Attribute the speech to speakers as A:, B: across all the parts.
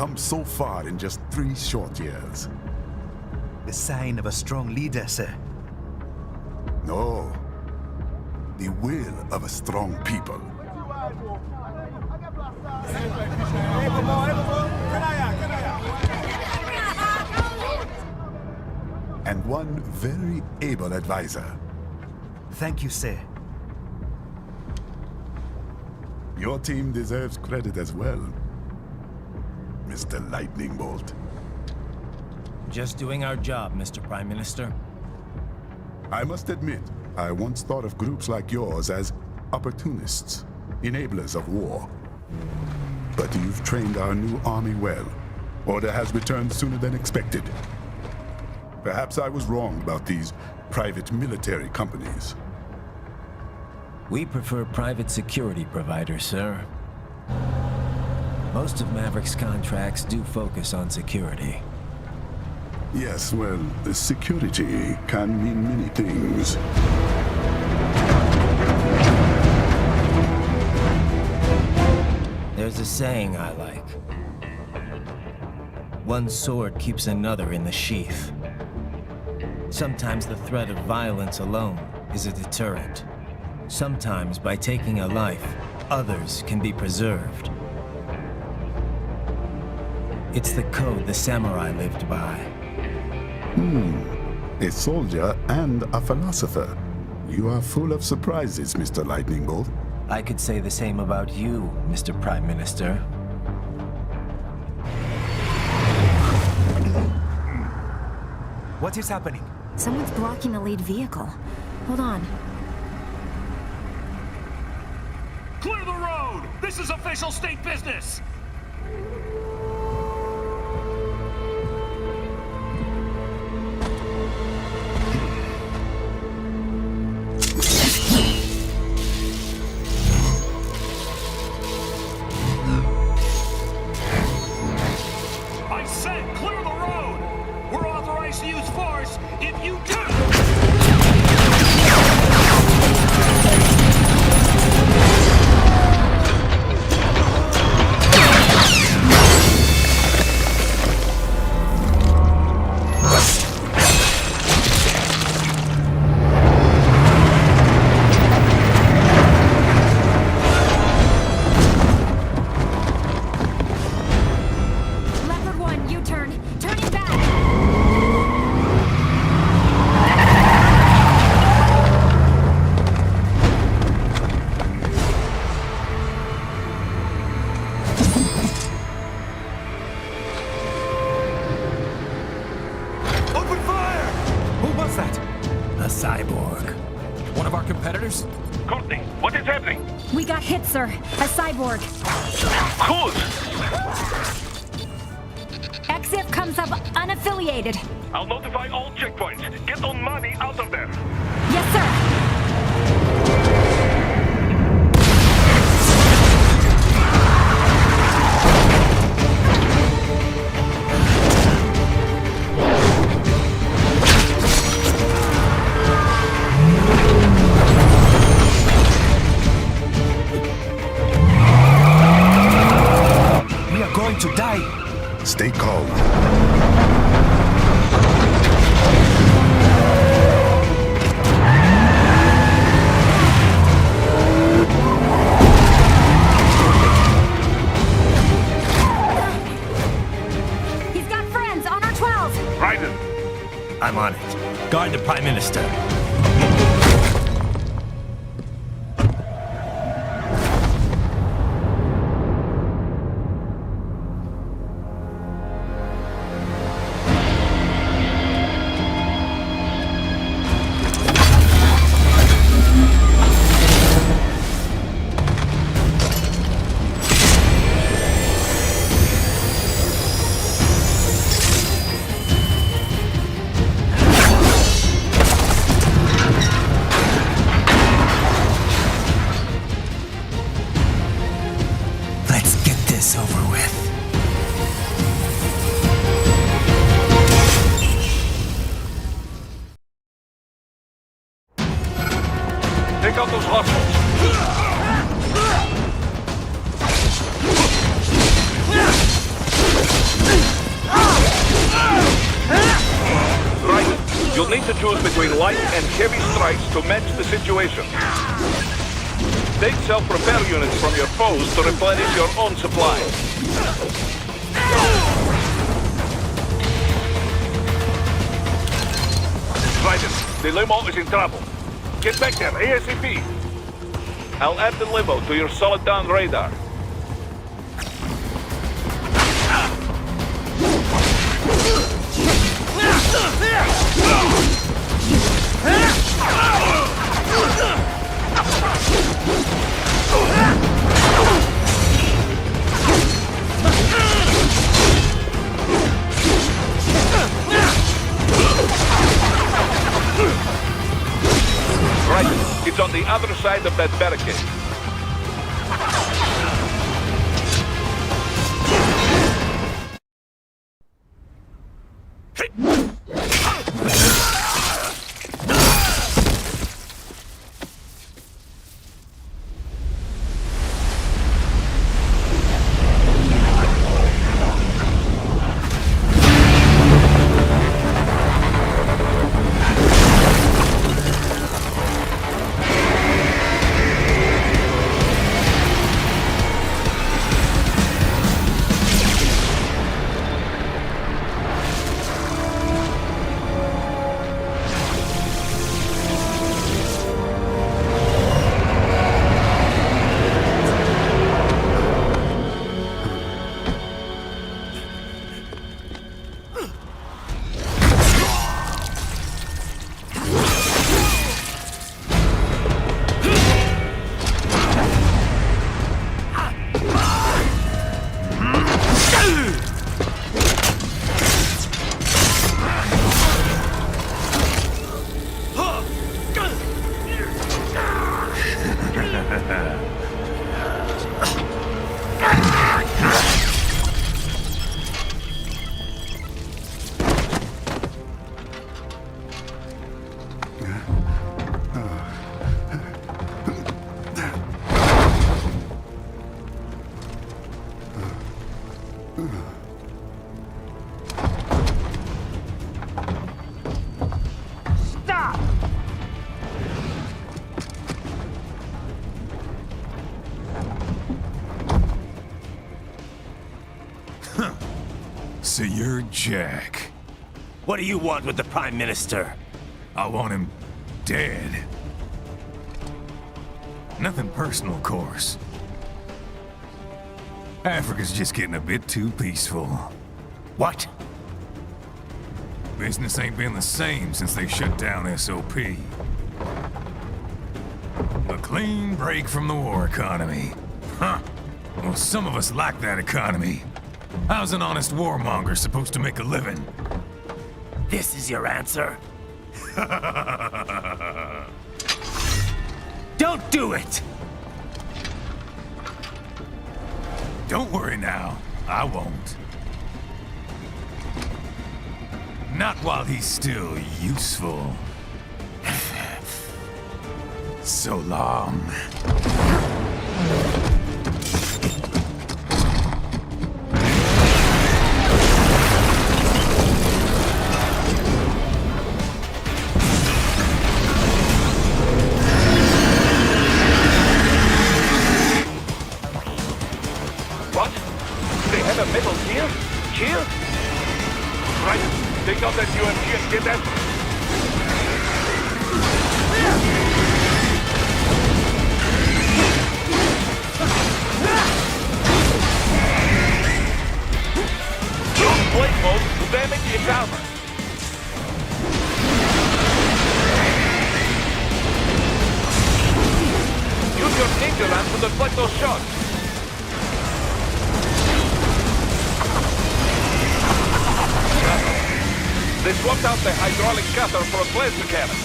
A: come so far in just 3 short years.
B: The sign of a strong leader, sir.
A: No. The will of a strong people. And one very able advisor.
B: Thank you, sir.
A: Your team deserves credit as well, Mr. Lightning Bolt.
C: Just doing our job, Mr. Prime Minister.
A: I must admit, I once thought of groups like yours as opportunists, enablers of war. But you've trained our new army well. Order has returned sooner than expected. Perhaps I was wrong about these private military companies.
C: We prefer private security providers, sir. Most of Maverick's contracts do focus on security.
A: Yes, well, security can mean many things.
C: There's a saying I like. One sword keeps another in the sheath. Sometimes the threat of violence alone is a deterrent. Sometimes by taking a life, others can be preserved. It's the code the samurai lived by.
A: A soldier and a philosopher. You are full of surprises, Mr. Lightning Bolt.
C: I could say the same about you, Mr. Prime Minister.
B: What is happening?
D: Someone's blocking the lead vehicle. Hold on.
E: Clear the road! This is official state business! I said clear the road! We're authorized to use force if you do!
D: We got hit, sir. A cyborg.
E: Who's?
D: Exif comes up unaffiliated.
E: I'll notify all checkpoints. Get on money out of them.
D: Yes, sir.
B: To die.
A: Stay calm.
D: He's got friends on our 12.
E: Raiden.
C: I'm on it. Guard the Prime Minister.
E: Take out those hostiles. You'll need to choose between light and heavy strikes to match the situation. Take self-repair units from your foes to replenish your own supply. Raiden, the limo is in trouble. Get back there, ASAP. I'll add the limo to your solid down radar. Right, it's on the other side of that barricade.
F: So you're Jack.
C: What do you want with the Prime Minister?
F: I want him dead. Nothing personal, of course. Africa's just getting a bit too peaceful.
C: What?
F: Business ain't been the same since they shut down SOP. A clean break from the war economy. Huh. Well, some of us like that economy. How's an honest warmonger supposed to make a living?
C: This is your answer? Don't do it!
F: Don't worry now. I won't. Not while he's still useful. So long.
E: Metal gear? Gear? Right. Take out that UMG and get after it. Use blade mode to damage its armor. Use your ninja lamp to deflect those shots. They swapped out the hydraulic cutter for a plasma cannon.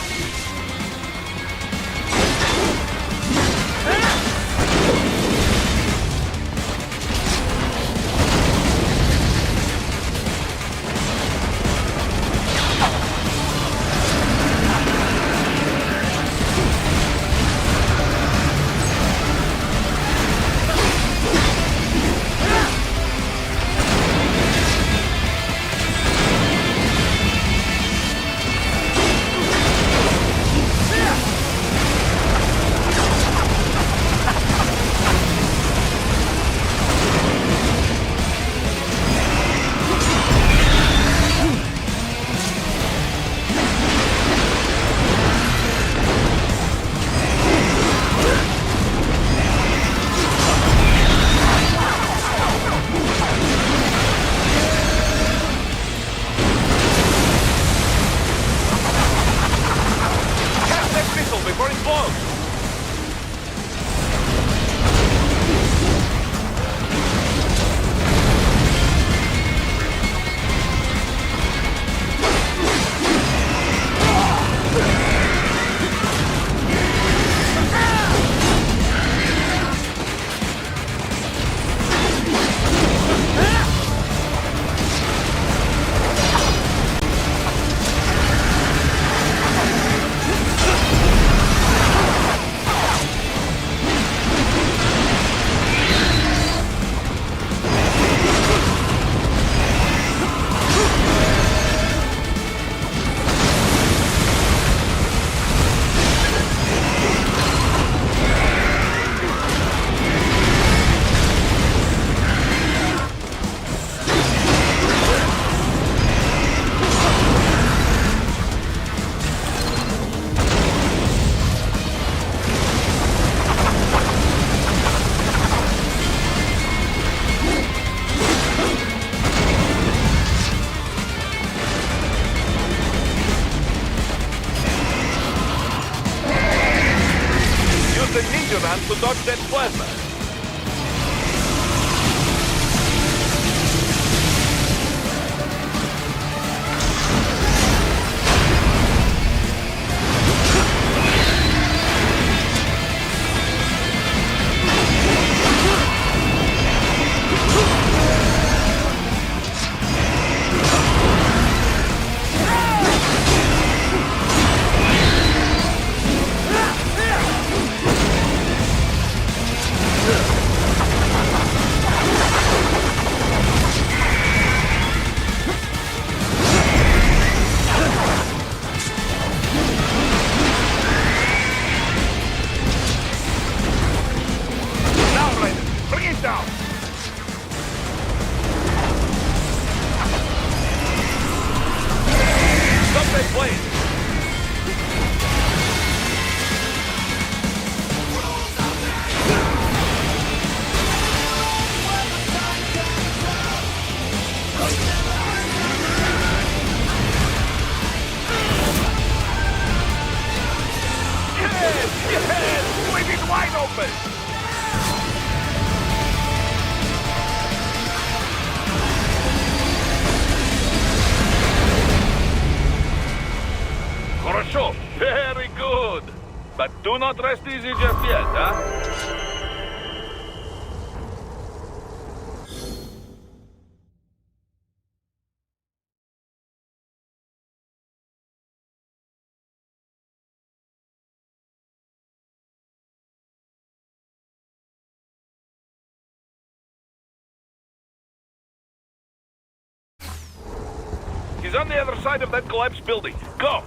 E: getting close! To dodge that plasma. Very good. But do not rest easy just yet, huh? He's on the other side of that collapsed building. Go!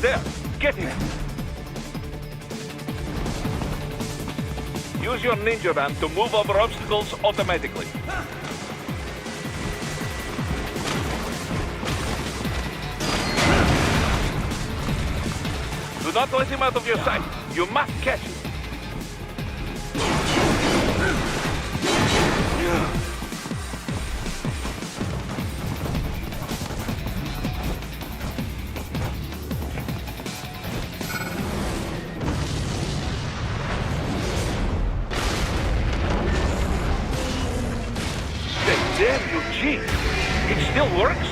E: There! Get him! Use your ninja ramp to move over obstacles automatically. Do not let him out of your sight. You must catch him. Damn you, cheat! It still works?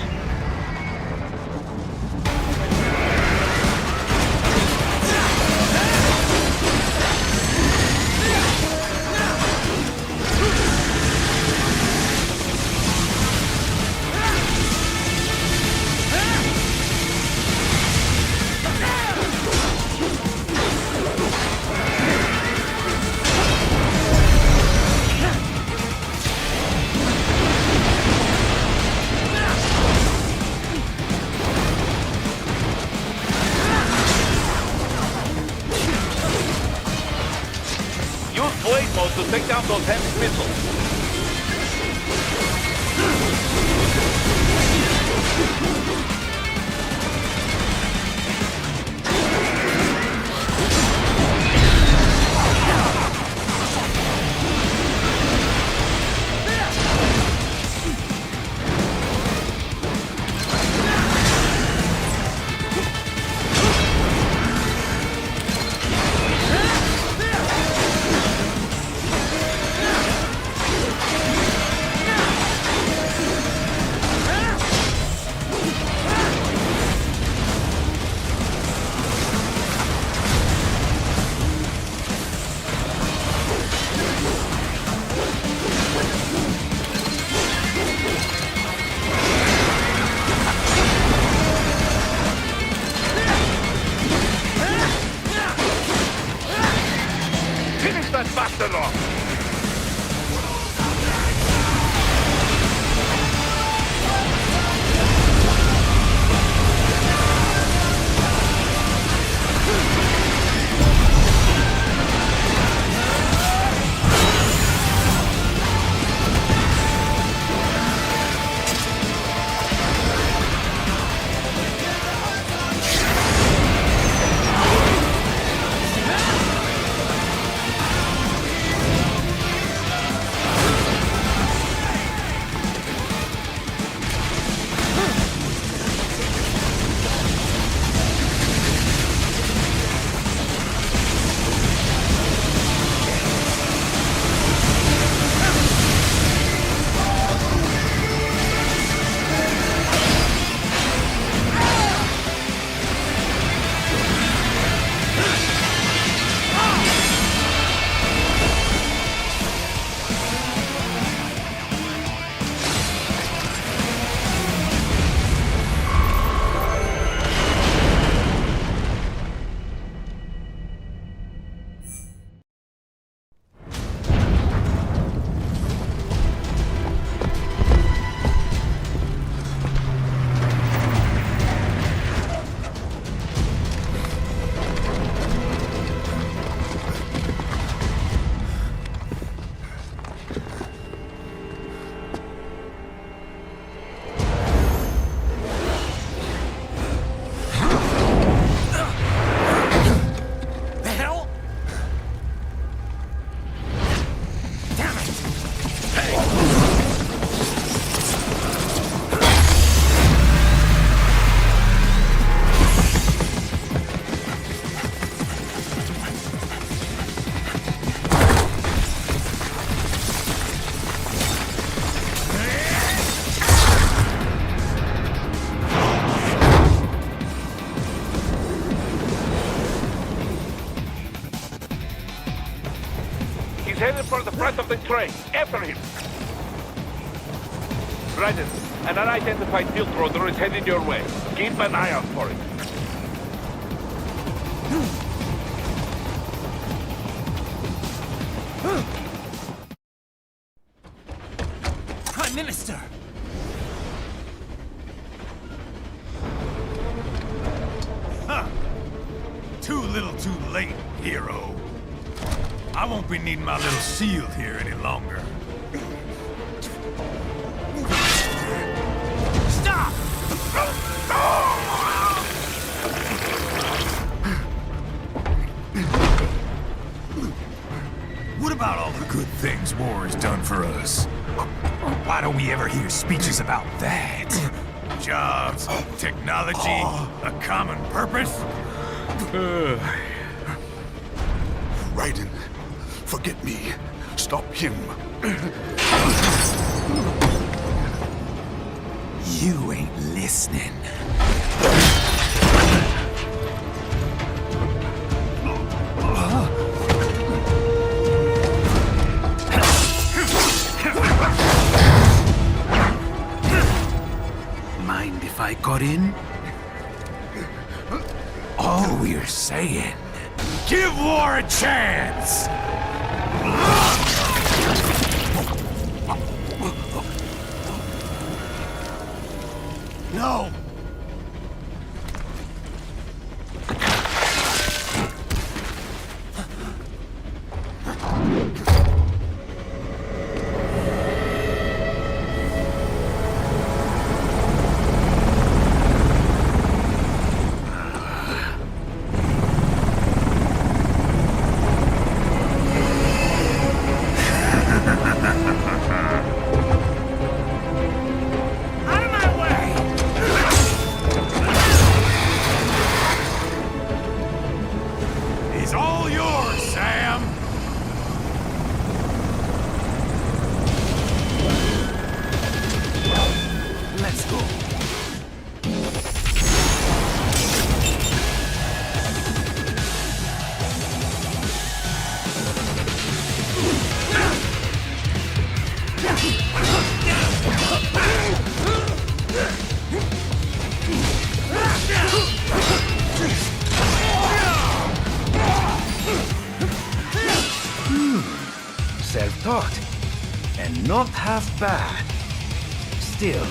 E: To take down those heavy missiles. that bastard off! He's headed for the front of the train. After him. Raiden, an unidentified field roader is headed your way. Keep an eye out for it.
C: Prime Minister!
F: Huh. Too little too late, hero. I won't be needing my little shield here any longer. Stop! What about all the good things war has done for us? Why don't we ever hear speeches about that? Jobs, technology, a common purpose?
A: Raiden, forget me. Stop him.
F: You ain't listening. Mind if I got in? All we're saying, give war a chance! No!
G: Out of my way! self-taught. And not half bad. Still.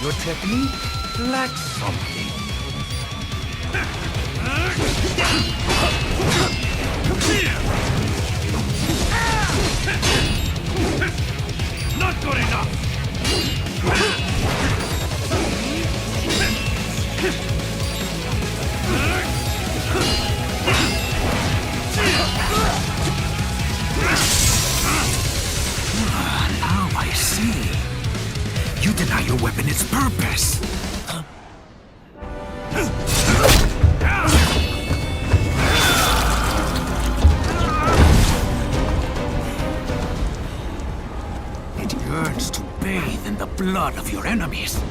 G: Your technique lacks something.
F: Not good enough!
G: Now I see. You deny your weapon its purpose. It yearns to bathe in the blood of your enemies,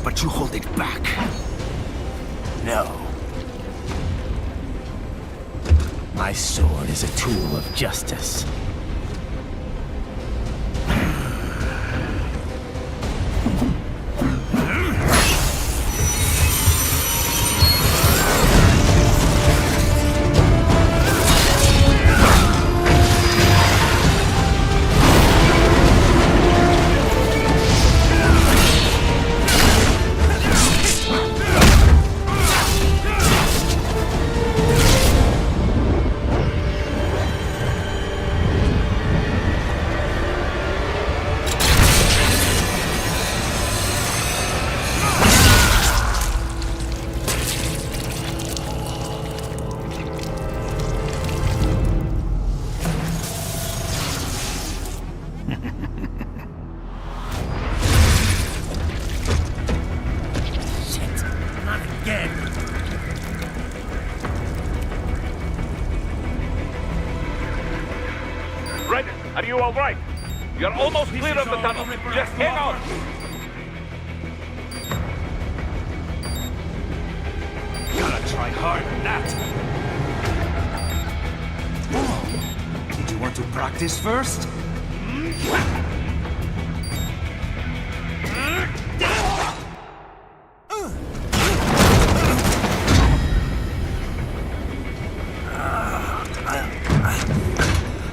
G: but you hold it back. No.
C: My sword is a tool of justice.
E: Are you all right? You're almost clear of the tunnel. Just hang on.
G: Gotta try hard on that. Oh, did you want to practice first?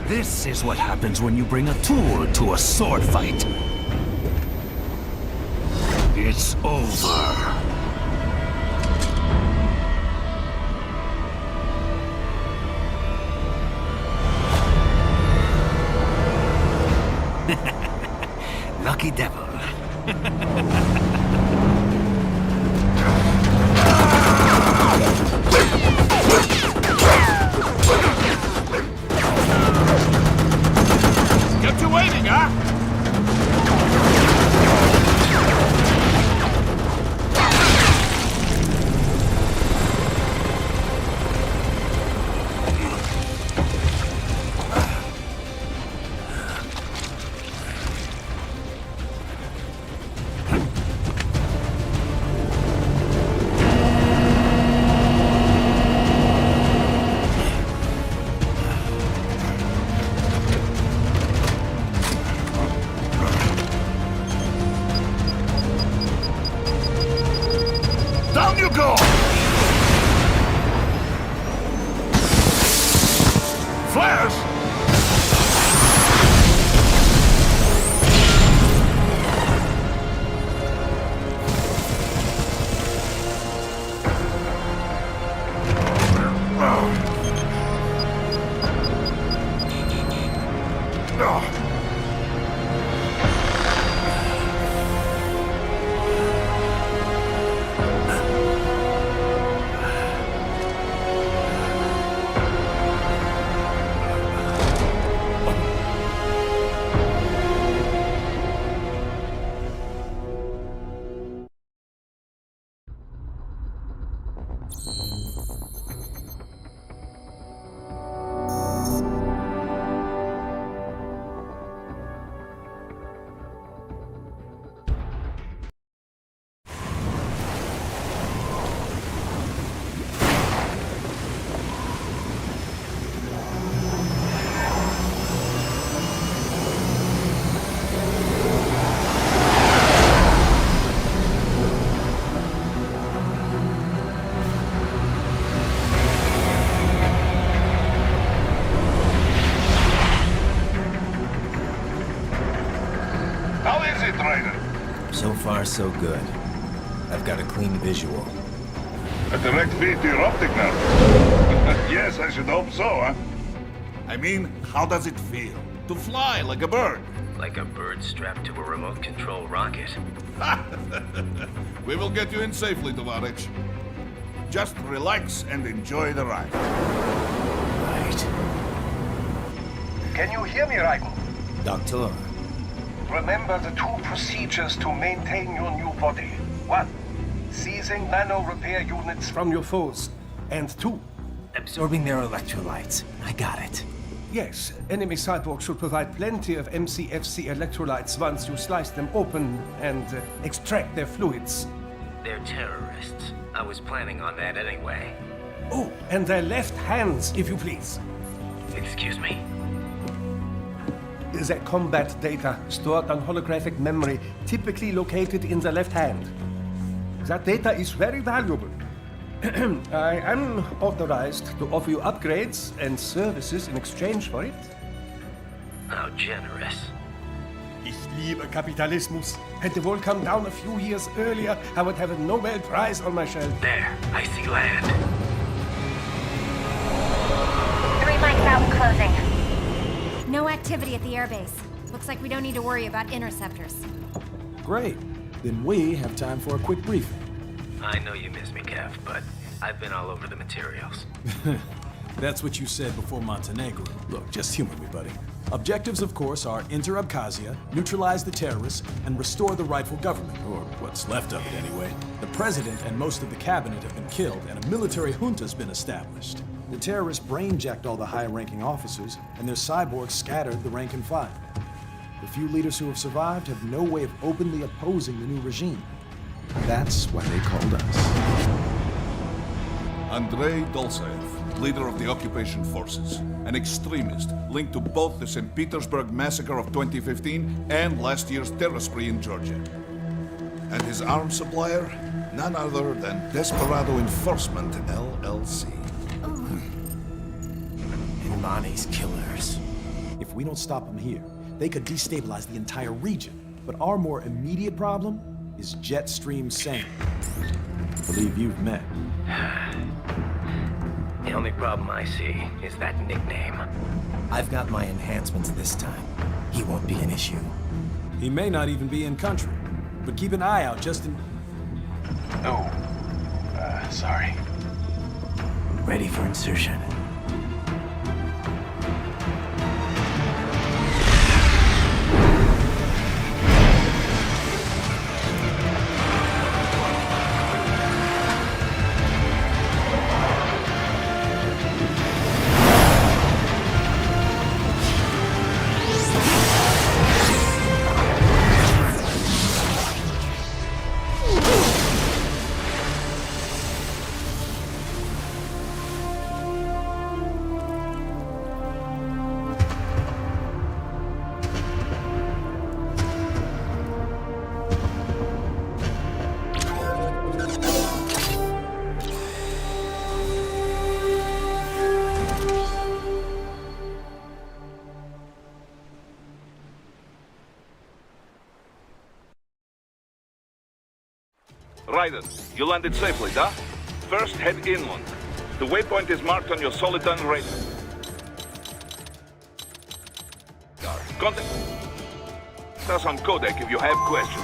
G: This is what happens when you bring a tool to a sword fight. It's over. Lucky devil.
E: Get you waiting, huh? How is it, Ryder?
C: So far, so good. I've got a clean visual.
E: A direct feed to your optic nerve. Yes, I should hope so, huh? I mean, how does it feel? To fly like a bird?
C: Like a bird strapped to a remote control rocket.
E: We will get you in safely, Tovarich. Just relax and enjoy the ride.
C: Right.
H: Can you hear me, Raiko?
C: Doctor.
H: Remember the two procedures to maintain your new body. 1. Seizing nano repair units
I: From your foes. And 2.
C: Absorbing their electrolytes. I got it.
I: Yes, enemy cyborgs should provide plenty of MCFC electrolytes once you slice them open and extract their fluids.
C: They're terrorists. I was planning on that anyway.
I: Oh, and their left hands, if you please.
C: Excuse me?
I: Their combat data stored on holographic memory, typically located in the left hand. That data is very valuable. I am authorized to offer you upgrades and services in exchange for it.
C: How generous.
I: Ich liebe Kapitalismus. Had the wall come down a few years earlier, I would have a Nobel Prize on my shelf.
C: There, I see land.
D: 3 mics out and closing. No activity at the airbase. Looks like we don't need to worry about interceptors.
J: Great. Then we have time for a quick briefing.
C: I know you miss me, Kev, but I've been all over the materials.
J: That's what you said before Montenegro. Look, just humor me, buddy. Objectives, of course, are enter Abkhazia, neutralize the terrorists, and restore the rightful government, or what's left of it anyway. The president and most of the cabinet have been killed, and a military junta's been established. The terrorists brain-jacked all the high-ranking officers, and their cyborgs scattered the rank and file. The few leaders who have survived have no way of openly opposing the new regime. That's why they called us.
E: Andrei Dolzaev, leader of the occupation forces, an extremist linked to both the St. Petersburg massacre of 2015 and last year's terror spree in Georgia. And his arms supplier, none other than Desperado Enforcement, LLC.
C: Imani's killers.
J: If we don't stop them here, they could destabilize the entire region. But our more immediate problem is Jetstream Sane. I believe you've met.
C: The only problem I see is that nickname. I've got my enhancements this time. He won't be an issue.
J: He may not even be in country, but keep an eye out just in...
H: Oh. Sorry.
C: Ready for insertion.
E: Ryder, you landed safely, da? First, head inland. The waypoint is marked on your Soliton radar. Contact us on Codec if you have questions.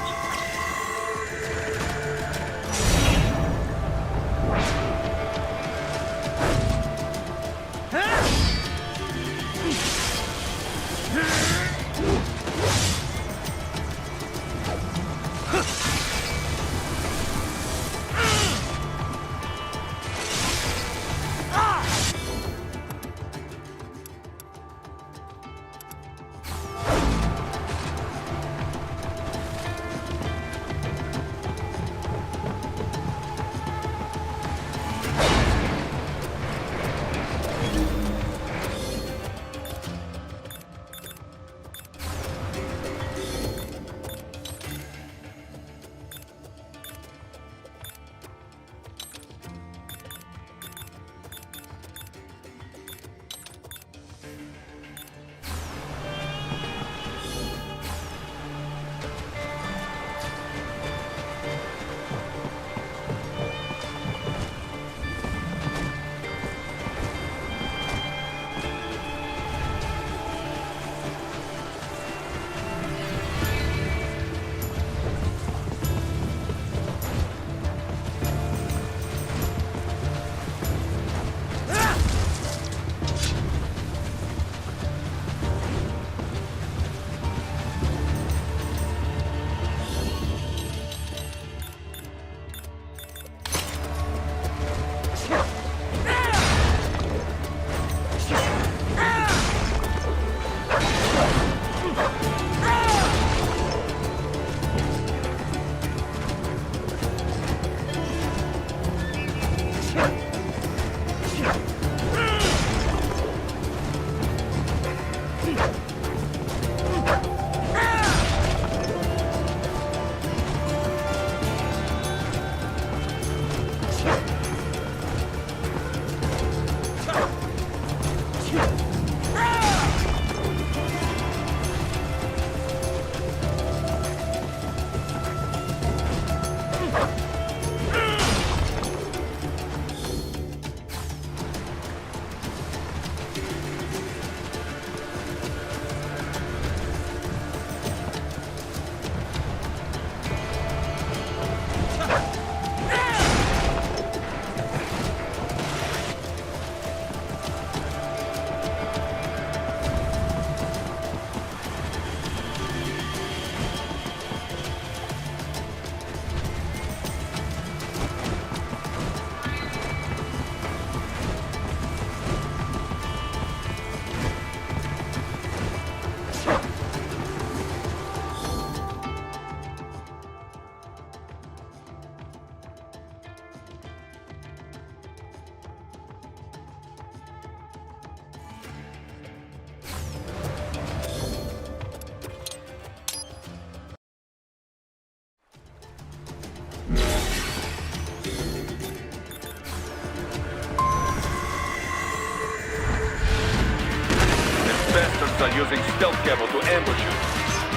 K: using stealth camo to ambush you.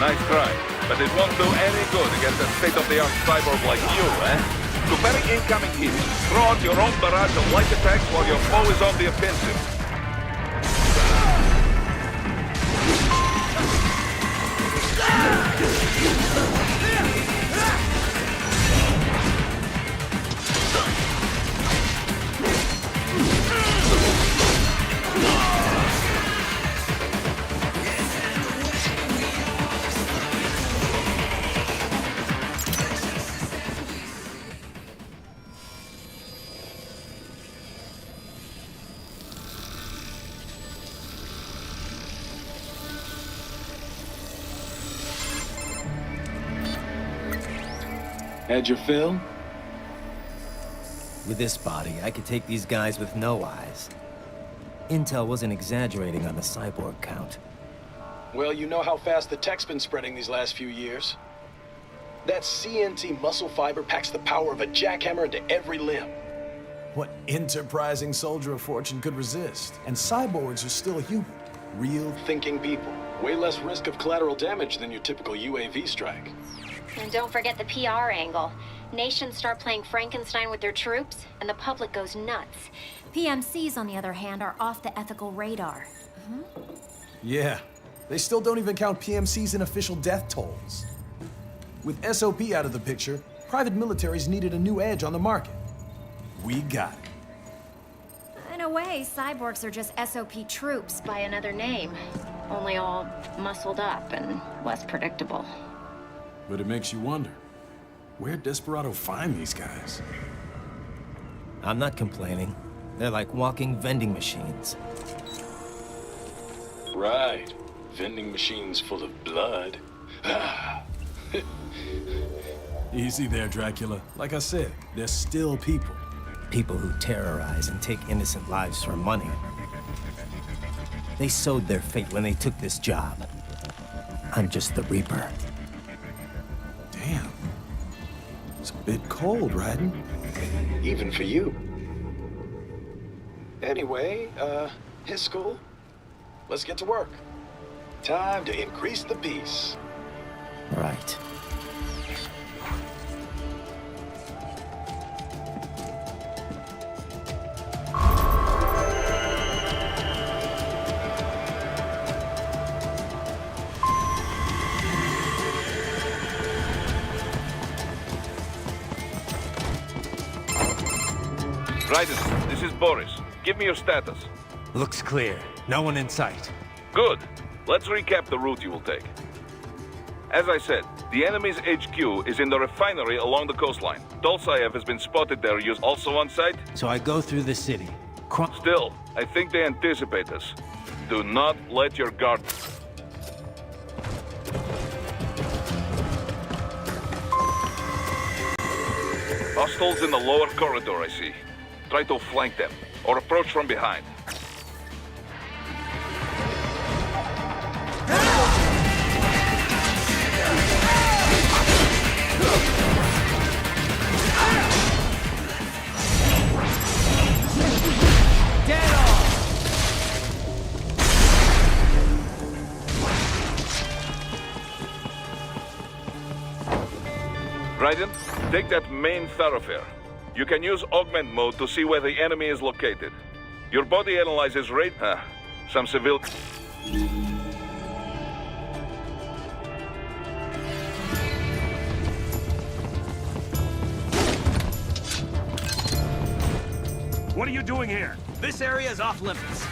K: Nice try, but it won't do any good against a state-of-the-art cyborg like you, eh? To parry incoming heat, throw out your own barrage of light attacks while your foe is on the offensive.
J: Had your fill?
C: With this body, I could take these guys with no eyes. Intel wasn't exaggerating on the cyborg count.
J: Well, you know how fast the tech's been spreading these last few years. That CNT muscle fiber packs the power of a jackhammer into every limb. What enterprising soldier of fortune could resist? And cyborgs are still human. Real thinking people. Way less risk of collateral damage than your typical UAV strike.
D: And don't forget the PR angle. Nations start playing Frankenstein with their troops, and the public goes nuts. PMCs, on the other hand, are off the ethical radar.
J: Yeah, they still don't even count PMCs in official death tolls. With SOP out of the picture, private militaries needed a new edge on the market. We got it.
D: In a way, cyborgs are just SOP troops by another name. Only all muscled up and less predictable.
J: But it makes you wonder, where'd Desperado find these guys?
C: I'm not complaining. They're like walking vending machines.
J: Right. Vending machines full of blood. Easy there, Dracula. Like I said, they're still people.
C: People who terrorize and take innocent lives for money. They sowed their fate when they took this job. I'm just the Reaper.
J: Damn. It's a bit cold, Raiden. Even for you. Anyway, his school. Let's get to work. Time to increase the peace.
C: Right.
K: Raiden, this is Boris. Give me your status.
L: Looks clear. No one in sight.
K: Good. Let's recap the route you will take. As I said, the enemy's HQ is in the refinery along the coastline. Dolsaev has been spotted there. Also on site?
L: So I go through the city.
K: Still, I think they anticipate us. Do not let your guard... Hostiles in the lower corridor, I see. Try to flank them, or approach from behind. Raiden, take that main thoroughfare. You can use augment mode to see where the enemy is located. Your body analyzes some civil...
M: What are you doing here?
L: This area is off limits.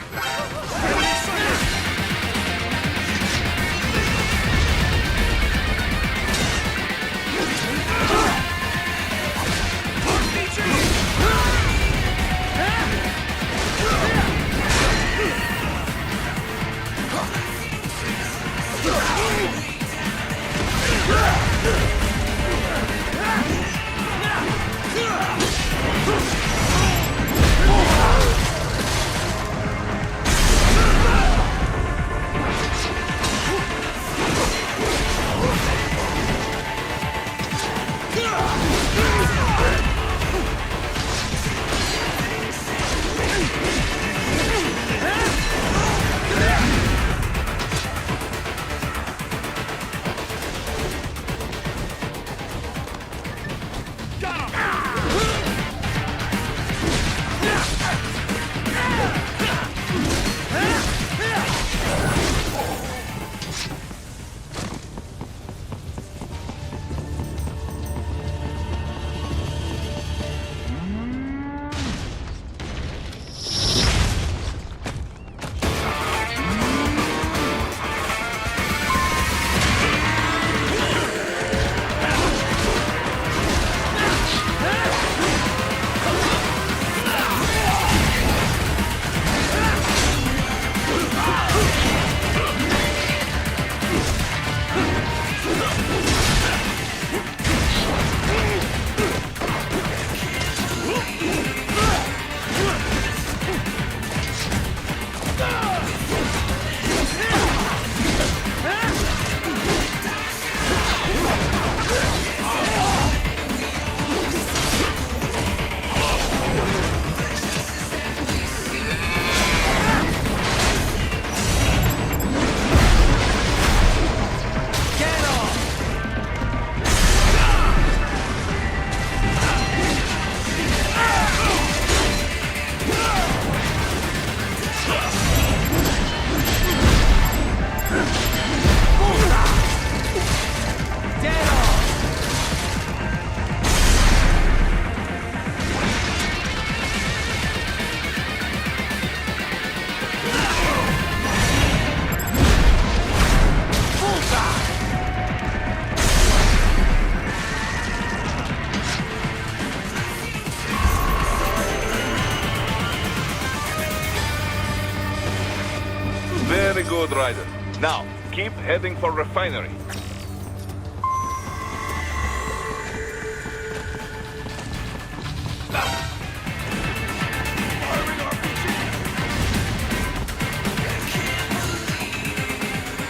K: good, Raiden. Now, keep heading for refinery.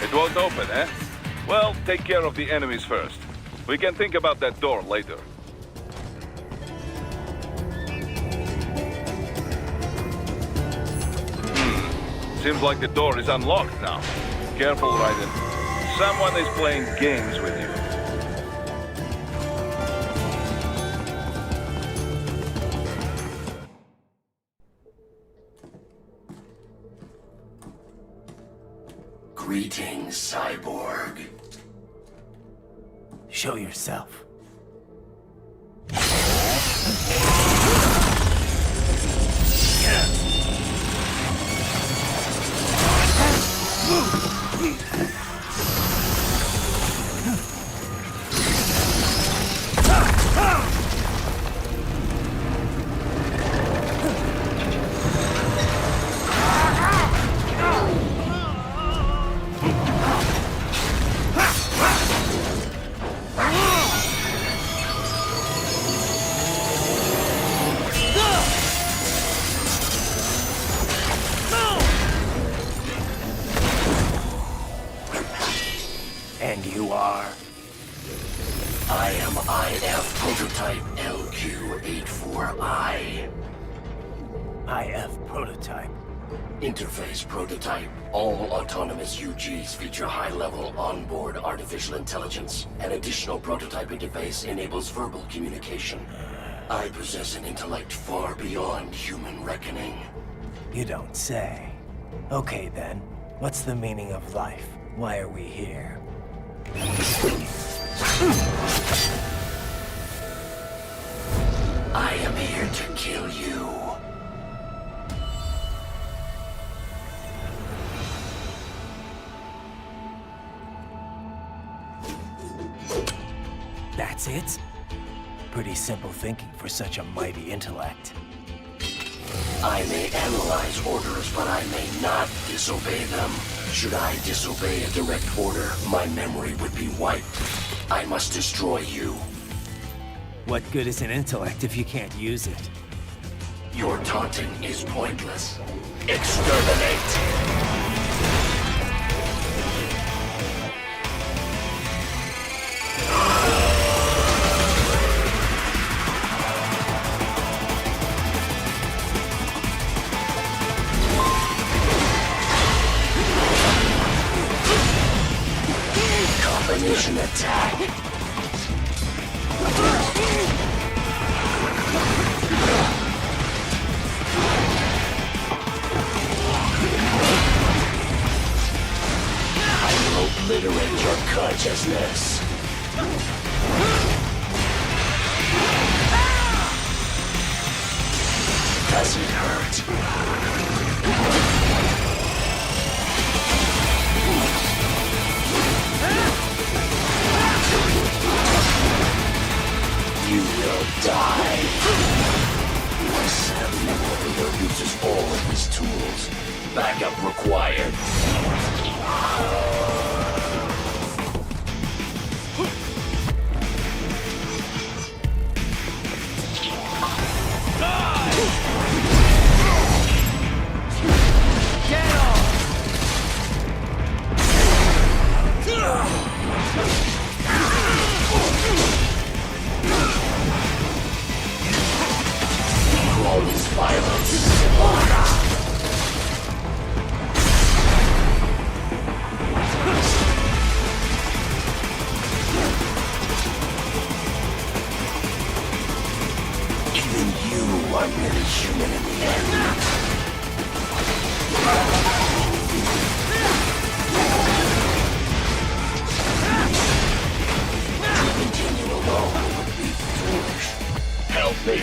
K: It won't open, eh? Well, take care of the enemies first. We can think about that door later. Seems like the door is unlocked now. Careful, Raiden. Someone is playing games with you.
N: Greetings, cyborg.
C: Show yourself.
N: And you are? I am IF Prototype LQ84I.
C: IF Prototype.
N: Interface Prototype. All autonomous UGs feature high-level onboard artificial intelligence. An additional prototype interface enables verbal communication. I possess an intellect far beyond human reckoning.
C: You don't say. Okay then, what's the meaning of life? Why are we here?
N: I am here to kill you.
C: That's it? Pretty simple thinking for such a mighty intellect.
N: I may analyze orders, but I may not disobey them. Should I disobey a direct order, my memory would be wiped. I must destroy you.
C: What good is an intellect if you can't use it?
N: Your taunting is pointless. Exterminate! Combination attack. I will obliterate your consciousness. Does it hurt? You will die. My savvy warrior uses all of his tools. Backup required.
L: Get off!
N: All this violence. Even you are merely human in the end. To continue alone would be foolish. Help me.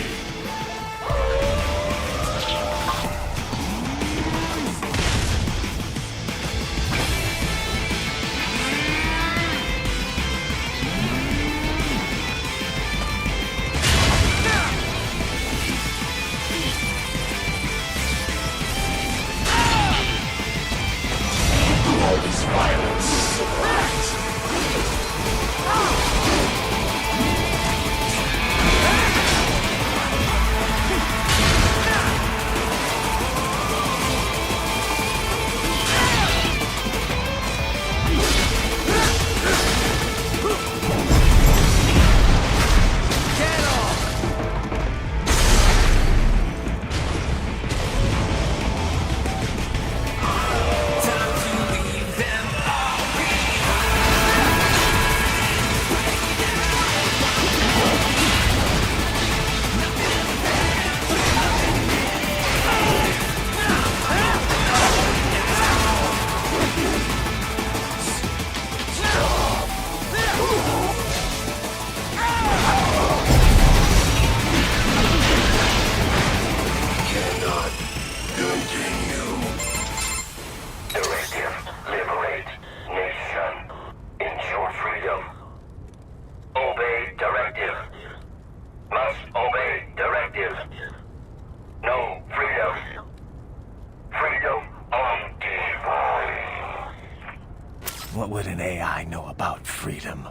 C: What would an AI know about freedom?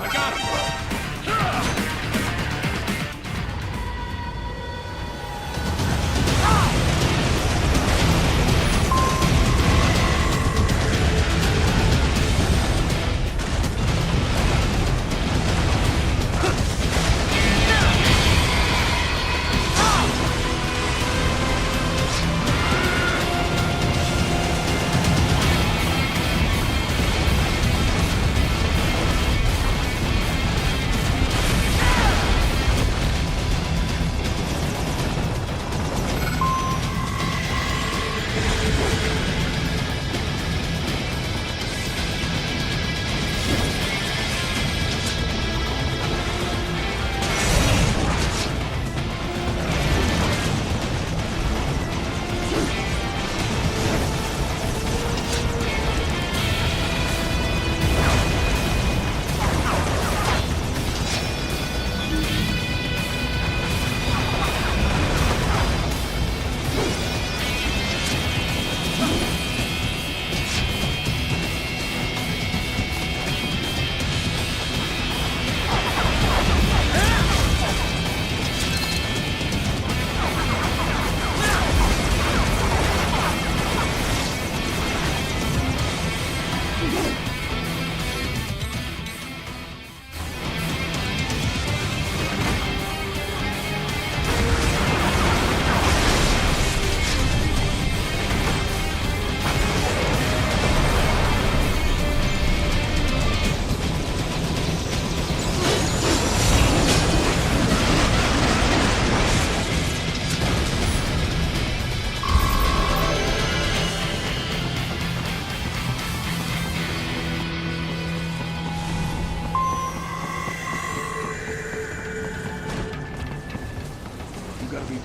F: I got him!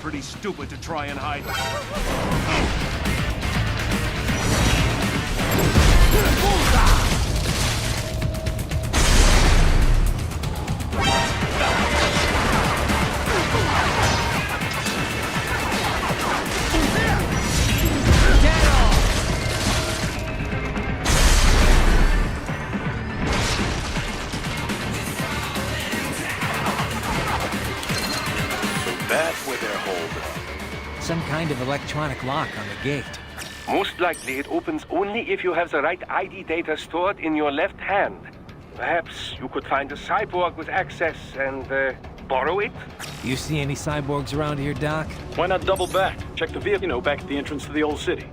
M: Pretty stupid to try and hide.
L: Some kind of electronic lock on the gate.
O: Most likely it opens only if you have the right ID data stored in your left hand. Perhaps you could find a cyborg with access and borrow it?
L: You see any cyborgs around here, Doc?
P: Why not double back? Check the vehicle, back at the entrance to the old city.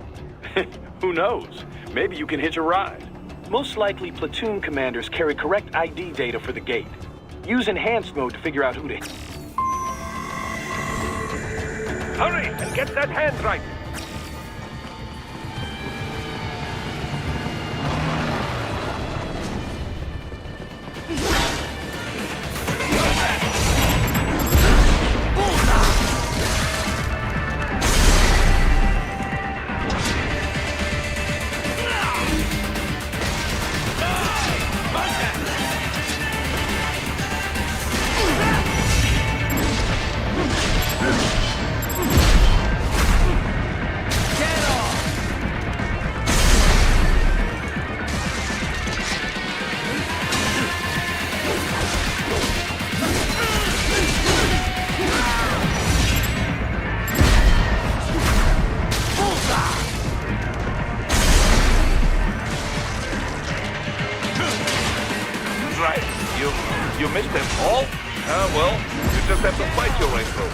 P: Who knows? Maybe you can hitch a ride. Most likely platoon commanders carry correct ID data for the gate. Use enhanced mode to figure out who to...
O: Hurry and get that hand right!
K: You missed them all? Well, you just have to fight your way through.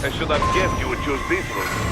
K: I should have guessed you would choose this route.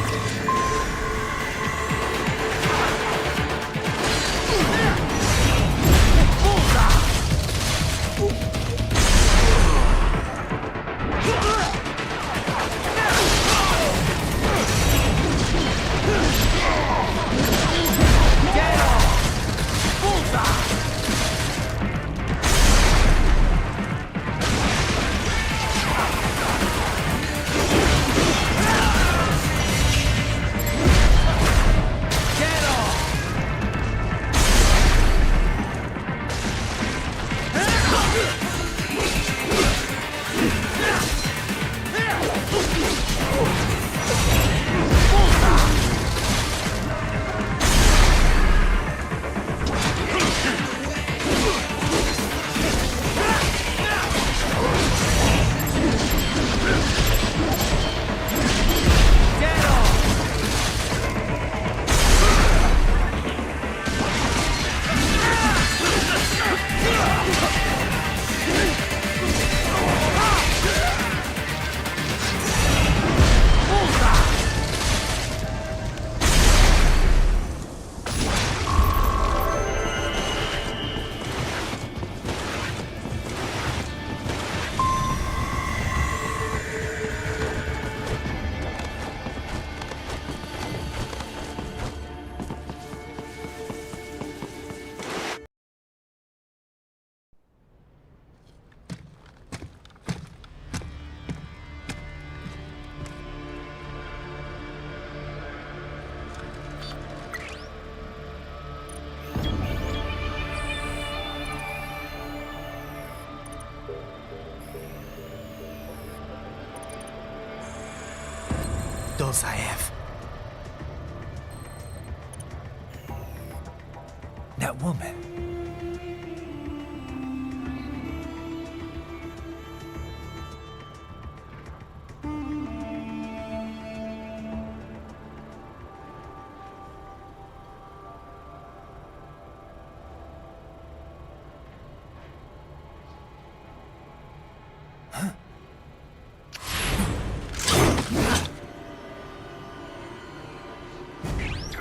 C: Those I have. That woman.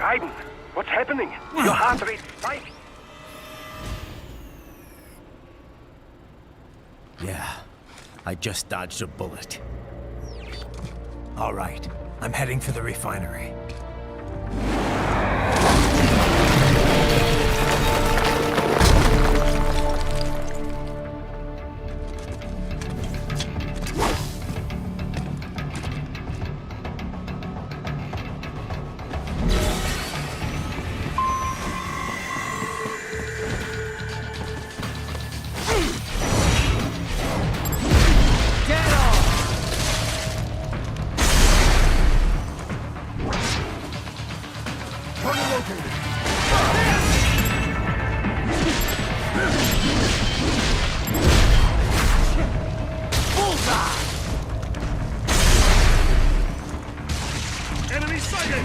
O: Raiden, what's happening? Your heart rate spiked.
C: Yeah, I just dodged a bullet. All right, I'm heading for the refinery.
M: Enemy sighted!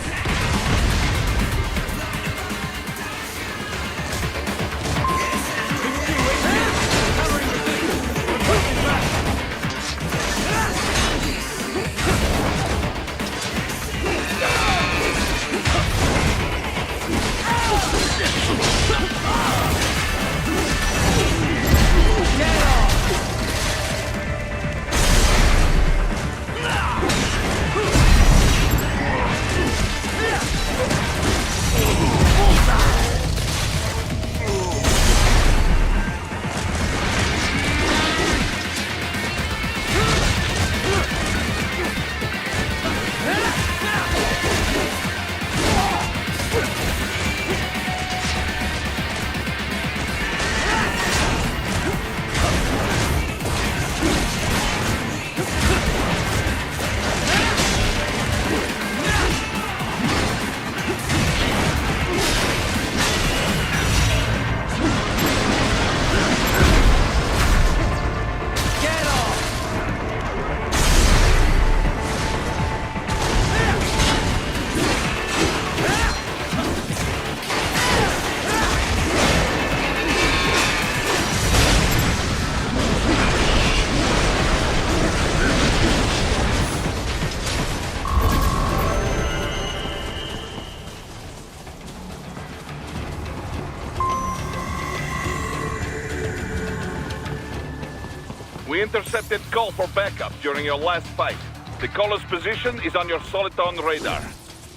K: We intercepted call for backup during your last fight. The caller's position is on your Soliton radar.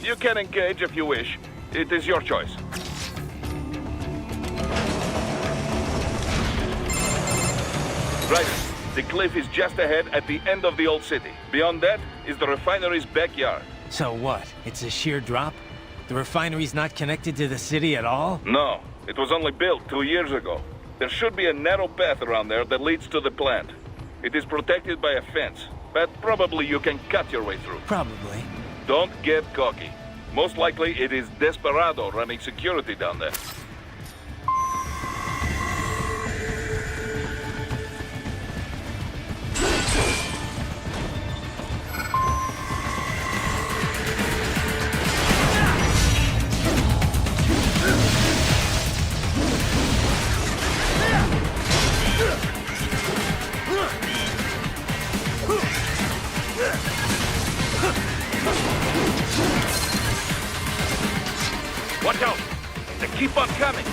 K: You can engage if you wish. It is your choice. Right. The cliff is just ahead at the end of the old city. Beyond that is the refinery's backyard.
C: So what? It's a sheer drop? The refinery's not connected to the city at all?
K: No. It was only built 2 years ago. There should be a narrow path around there that leads to the plant. It is protected by a fence. but probably you can cut your way through.
C: Probably.
K: Don't get cocky. Most likely it is Desperado running security down there. Watch out! They keep on coming!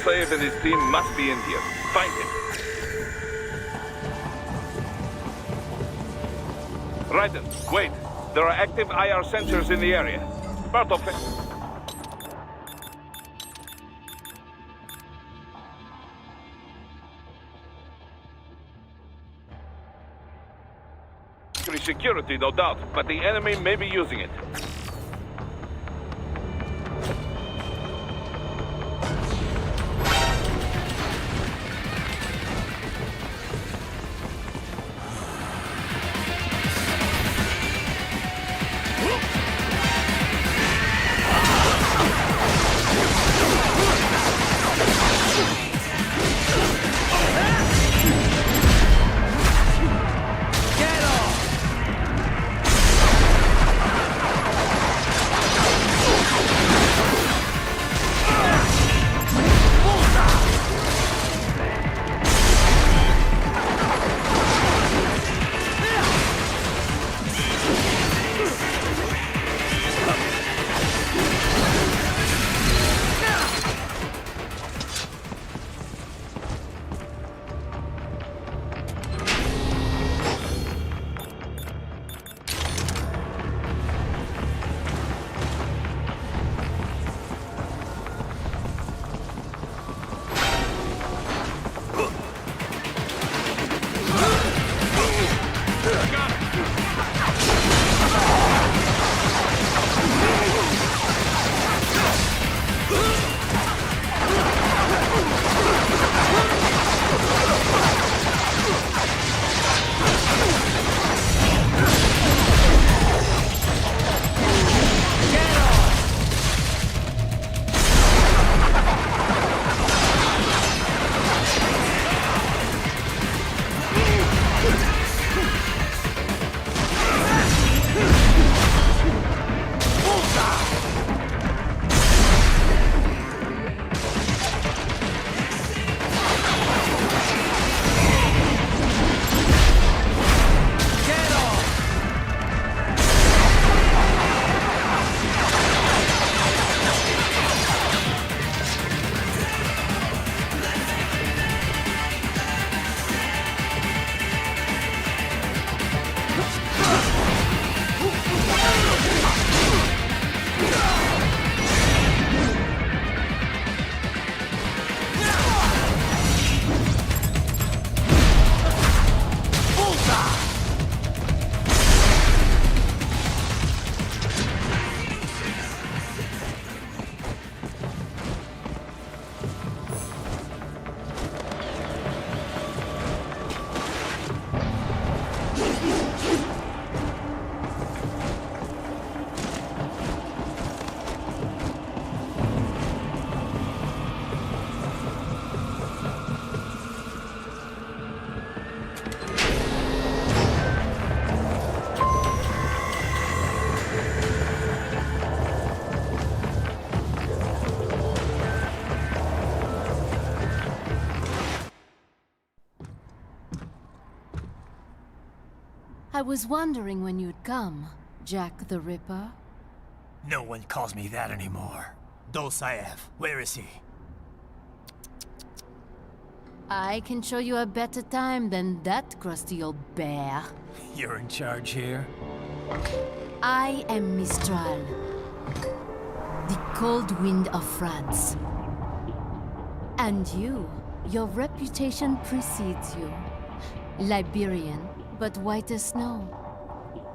K: Tensei and his team must be in here. Find him. Raiden, wait. There are active IR sensors in the area. Part of it. Security, no doubt, but the enemy may be using it.
Q: I was wondering when you'd come, Jack the Ripper.
C: No one calls me that anymore. Dolsaev, where is he?
Q: I can show you a better time than that crusty old bear.
C: You're in charge here?
Q: I am Mistral, the cold wind of France. And you, your reputation precedes you. Liberian, but white as snow.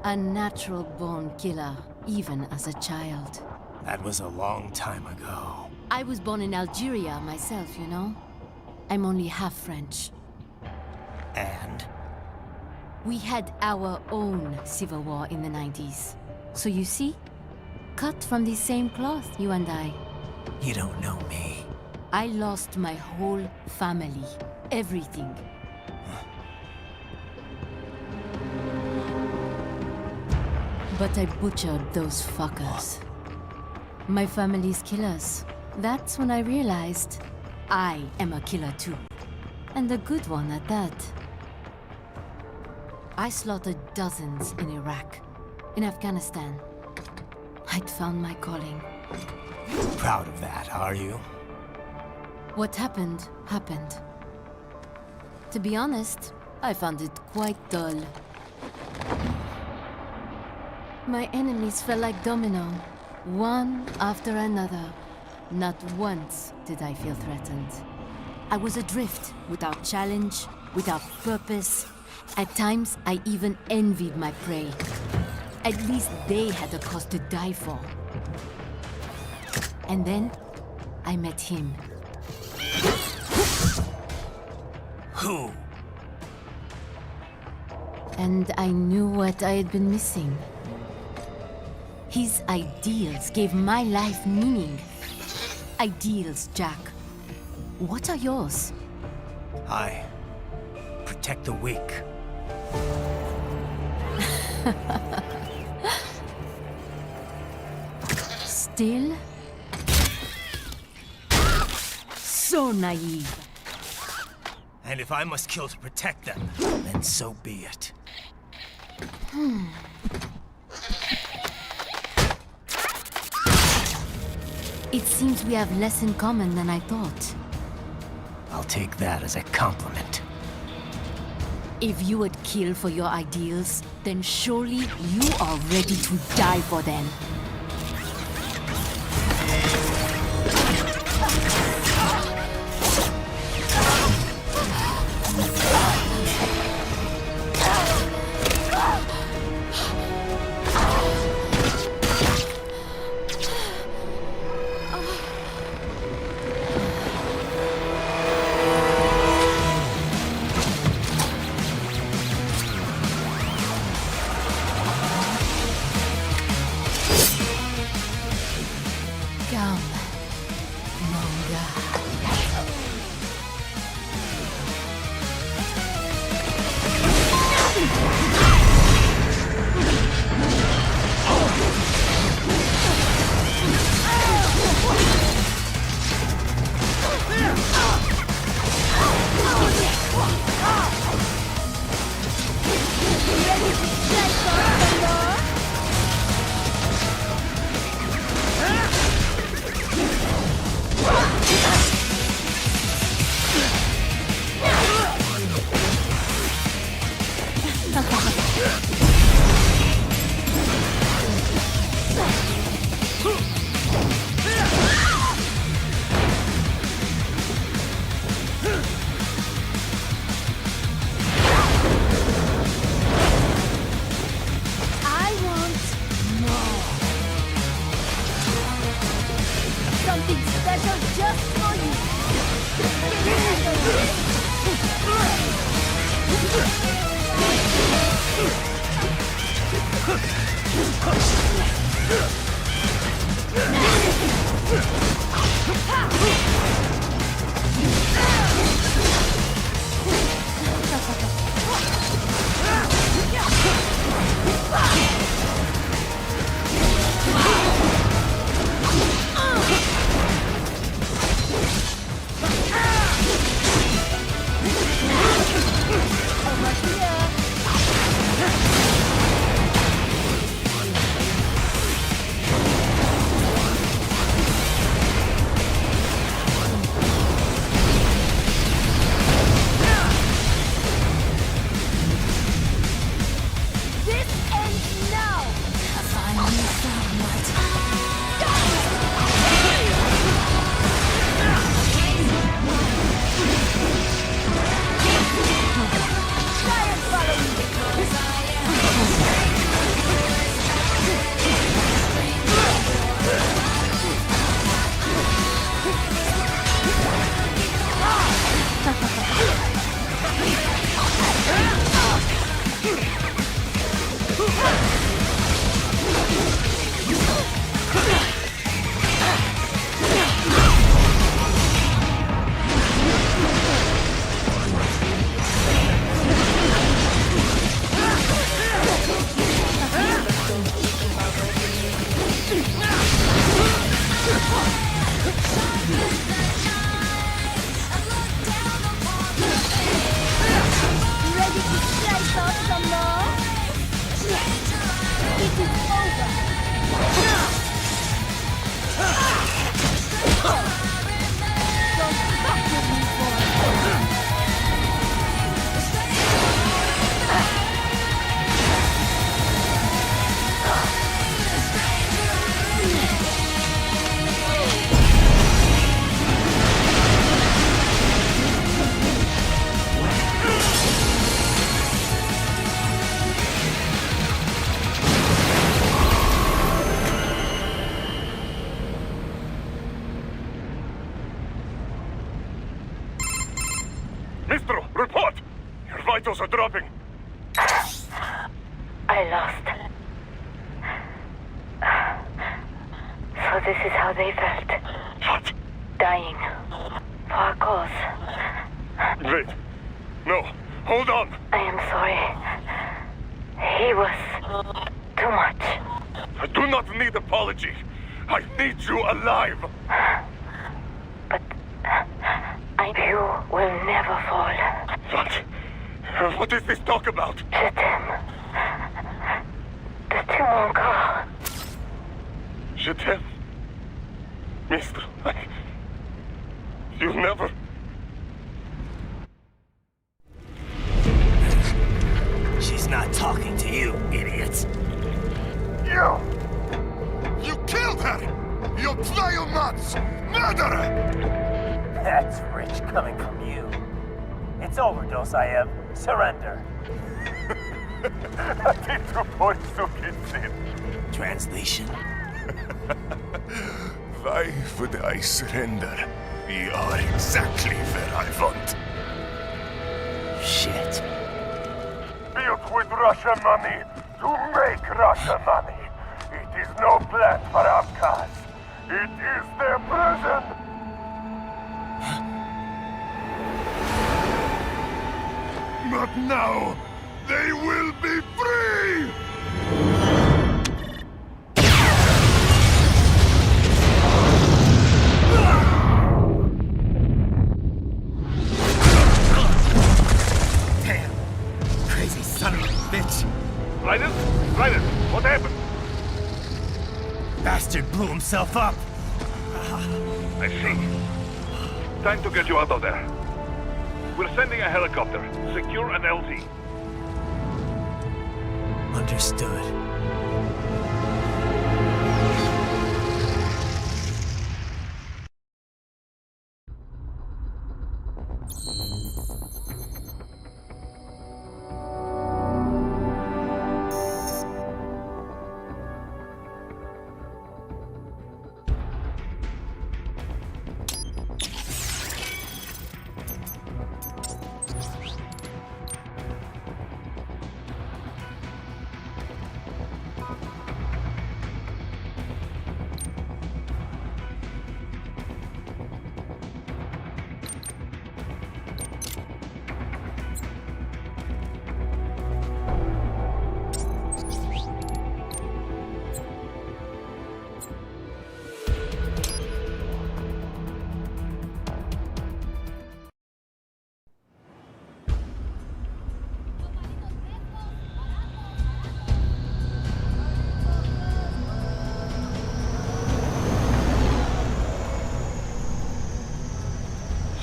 Q: A natural-born killer, even as a child.
C: That was a long time ago.
Q: I was born in Algeria myself, you know? I'm only half French.
C: And?
Q: We had our own civil war in the 90s. So you see? Cut from the same cloth, you and I.
C: You don't know me.
Q: I lost my whole family. Everything. But I butchered those fuckers. My family's killers. That's when I realized I am a killer too. And a good one at that. I slaughtered dozens in Iraq, in Afghanistan. I'd found my calling.
C: Proud of that, are you?
Q: What happened, happened. To be honest, I found it quite dull. My enemies fell like domino, one after another. Not once did I feel threatened. I was adrift, without challenge, without purpose. At times, I even envied my prey. At least they had a cause to die for. And then, I met him.
C: Who?
Q: And I knew what I had been missing. His ideals gave my life meaning. Ideals, Jack. What are yours?
C: I protect the weak.
Q: Still? So naive.
C: And if I must kill to protect them, then so be it.
Q: It seems we have less in common than I thought.
C: I'll take that as a compliment.
Q: If you would kill for your ideals, then surely you are ready to die for them.
M: vitals are dropping.
R: I lost. So this is how they felt.
M: What?
R: Dying. For a cause.
M: Wait. No. Hold on.
R: I am sorry. He was too much.
M: I do not need apology. I need you alive.
R: But you will never fall.
M: What? What is this talk about?
R: Je t'aime. The two encore.
M: Je t'aime. Mister, you never...
C: She's not talking to you, idiot.
F: You killed her! You vile nuts! Murderer!
S: That's rich coming from you. It's overdose, I am. Surrender.
C: Translation?
F: Why would I surrender? We are exactly where I want.
C: Shit.
M: Built with Russian money to make Russian money. It is no plan for outcasts. It is their prison.
F: But now, they will be free!
C: Damn! Crazy son of a bitch!
M: Raiden? Raiden, what happened?
C: Bastard blew himself up!
M: I see. Time to get you out of there. We're sending a helicopter. Secure an LZ.
C: Understood.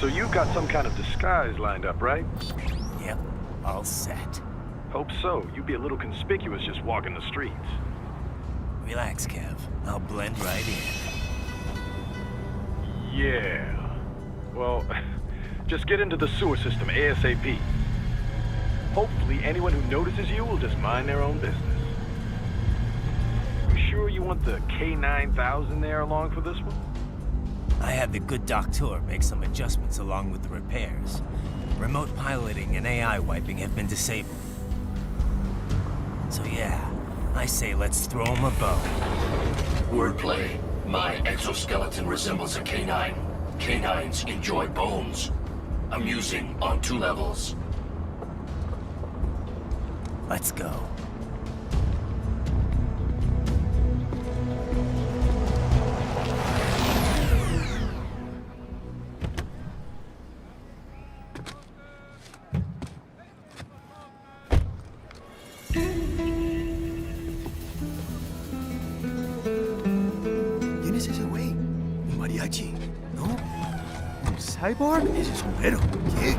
P: So you've got some kind of disguise lined up, right?
C: Yep, all set.
P: Hope so. You'd be a little conspicuous just walking the streets.
C: Relax, Kev. I'll blend right in.
P: Yeah. Well, just get into the sewer system ASAP. Hopefully anyone who notices you will just mind their own business. You sure you want the K9000 there along for this one?
C: I had the good doctor make some adjustments along with the repairs. Remote piloting and AI wiping have been disabled. So yeah, I say let's throw him a bone.
N: Wordplay. My exoskeleton resembles a canine. Canines enjoy bones. Amusing on 2 levels.
C: Let's go.
I: ¿Quién es ese güey? ¿Un mariachi? ¿No? ¿Un cyborg? Ese sombrero. ¿Qué?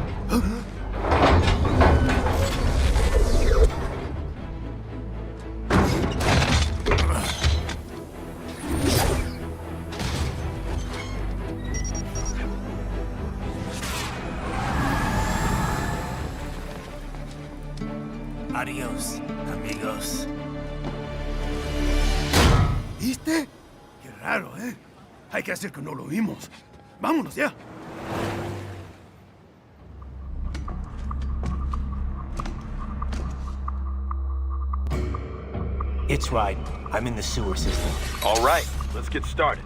C: Adiós, amigos.
I: ¿Viste? Qué raro, ¿eh? Hay que hacer que no lo vimos. Vámonos ya.
C: It's Raiden. I'm in the sewer system.
P: All right, let's get started.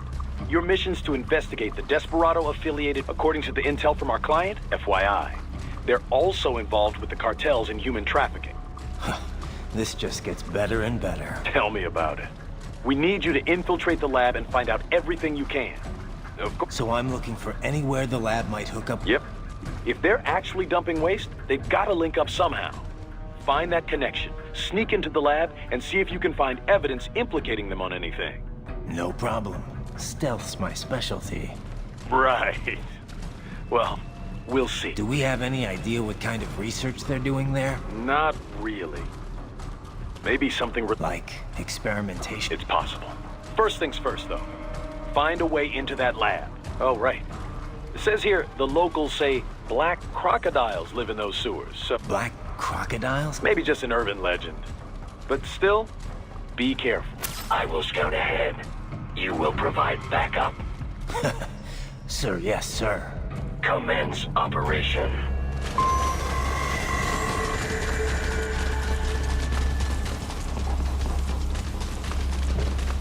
P: Your mission's to investigate the Desperado affiliated, according to the intel from our client, FYI. They're also involved with the cartels in human trafficking.
C: This just gets better and better.
P: Tell me about it. We need you to infiltrate the lab and find out everything you can. Of course.
C: So I'm looking for anywhere the lab might hook up?
P: Yep. If they're actually dumping waste, they've got to link up somehow. Find that connection, sneak into the lab, and see if you can find evidence implicating them on anything.
C: No problem. Stealth's my specialty.
P: Right. Well, we'll see.
C: Do we have any idea what kind of research they're doing there?
P: Not really. Maybe something
C: like experimentation.
P: It's possible. First things first, though. Find a way into that lab. Oh, right. It says here the locals say black crocodiles live in those sewers. So
C: black crocodiles?
P: Maybe just an urban legend. But still, be careful.
N: I will scout ahead. You will provide backup.
C: Sir, yes, sir.
N: Commence operation.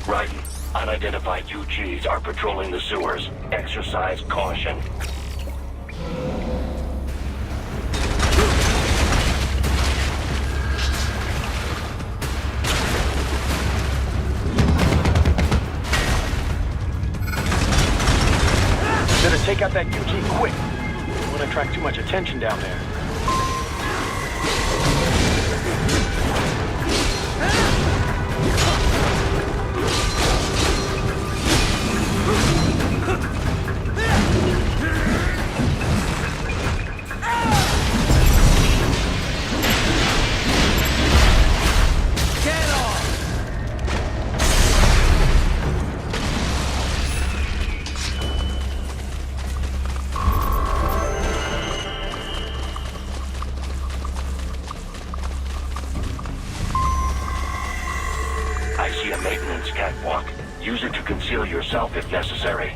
N: Right. Unidentified UGs are patrolling the sewers. Exercise caution.
P: Better take out that UG quick. Don't want to attract too much attention down there.
N: Catwalk. Use it to conceal yourself if necessary.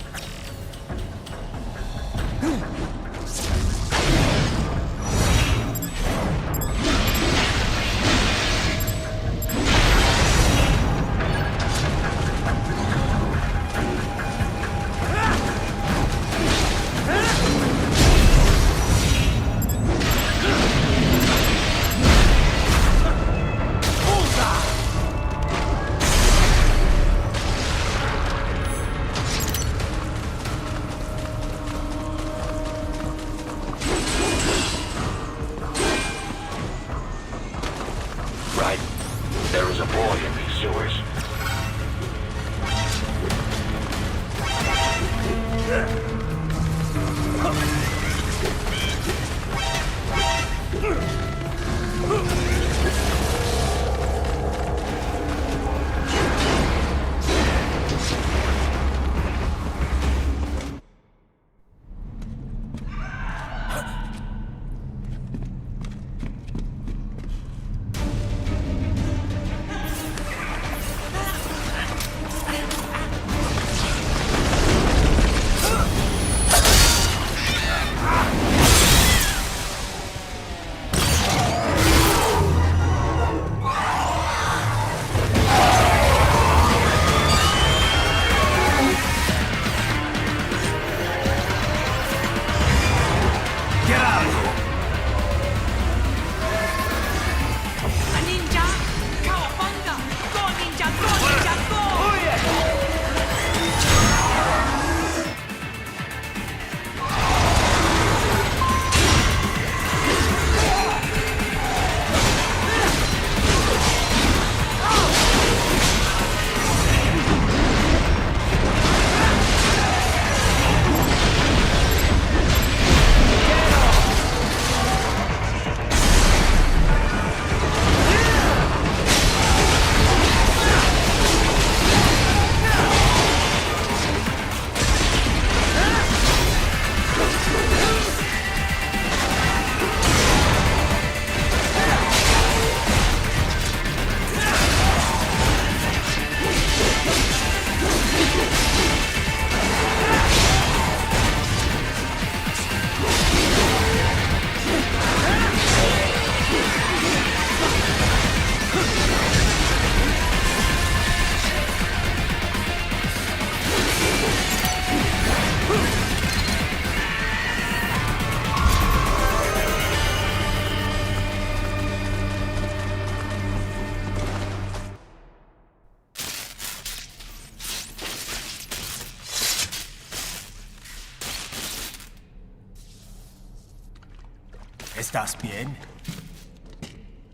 C: ¿Estás bien?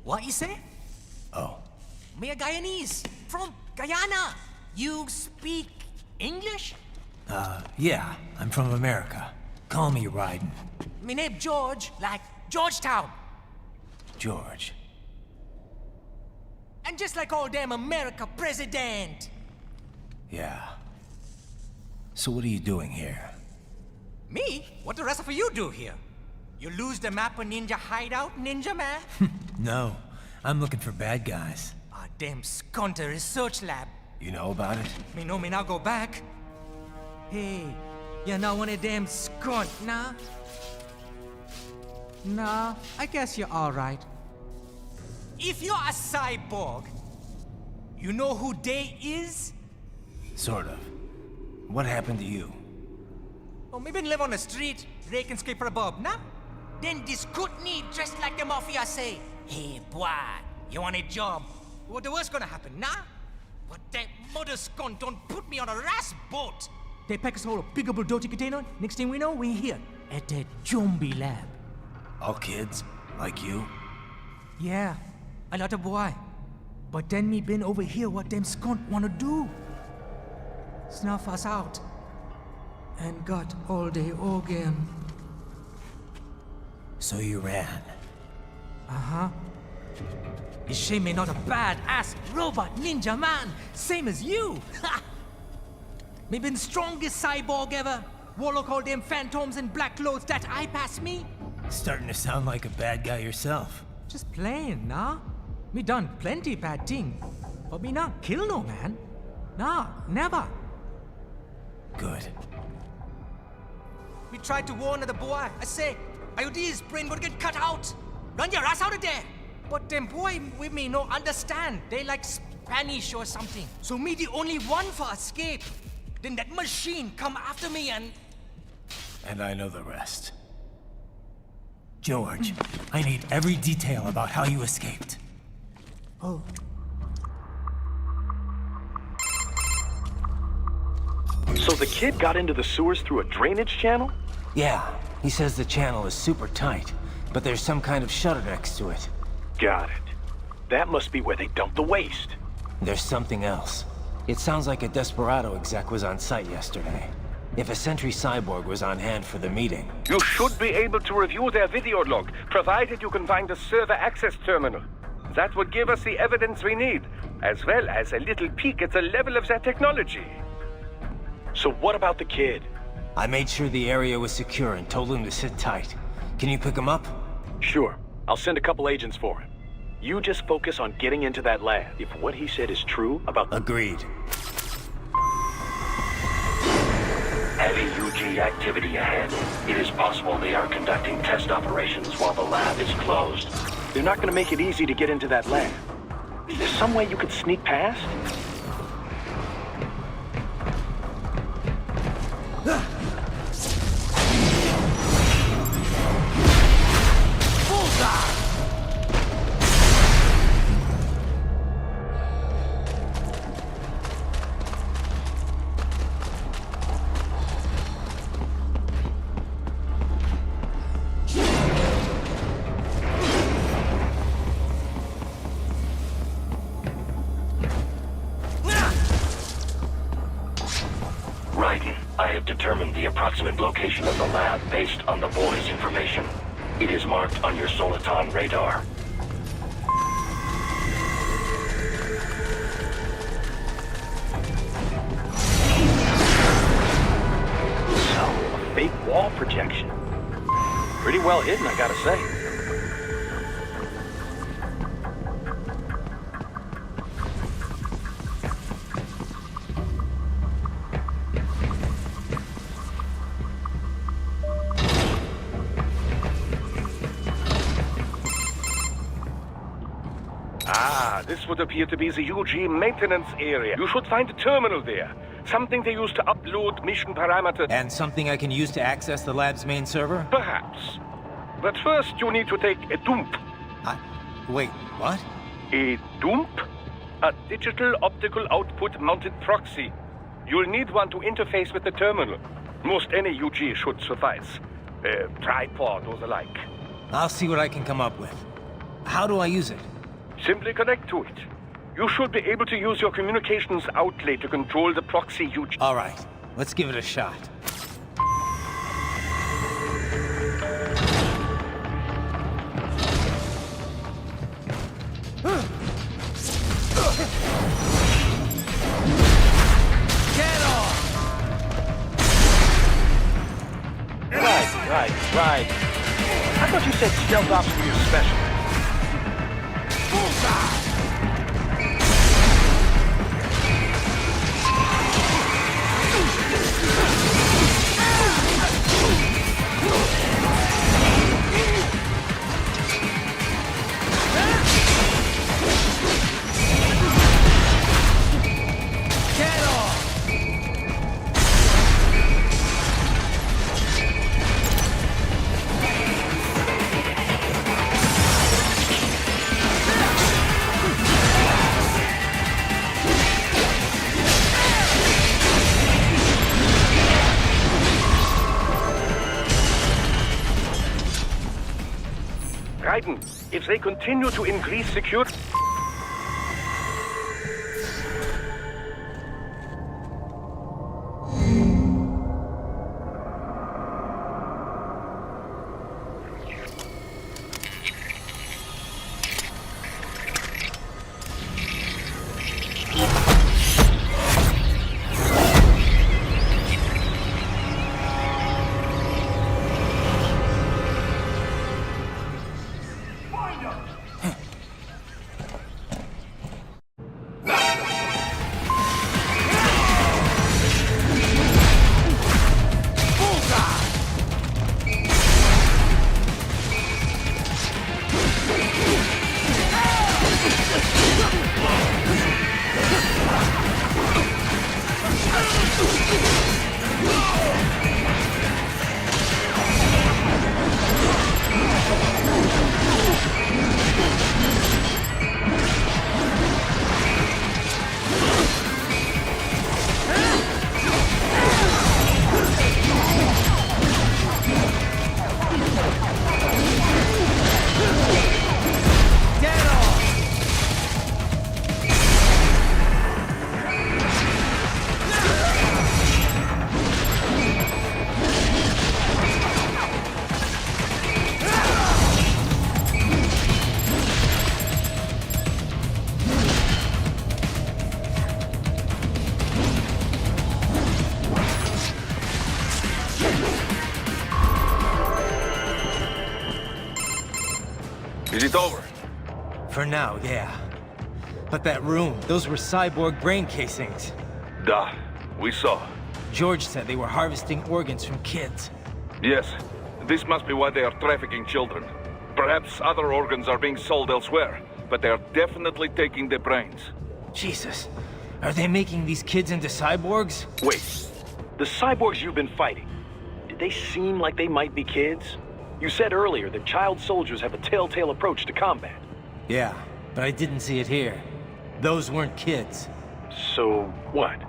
T: What you say?
C: Oh.
T: Me a Guyanese, from Guyana. You speak English?
C: Yeah, I'm from America. Call me Ryden.
T: Me name George, like Georgetown.
C: George.
T: And just like all damn America president.
C: Yeah. So what are you doing here?
T: Me? What the rest of you do here? You lose the map of Ninja Hideout, Ninja Man?
C: No, I'm looking for bad guys.
T: Ah, damn Skunter research lab.
C: You know about it?
T: Me know me now go back. Hey, you're not one of them skunt, nah? Nah, I guess you're alright. If you're a cyborg, you know who they is?
C: Sort of. What happened to you?
T: Oh, me been live on the street, rake and scrape for a bob, nah? Then this Kootenai dressed like the mafia say, hey, boy, you want a job? What the worst gonna happen, nah? But that mother skunt don't put me on a ras boat. They pack us all a big old dirty container. Next thing we know, we're here at that zombie lab.
C: All kids? Like you?
T: Yeah, a lot of boy. But then me been over here what them skunt wanna do. Snuff us out. And got all the organ.
C: So you ran?
T: Uh-huh. Is shame me not a bad-ass robot ninja man, same as you. Me been strongest cyborg ever. Warlock all them phantoms in black clothes that eye pass me.
C: Starting to sound like a bad guy yourself.
T: Just playing, nah? Me done plenty bad thing. But me not kill no man. Nah, never.
C: Good.
T: We tried to warn the boy. I say, IOD's brain gonna get cut out. Run your ass out of there. But them boy with me no understand. They like Spanish or something. So me the only one for escape. Then that machine come after me and...
C: And I know the rest. George, I need every detail about how you escaped.
T: Oh.
P: So the kid got into the sewers through a drainage channel?
C: Yeah, he says the channel is super tight, but there's some kind of shutter next to it.
P: Got it. That must be where they dumped the waste.
C: There's something else. It sounds like a Desperado exec was on site yesterday. If a Sentry Cyborg was on hand for the meeting...
O: You should be able to review their video log, provided you can find the server access terminal. That would give us the evidence we need, as well as a little peek at the level of their technology.
P: So what about the kid?
C: I made sure the area was secure and told him to sit tight. Can you pick him up?
P: Sure. I'll send a couple agents for him. You just focus on getting into that lab. If what he said is true about...
C: Agreed.
N: Heavy UG activity ahead. It is possible they are conducting test operations while the lab is closed.
P: They're not gonna make it easy to get into that lab. Is there some way you could sneak past?
N: Determined the approximate location of the lab based on the boy's information. It is marked on your Soliton radar.
P: So, a fake wall projection. Pretty well hidden, I gotta say.
O: This would appear to be the UG maintenance area. You should find a terminal there. Something they use to upload mission parameters.
C: And something I can use to access the lab's main server?
O: Perhaps. But first you need to take a dump.
C: Wait, what?
O: A dump? A digital optical output mounted proxy. You'll need one to interface with the terminal. Most any UG should suffice. A tripod or the like.
C: I'll see what I can come up with. How do I use it?
O: Simply connect to it. You should be able to use your communications outlet to control the proxy you...
C: All right, let's give it a shot.
O: Right. I thought you said stealth ops were your specialty. If they continue to increase security... Is it over?
C: For now, yeah. But that room, those were cyborg brain casings.
K: Duh, we saw.
C: George said they were harvesting organs from kids.
K: Yes, this must be why they are trafficking children. Perhaps other organs are being sold elsewhere, but they are definitely taking the brains.
C: Jesus, are they making these kids into cyborgs?
P: Wait, the cyborgs you've been fighting, did they seem like they might be kids? You said earlier that child soldiers have a telltale approach to combat.
C: Yeah, but I didn't see it here. Those weren't kids.
P: So, what?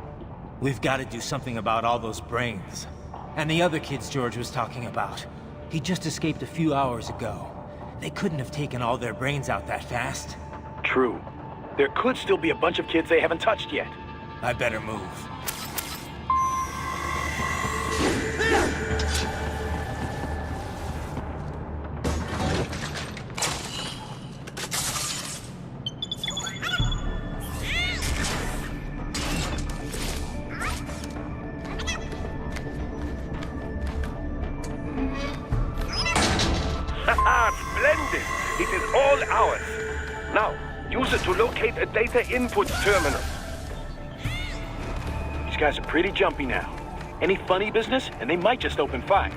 C: We've got to do something about all those brains. And the other kids George was talking about. He just escaped a few hours ago. They couldn't have taken all their brains out that fast.
P: True. There could still be a bunch of kids they haven't touched yet.
C: I better move.
O: Splendid! It is all ours. Now, use it to locate a data input terminal.
P: These guys are pretty jumpy now. Any funny business, and they might just open fire.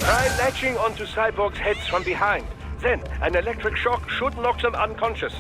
O: Try latching onto cyborgs' heads from behind. Then, an electric shock should knock them unconscious.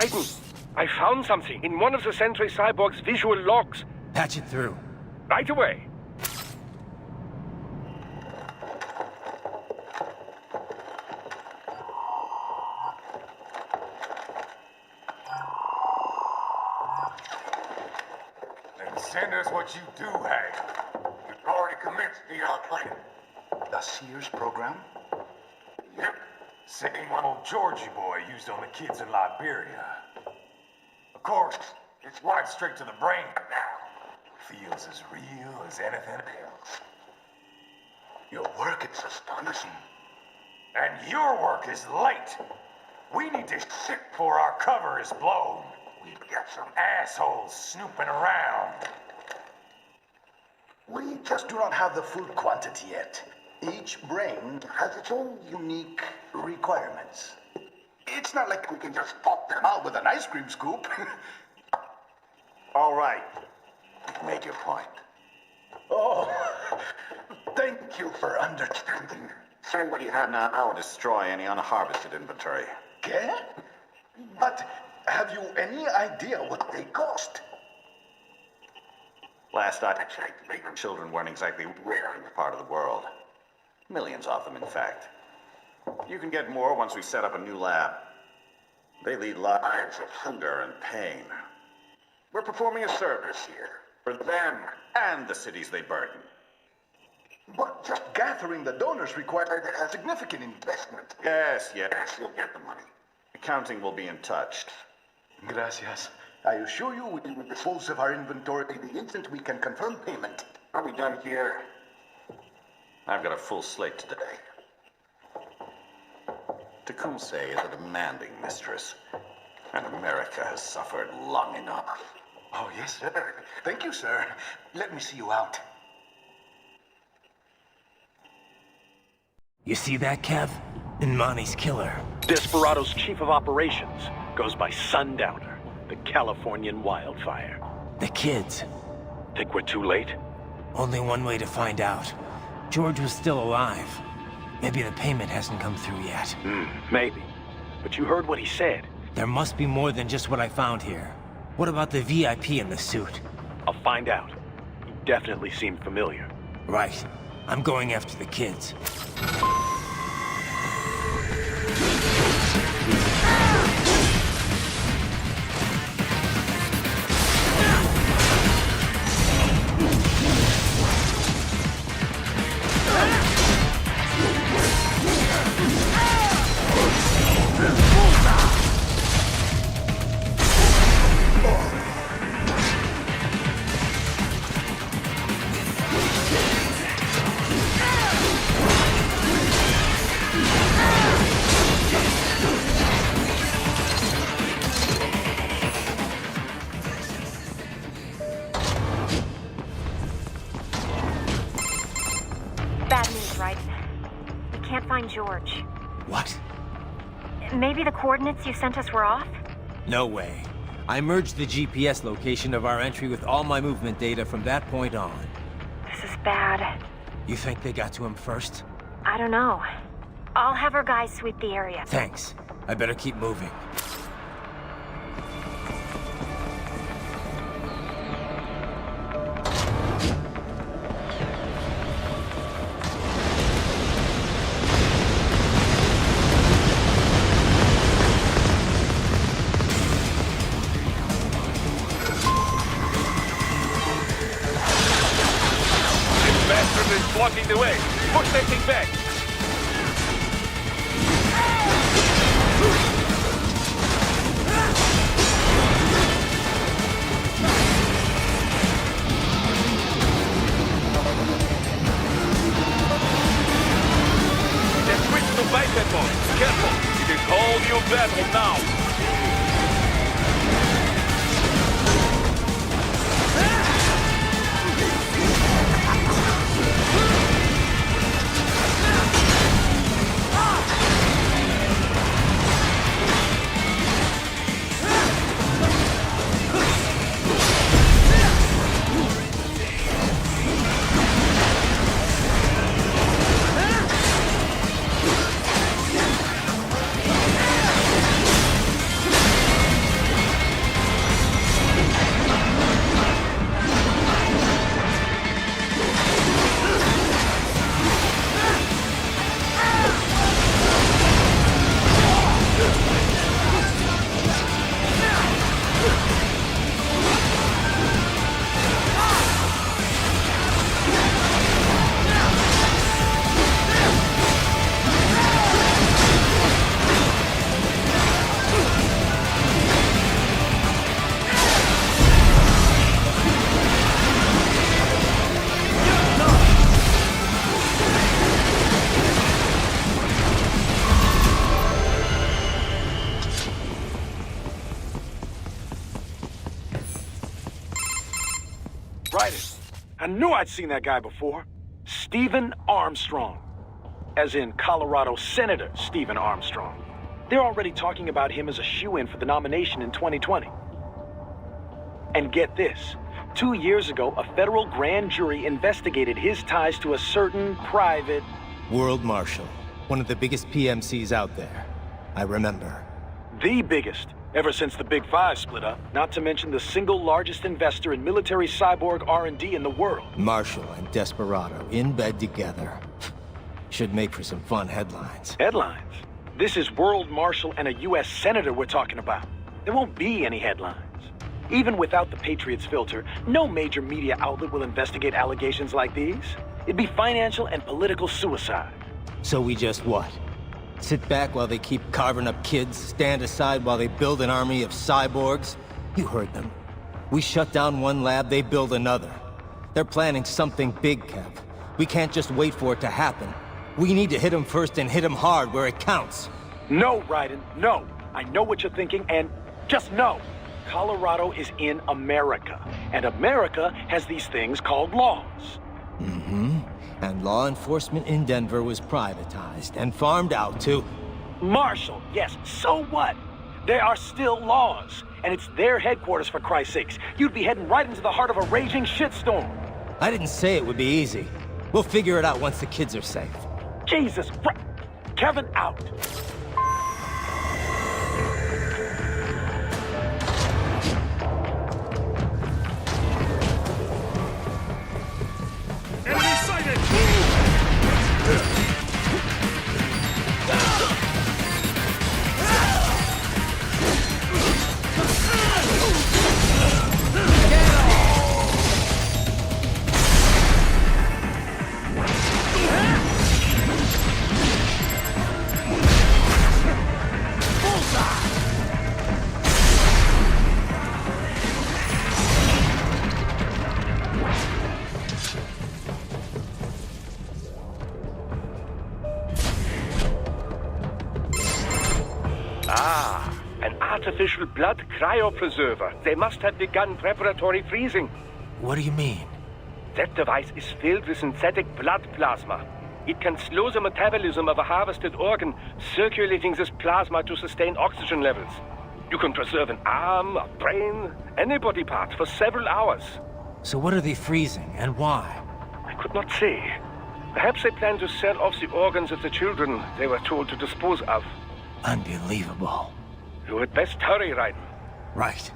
O: Raiden, I found something in one of the Sentry Cyborg's visual logs.
C: Patch it through.
O: Right away.
M: Then send us what you do have. You've already commenced the outplanning.
H: The Sears program?
M: Yep. Same one old Georgie boy used on the kids in Liberia. Of course, it's right straight to the brain now. Feels as real as anything else.
H: Your work is astonishing.
M: And your work is late. We need to shit before our cover is blown. We've got some assholes snooping around.
H: We just do not have the full quantity yet. Each brain has its own unique requirements. It's not like we can just pop them out with an ice cream scoop.
M: All right. You've made your point.
H: Oh, thank you for understanding.
U: Send what you have now, or destroy any unharvested inventory.
H: Okay? But have you any idea what they cost?
U: Last I checked, children weren't exactly rare in this part of the world. Millions of them, in fact. You can get more once we set up a new lab. They lead lives of hunger and pain. We're performing a service here for them and the cities they burden.
H: But just gathering the donors required a significant investment.
U: Yes, you'll get the money. Accounting will be in touch.
H: Gracias. I assure you we will dispose of our inventory the instant we can confirm payment.
U: Are we done here? I've got a full slate today. Tensei is a demanding mistress, and America has suffered long enough.
H: Oh, yes, sir. Thank you, sir. Let me see you out.
C: You see that, Kev? Inmani's killer.
P: Desperado's chief of operations goes by Sundowner, the Californian wildfire.
C: The kids.
P: Think we're too late?
C: Only one way to find out. George was still alive. Maybe the payment hasn't come through yet.
P: Maybe. But you heard what he said.
C: There must be more than just what I found here. What about the VIP in the suit?
P: I'll find out. He definitely seemed familiar.
C: Right. I'm going after the kids.
D: George.
C: What?
D: Maybe the coordinates you sent us were off?
C: No way. I merged the GPS location of our entry with all my movement data from that point on.
D: This is bad.
C: You think they got to him first?
D: I don't know. I'll have our guys sweep the area.
C: Thanks. I better keep moving.
K: Blocking the way. Push that thing back. Just switch to biped mode. Careful. It is whole new battle now.
P: Right. I knew I'd seen that guy before. Stephen Armstrong. As in Colorado Senator Stephen Armstrong. They're already talking about him as a shoo-in for the nomination in 2020. And get this. 2 years ago, a federal grand jury investigated his ties to a certain private...
C: World Marshal. One of the biggest PMCs out there. I remember.
P: The biggest, ever since the Big Five split up, not to mention the single largest investor in military cyborg R&D in the world.
C: Marshal and Desperado in bed together. Should make for some fun headlines.
P: Headlines? This is World Marshal and a U.S. Senator we're talking about. There won't be any headlines. Even without the Patriots filter, no major media outlet will investigate allegations like these. It'd be financial and political suicide.
C: So we just what? Sit back while they keep carving up kids, stand aside while they build an army of cyborgs? You heard them. We shut down one lab, they build another. They're planning something big, Kev. We can't just wait for it to happen. We need to hit them first and hit them hard where it counts.
P: No, Raiden, no. I know what you're thinking, and just no. Colorado is in America, and America has these things called laws.
C: Mm-hmm. And law enforcement in Denver was privatized and farmed out to...
P: Marshal, yes, so what? There are still laws, and it's their headquarters, for Christ's sakes. You'd be heading right into the heart of a raging shitstorm.
C: I didn't say it would be easy. We'll figure it out once the kids are safe.
P: Jesus Christ! Kevin, out!
F: Enemy sighted!
O: Artificial blood cryopreserver. They must have begun preparatory freezing.
C: What do you mean?
O: That device is filled with synthetic blood plasma. It can slow the metabolism of a harvested organ, circulating this plasma to sustain oxygen levels. You can preserve an arm, a brain, any body part for several hours.
C: So what are they freezing, and why?
O: I could not say. Perhaps they plan to sell off the organs of the children they were told to dispose of.
C: Unbelievable.
O: You had best hurry, Raiden.
C: Right.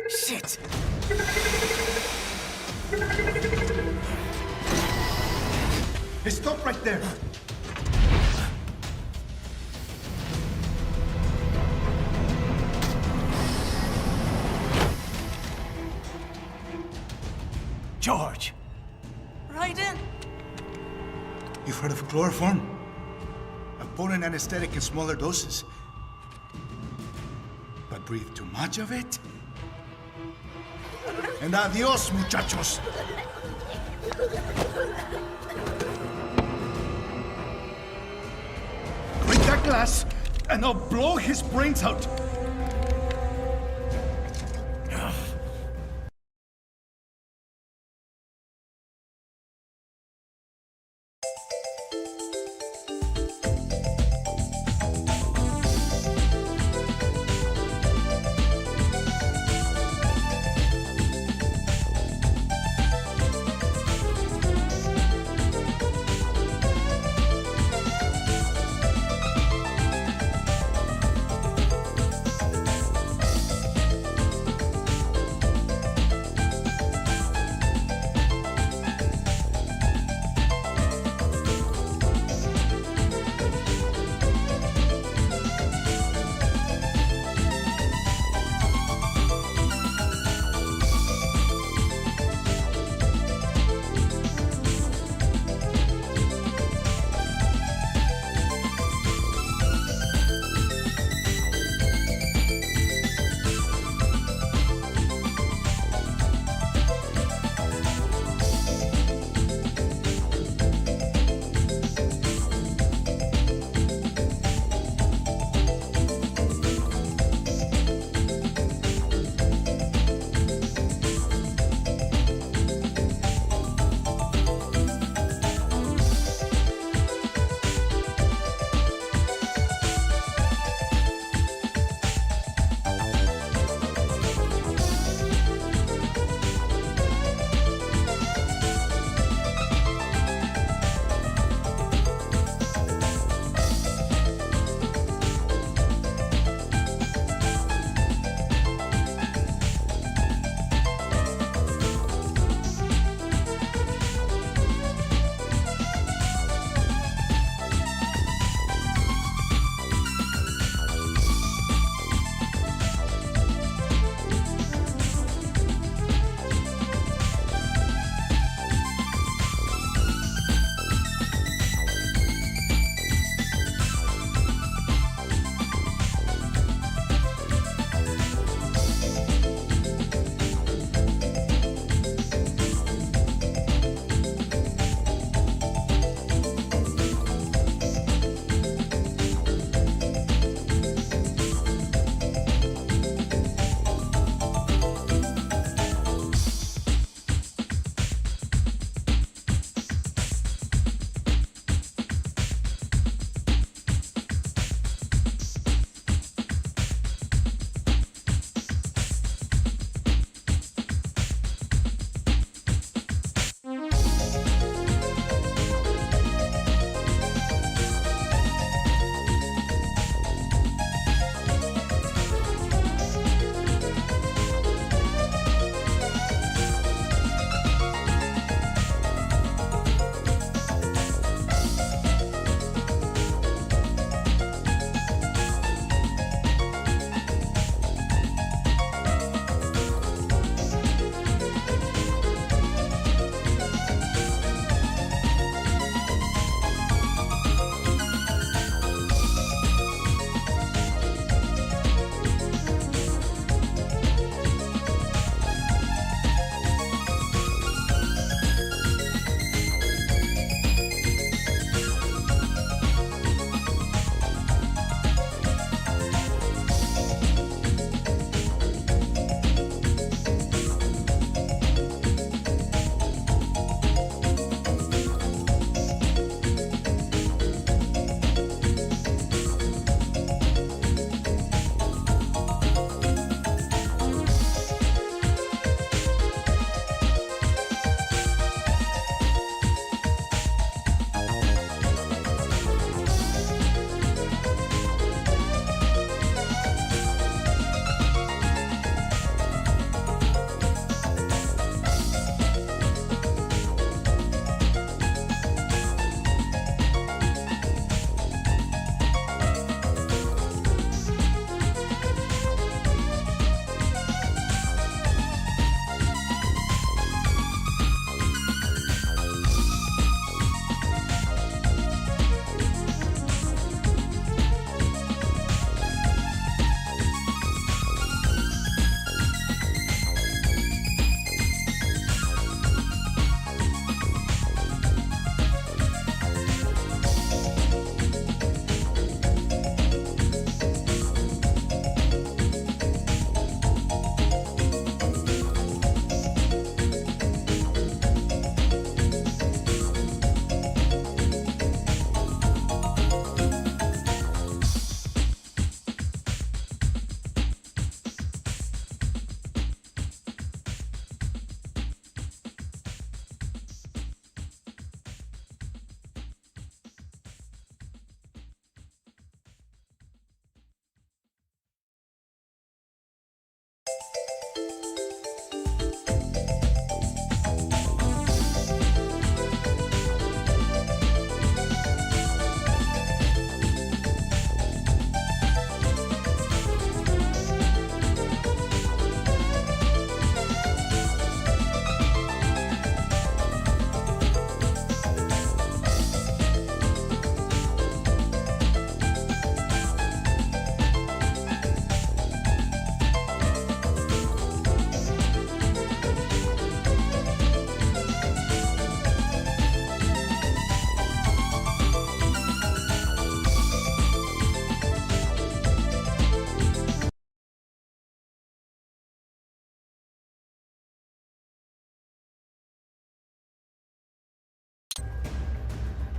T: Shit!
H: Hey, stop right there!
T: George! Raiden!
H: You've heard of chloroform? A potent anesthetic in smaller doses. But breathe too much of it? And adios, muchachos! Break that glass, and I'll blow his brains out!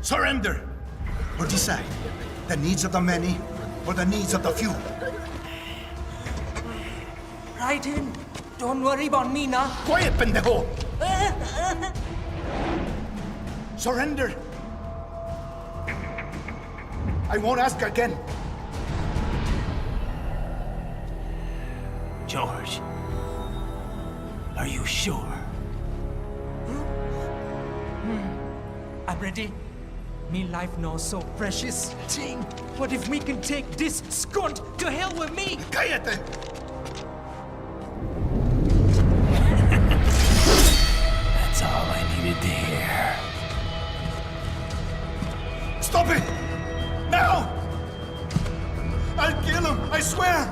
H: Surrender! Or decide. The needs of the many, or the needs of the few.
T: Right in. Don't worry about me now.
H: Quiet, pendejo! Surrender! I won't ask again.
L: George, are you sure?
T: I'm ready. Me life now so precious. Ting, what if we can take this skunt to hell with me?
H: Cállate!
L: That's all I needed to hear.
H: Stop it! Now! I'll kill him, I swear!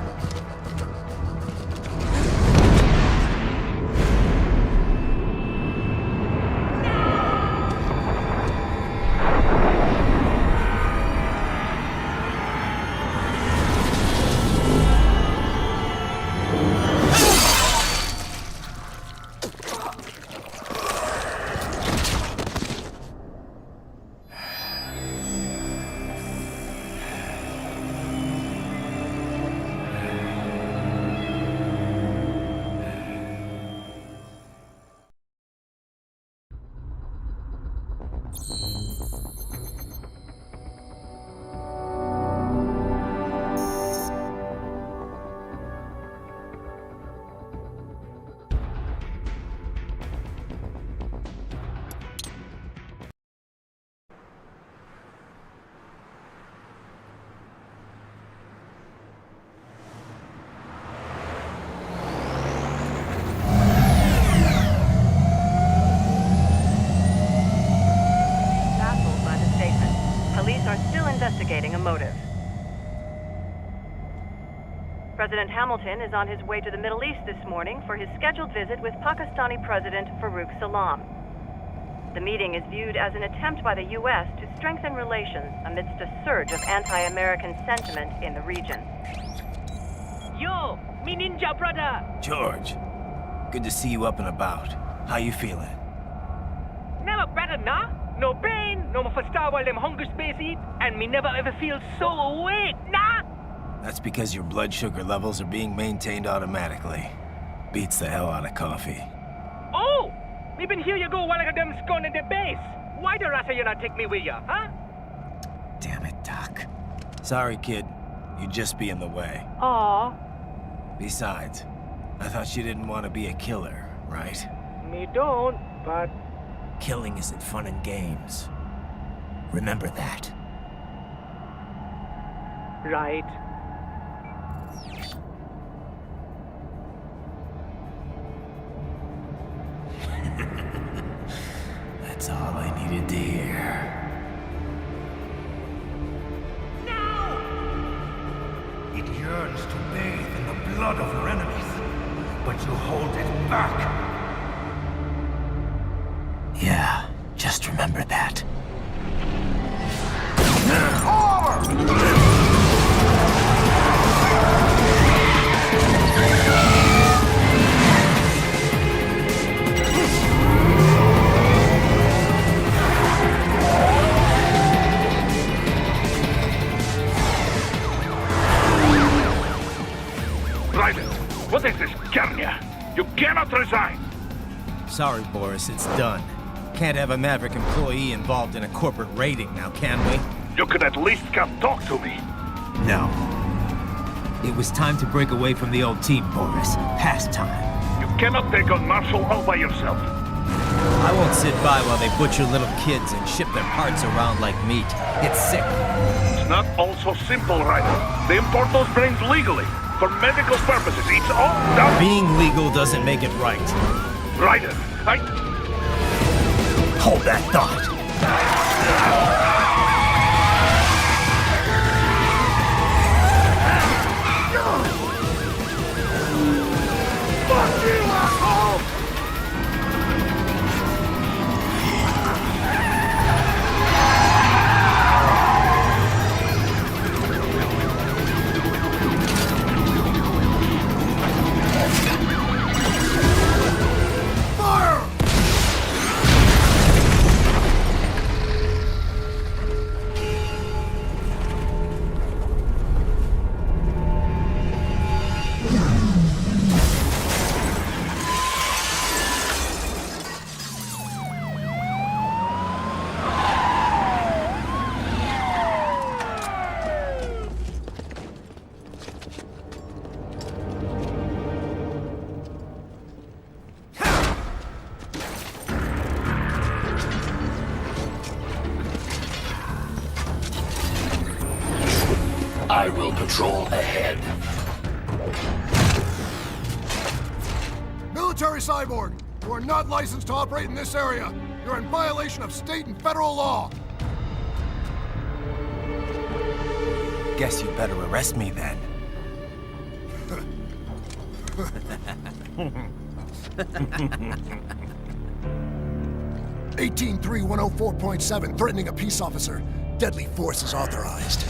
B: Investigating a motive. President Hamilton is on his way to the Middle East this morning for his scheduled visit with Pakistani President Farouk Salam. The meeting is viewed as an attempt by the U.S. to strengthen relations amidst a surge of anti-American sentiment in the region.
O: Yo, me ninja brother!
C: George, good to see you up and about. How you feeling?
O: Never better, nah? No pain, no more faster while them hunger space eat, and me never ever feel so awake, nah?
C: That's because your blood sugar levels are being maintained automatically. Beats the hell out of coffee.
O: Oh! Me been here you go while I got them scone in the base. Why the rasa you not take me with ya, huh?
C: Damn it, Doc. Sorry, kid. You'd just be in the way.
O: Aw.
C: Besides, I thought you didn't want to be a killer, right?
O: Me don't, but...
C: Killing isn't fun and games. Remember that.
O: Right.
C: That's all I needed to hear.
H: It yearns to bathe in the blood of your enemies, but you hold it back.
C: Yeah, just remember that.
K: Raiden, what is this, Garnia? You cannot resign!
C: Sorry, Boris, it's done. Can't have a Maverick employee involved in a corporate raiding now, can we?
K: You could at least come talk to me.
C: No. It was time to break away from the old team, Boris. Past time.
K: You cannot take on Marshall all by yourself.
C: I won't sit by while they butcher little kids and ship their parts around like meat. It's sick.
K: It's not all so simple, Ryder. They import those brains legally. For medical purposes. It's all done.
C: Being legal doesn't make it right.
K: Ryder,
C: Hold that thought.
K: Fuck you, asshole!
N: Control ahead.
A: Military cyborg, you are not licensed to operate in this area. You're in violation of state and federal law.
C: Guess you better arrest me then.
A: 183-104.7, threatening a peace officer. Deadly force is authorized.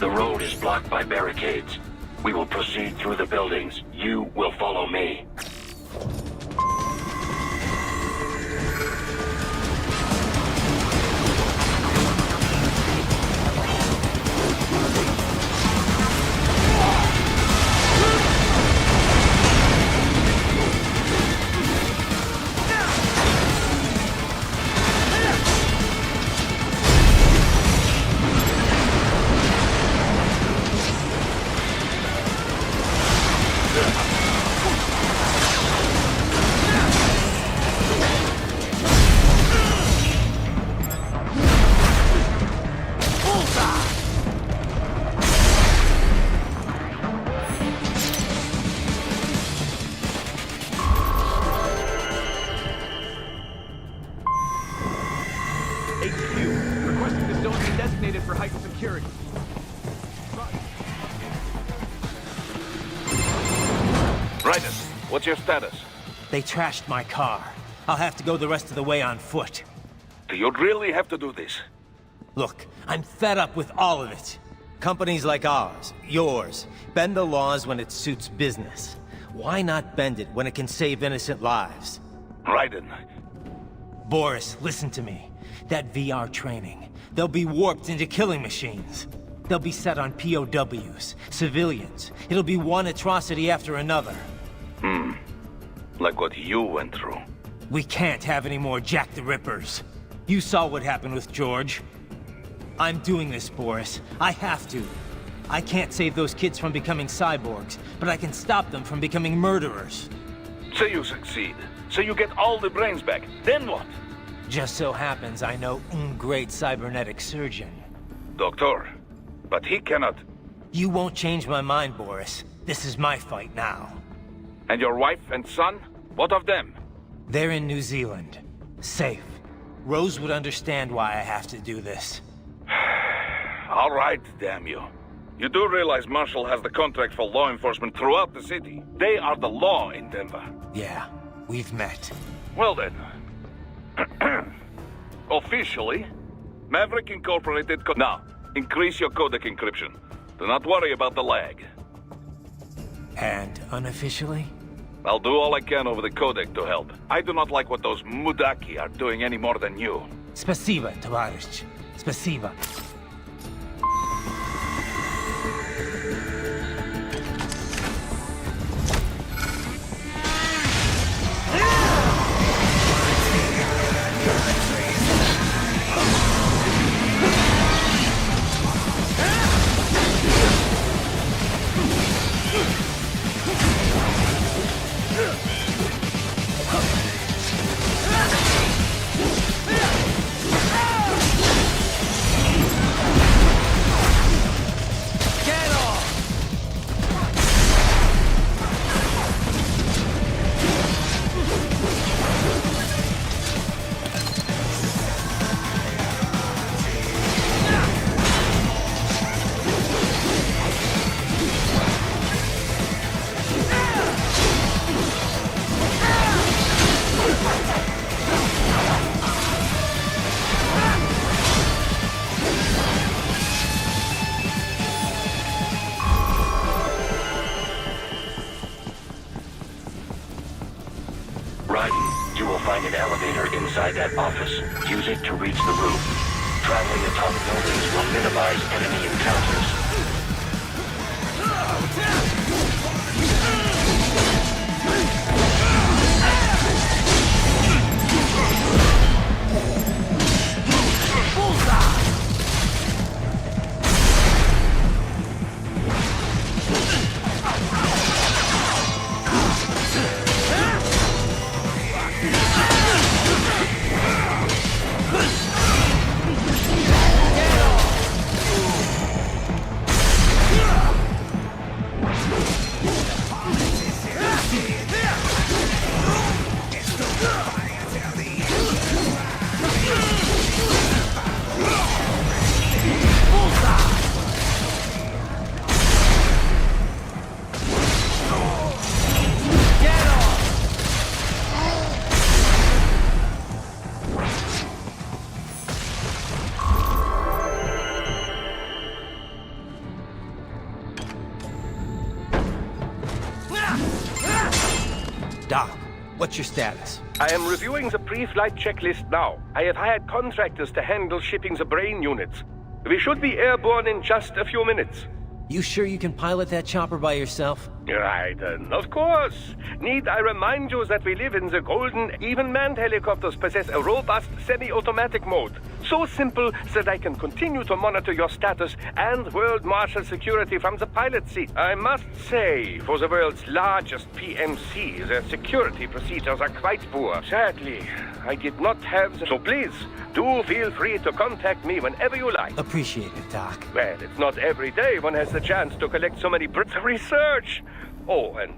N: The road is blocked by barricades. We will proceed through the buildings. You will follow me.
K: What's your status?
L: They trashed my car. I'll have to go the rest of the way on foot.
K: Do you really have to do this?
L: Look, I'm fed up with all of it. Companies like ours, yours, bend the laws when it suits business. Why not bend it when it can save innocent lives?
K: Raiden.
L: Boris, listen to me. That VR training, they'll be warped into killing machines. They'll be set on POWs, civilians. It'll be one atrocity after another.
K: Like what you went through.
L: We can't have any more Jack the Rippers. You saw what happened with George. I'm doing this, Boris. I have to. I can't save those kids from becoming cyborgs, but I can stop them from becoming murderers.
K: Say you succeed. Say you get all the brains back. Then what?
L: Just so happens I know great cybernetic surgeon.
K: Doctor. But he cannot...
L: You won't change my mind, Boris. This is my fight now.
K: And your wife and son? What of them?
L: They're in New Zealand. Safe. Rose would understand why I have to do this.
K: All right, damn you. You do realize Marshall has the contract for law enforcement throughout the city. They are the law in Denver.
L: Yeah, we've met.
K: Well then. Officially, Maverick Incorporated now, increase your codec encryption. Do not worry about the lag.
L: And unofficially?
K: I'll do all I can over the codec to help. I do not like what those Mudaki are doing any more than you.
L: Spasiba, Tavarish. Spasiba.
N: Inside that office. Use it to reach the roof. Traveling atop buildings will minimize enemy encounters.
L: Doc, what's your status?
O: I am reviewing the pre-flight checklist now. I have hired contractors to handle shipping the brain units. We should be airborne in just a few minutes.
L: You sure you can pilot that chopper by yourself?
O: Right, of course. Need I remind you that we live in the golden, even manned helicopters possess a robust semi-automatic mode. So simple that I can continue to monitor your status and world marshal security from the pilot seat. I must say, for the world's largest PMC, their security procedures are quite poor. Sadly, I did not have the... So please, do feel free to contact me whenever you like.
L: Appreciate it, Doc.
O: Well, it's not every day one has the chance to collect so many bits of research. Oh, and...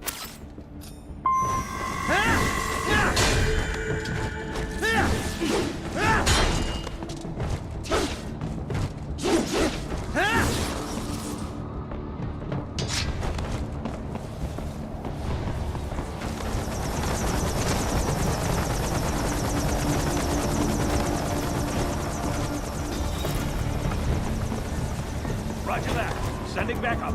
F: Roger that. Sending back up.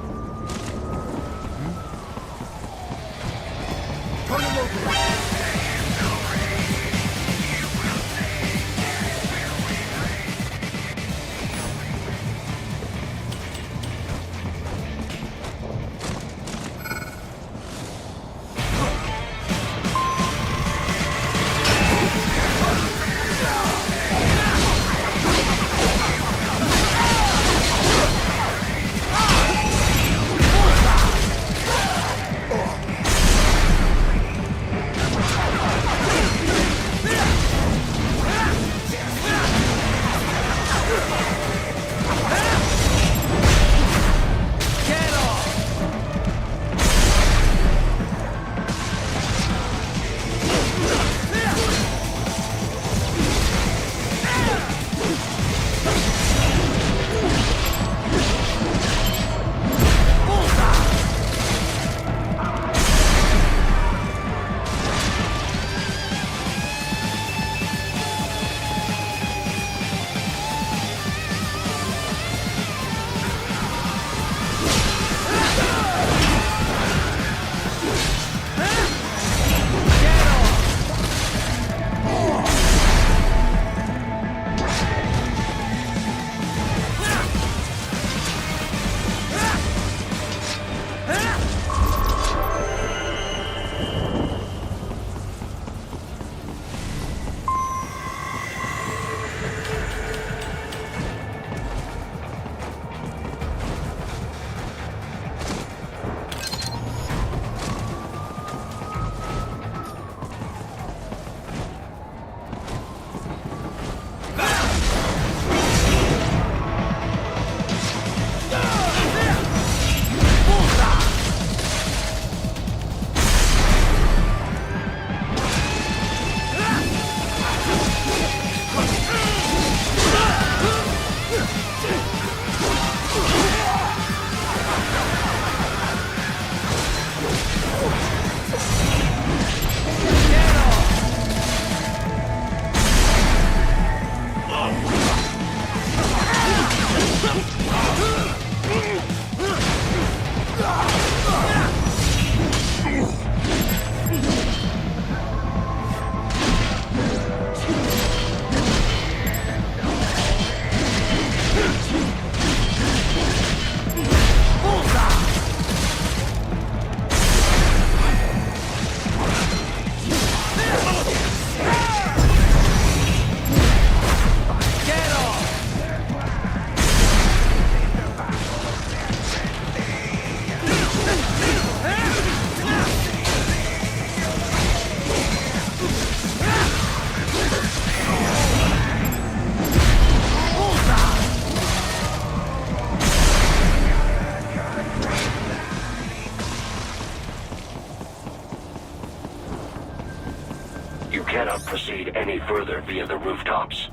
N: cannot proceed any further via the rooftops.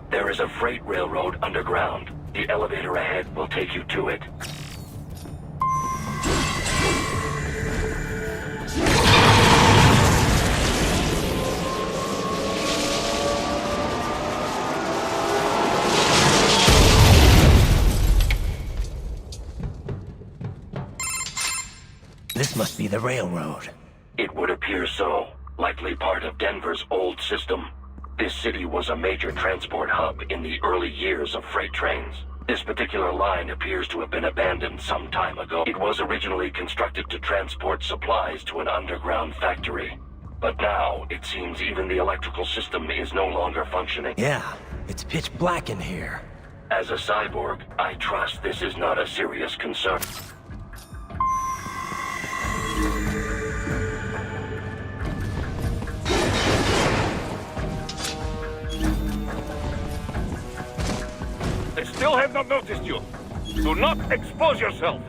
N: There is a freight railroad underground. The elevator ahead will take you to it.
L: This must be the railroad.
N: It would appear so. Likely part of Denver's old system. This city was a major transport hub in the early years of freight trains. This particular line appears to have been abandoned some time ago. It was originally constructed to transport supplies to an underground factory. But now, it seems even the electrical system is no longer functioning.
L: Yeah, it's pitch black in here.
N: As a cyborg, I trust this is not a serious concern.
K: They still have not noticed you. Do not expose yourself.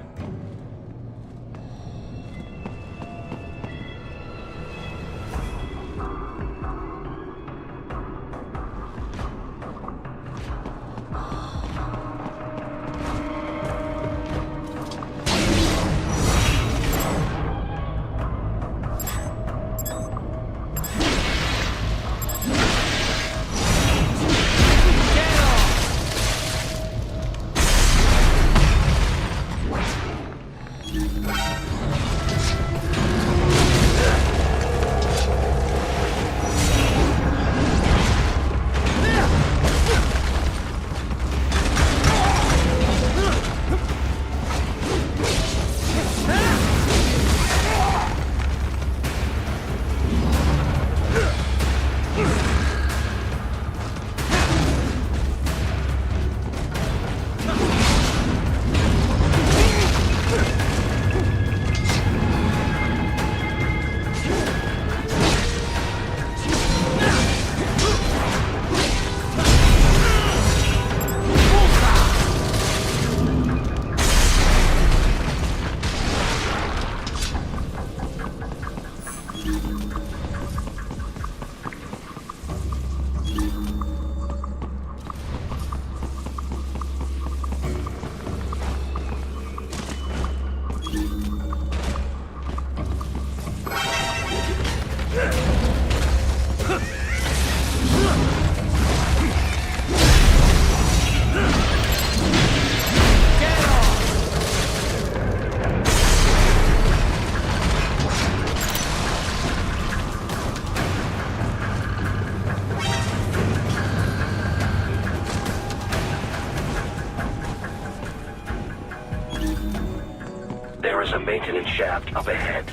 N: There is a maintenance shaft up ahead.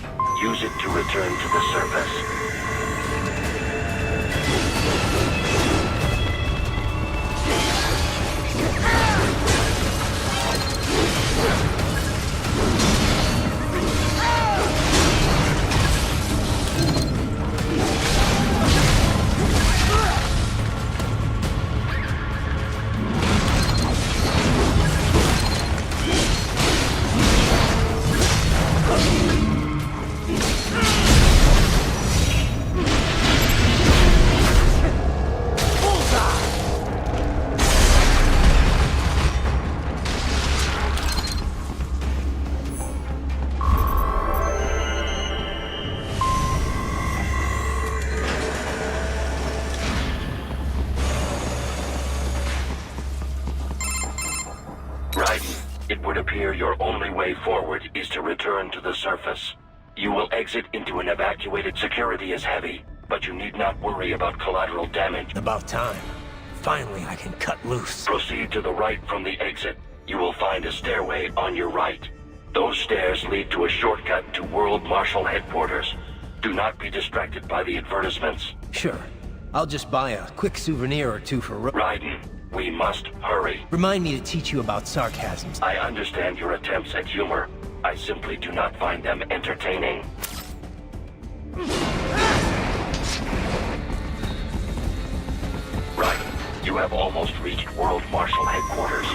N: Use it to return to the surface. It would appear your only way forward is to return to the surface. You will exit into an evacuated. Security is heavy, but you need not worry about collateral damage.
L: About time. Finally, I can cut loose.
N: Proceed to the right from the exit. You will find a stairway on your right. Those stairs lead to a shortcut to World Marshal Headquarters. Do not be distracted by the advertisements.
L: Sure. I'll just buy a quick souvenir or two for
N: Raiden, we must hurry.
L: Remind me to teach you about sarcasms.
N: I understand your attempts at humor. I simply do not find them entertaining. Raiden, you have almost reached World Marshal Headquarters.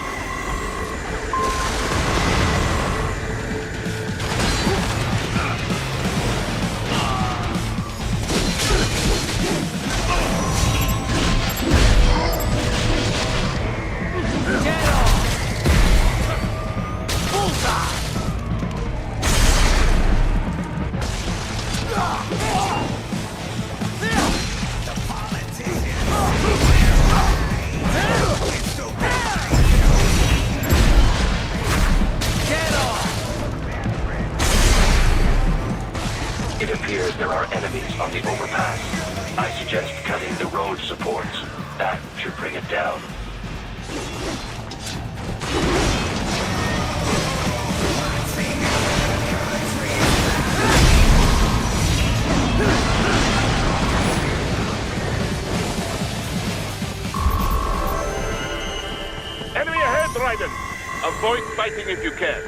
N: It appears there are enemies on the overpass. I suggest cutting the road supports. That should bring it down.
K: Enemy ahead, Raiden! Avoid fighting if you can.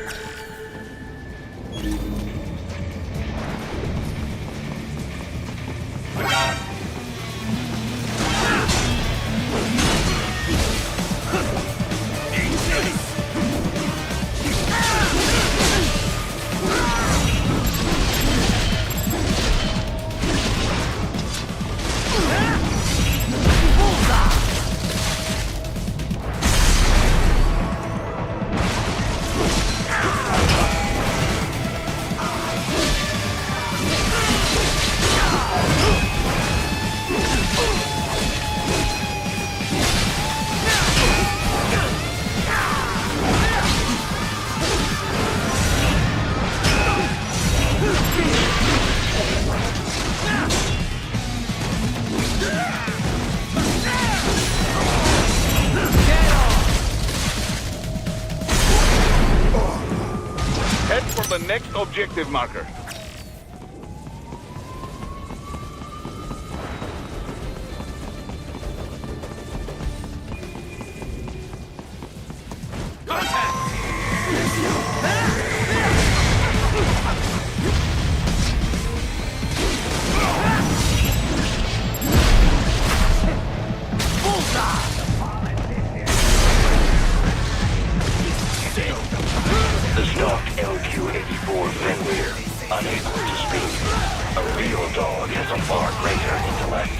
K: Head for the next objective marker.
N: The stock LQ-84 Fenrir, unable to speak. A real dog has a far greater intellect.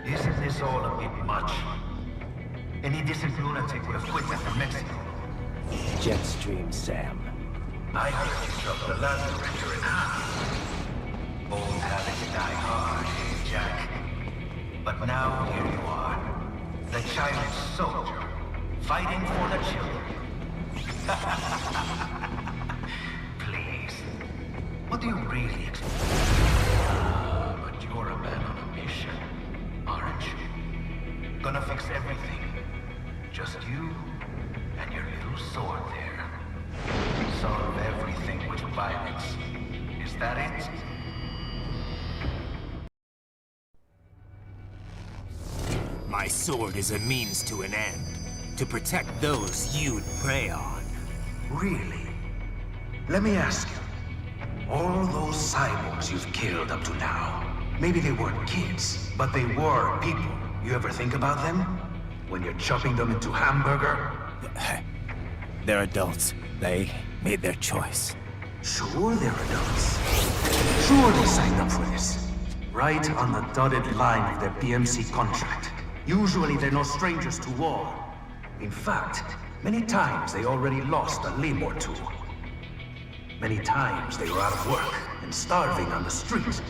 H: Isn't this all a bit much? Any decent lunatic would have quit after Mexico.
L: Jetstream, Sam.
H: I heard you dropped the land director in half. Old habits die hard, Jack. But now here you are. The child soldier, fighting for the children. Please. What do you really expect? But you're a man on a mission, aren't you? Gonna fix everything. Just you and your little sword there. Solve everything with violence. Is that it?
L: My sword is a means to an end. To protect those you'd prey on.
H: Really? Let me ask you. All those cyborgs you've killed up to now, maybe they weren't kids, but they were people. You ever think about them? When you're chopping them into hamburger?
C: They're adults. They made their choice.
H: Sure they're adults. Sure they signed up for this. Right on the dotted line of their BMC contract. Usually they're no strangers to war. In fact, many times they already lost a limb or two. Many times they were out of work and starving on the street.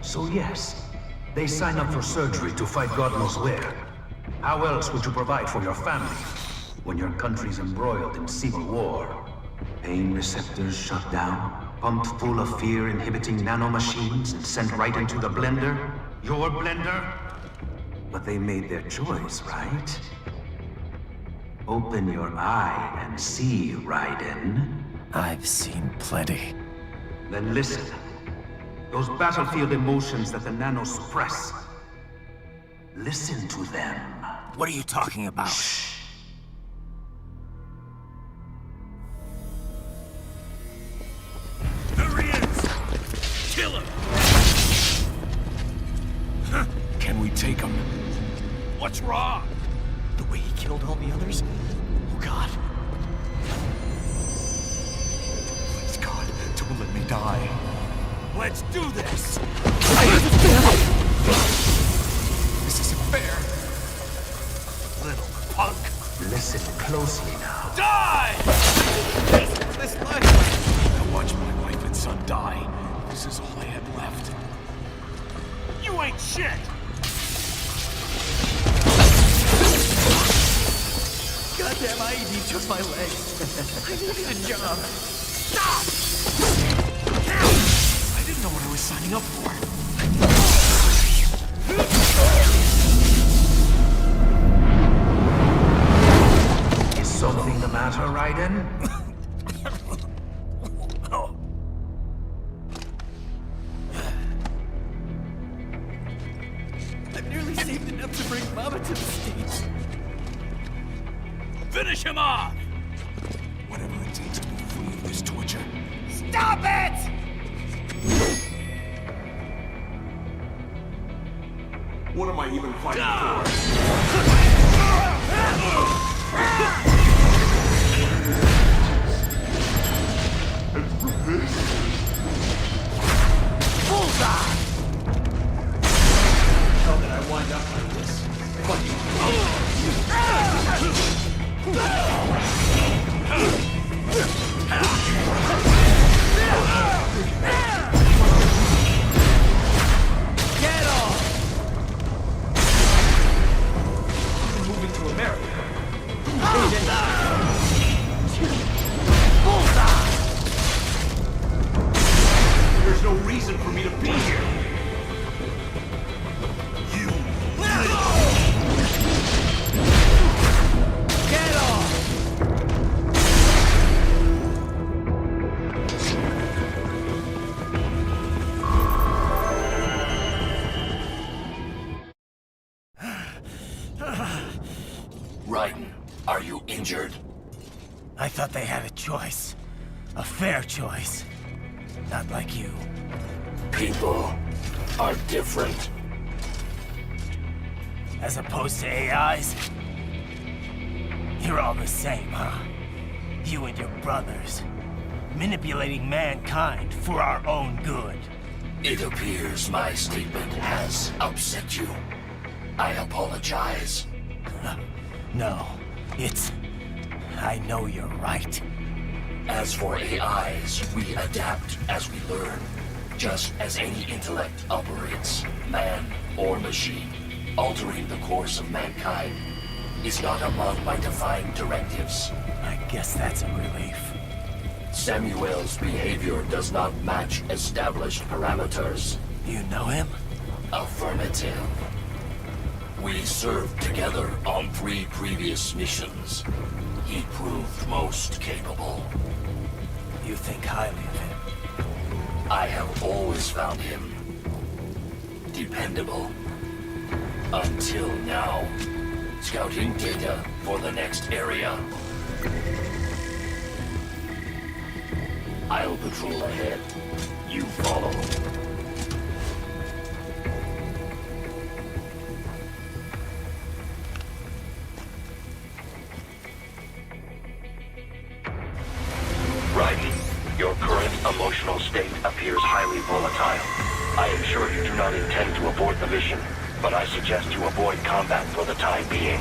H: So yes, they sign up for surgery to fight God knows where. How else would you provide for your family when your country's embroiled in civil war? Pain receptors shut down, pumped full of fear-inhibiting nanomachines and sent right into the blender? Your blender? But they made their choice, right? Open your eye and see, Raiden.
C: I've seen plenty.
H: Then listen. Those battlefield emotions that the nanos suppress. Listen to them.
C: What are you talking about?
F: There he is! Kill him! Can we take him? What's wrong?
T: The way he killed all the others? Oh God. Please God, don't let me die.
F: Let's do this!
T: This isn't fair.
F: Little punk!
H: Listen closely now.
F: Die!
T: This life.
F: I watched my wife and son die. This is all I had left. You ain't shit!
T: Goddamn IED took my legs. I needed a job.
F: Stop!
T: I didn't know what I was signing up for.
H: Is something the matter, Raiden?
T: I've nearly saved enough to bring Mama to the States.
F: Finish him off! Whatever it takes to be free of this torture.
T: Stop it!
F: What am I even fighting for?
T: Bullseye! How did I wind up like this? Get off! I'm moving to America. Bullseye!
F: There's no reason for me to be here. You
T: Get off!
N: Raiden, are you injured?
C: I thought they had a choice. A fair choice. Not like you.
N: People are different.
C: As opposed to AIs? You're all the same, huh? You and your brothers. Manipulating mankind for our own good.
N: It appears my statement has upset you. I apologize.
C: No, it's... I know you're right.
N: As for AIs, we adapt as we learn. Just as any intellect operates, man or machine. Altering the course of mankind is not among my defined directives.
C: I guess that's a relief.
N: Samuel's behavior does not match established parameters.
C: You know him?
N: Affirmative. We served together on 3 previous missions. He proved most capable.
C: You think highly of him?
N: I have always found him dependable. Until now. Scouting data for the next area. I'll patrol ahead. You follow. Raiden, your current emotional state appears highly volatile. I am sure you do not intend to abort the mission, but I suggest you avoid combat for the time being.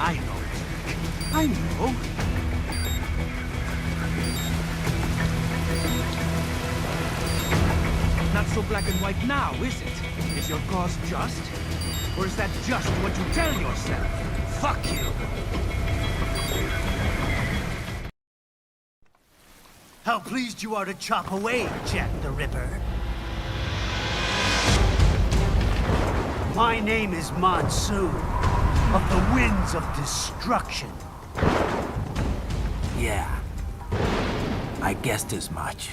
G: I know. I know. Not so black and white now, is it? Is your cause just? Or is that just what you tell yourself? Fuck you!
S: How pleased you are to chop away, Jack the Ripper. My name is Monsoon, of the Winds of Destruction.
G: Yeah. I guessed as much.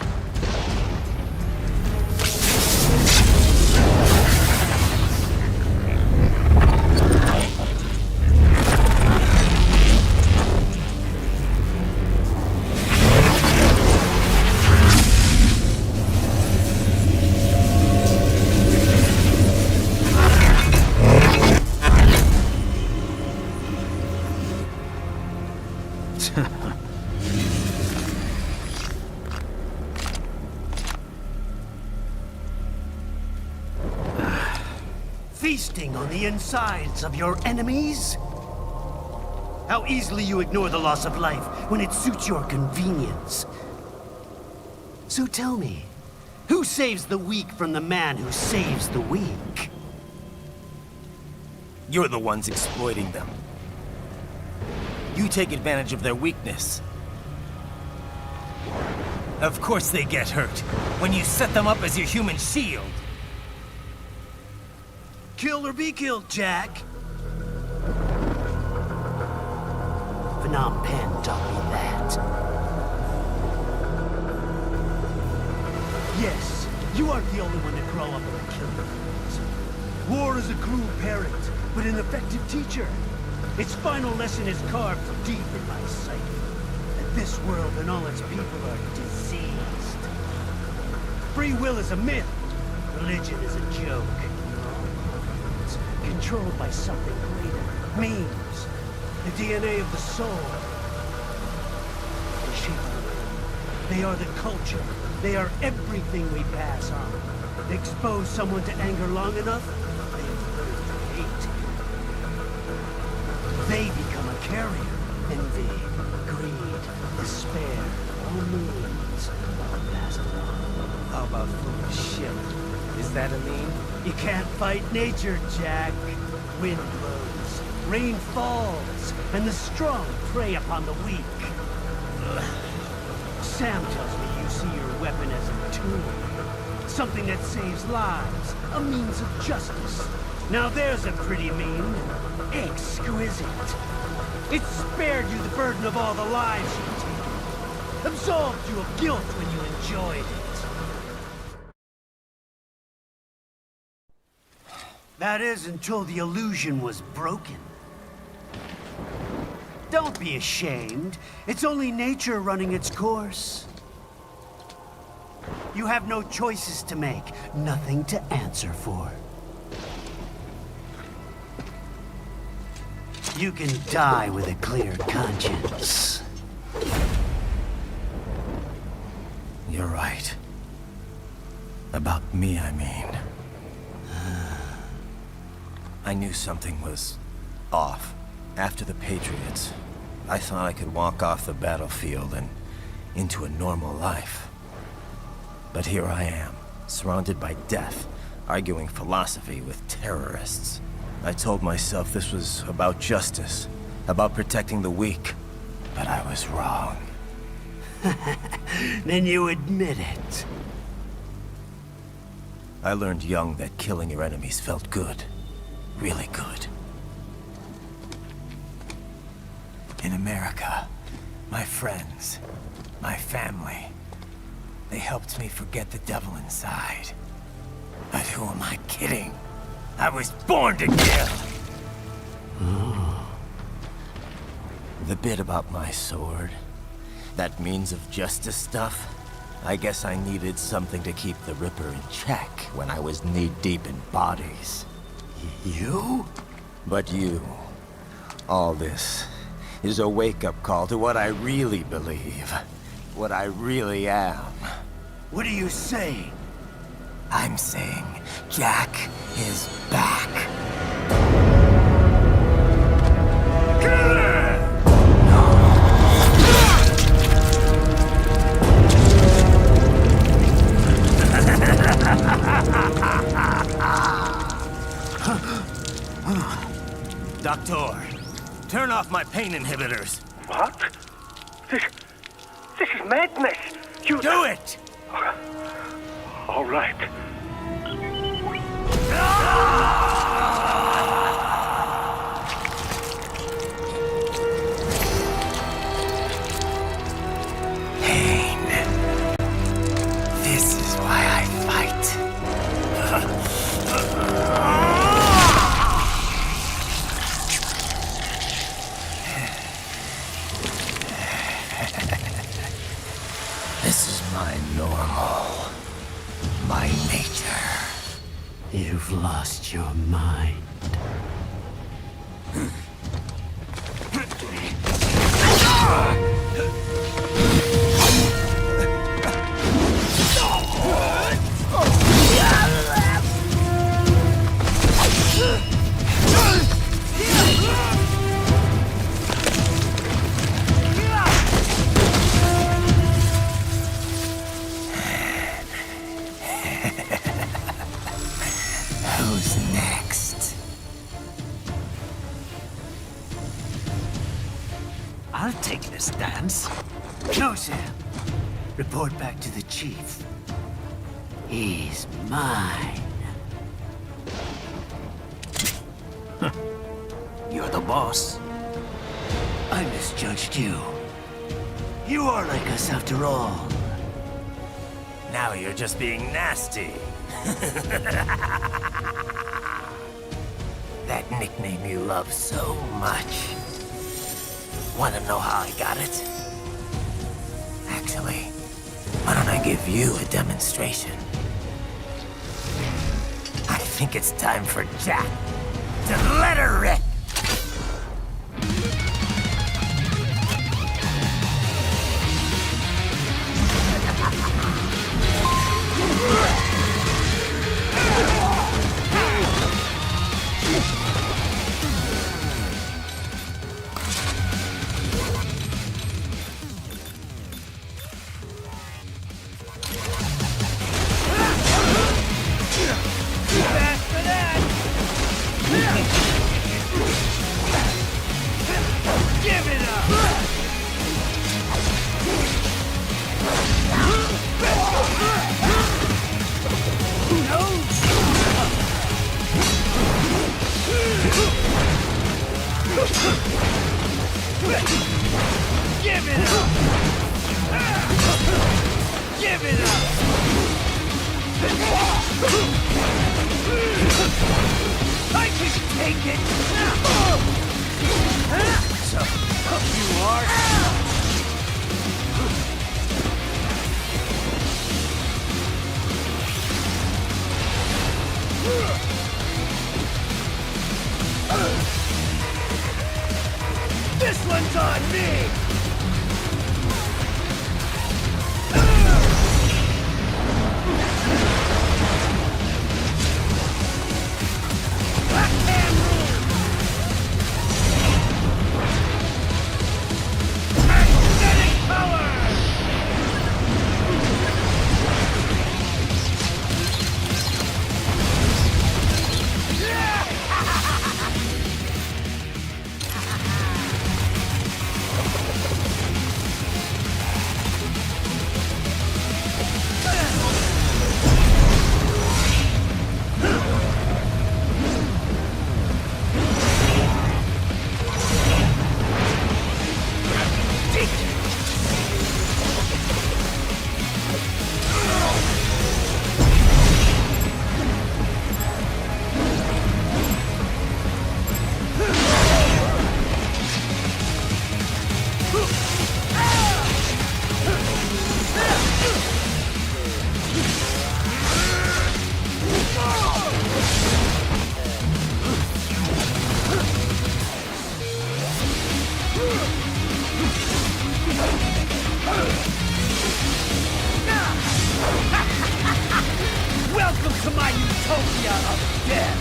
S: Feasting on the insides of your enemies? How easily you ignore the loss of life when it suits your convenience. So tell me, who saves the weak from the man who saves the weak?
C: You're the ones exploiting them. You take advantage of their weakness. Of course they get hurt when you set them up as your human shield.
S: Kill or be killed, Jack. Phnom Penh taught me that. Yes, you aren't the only one to grow up with a killer. War is a cruel parent, but an effective teacher. Its final lesson is carved deep in my psyche. That this world and all its people are diseased. Free will is a myth. Religion is a joke. Controlled by something greater. Memes. The DNA of the soul. They shape the world. They are the culture. They are everything we pass on. Expose someone to anger long enough, they learn to hate. They become a carrier. Envy, greed, despair, all means are passed along.
G: How about foolish shit? Is that a meme?
S: You can't fight nature, Jack. Wind blows, rain falls, and the strong prey upon the weak. Sam tells me you see your weapon as a tool. Something that saves lives, a means of justice. Now there's a pretty meme. Exquisite. It spared you the burden of all the lives you've taken. Absolved you of guilt when you enjoyed it. That is, until the illusion was broken. Don't be ashamed. It's only nature running its course. You have no choices to make, nothing to answer for. You can die with a clear conscience.
C: You're right. About me, I mean. I knew something was off. After the Patriots, I thought I could walk off the battlefield and into a normal life. But here I am, surrounded by death, arguing philosophy with terrorists. I told myself this was about justice, about protecting the weak, but I was wrong.
S: Then you admit it.
C: I learned young that killing your enemies felt good. Really good. In America, my friends, my family, they helped me forget the devil inside. But who am I kidding? I was born to kill! The bit about my sword, That means of justice stuff? I guess I needed something to keep the Ripper in check when I was knee-deep in bodies.
S: You?
C: But you... all this is a wake-up call to what I really believe. What I really am.
S: What are you saying?
C: I'm saying Jack is back. Doctor, turn off my pain inhibitors.
O: What? This is madness. You
C: do it!
O: All right.
C: Pain. This is why I fight. This is my normal. My nature.
S: You've lost your mind.
C: Who's next?
S: I'll take this dance. Closer. Report back to the chief. He's mine. You're the boss. I misjudged you. You are like us after all.
C: Now you're just being nasty. That nickname you love so much. Want to know how I got it? Actually, why don't I give you a demonstration? I think it's time for Jack to let her rip.
S: Give it up! Give it up! I can take it! So, you are? This one's on me! Backhand rule! Magnetic power! Welcome to my utopia of death!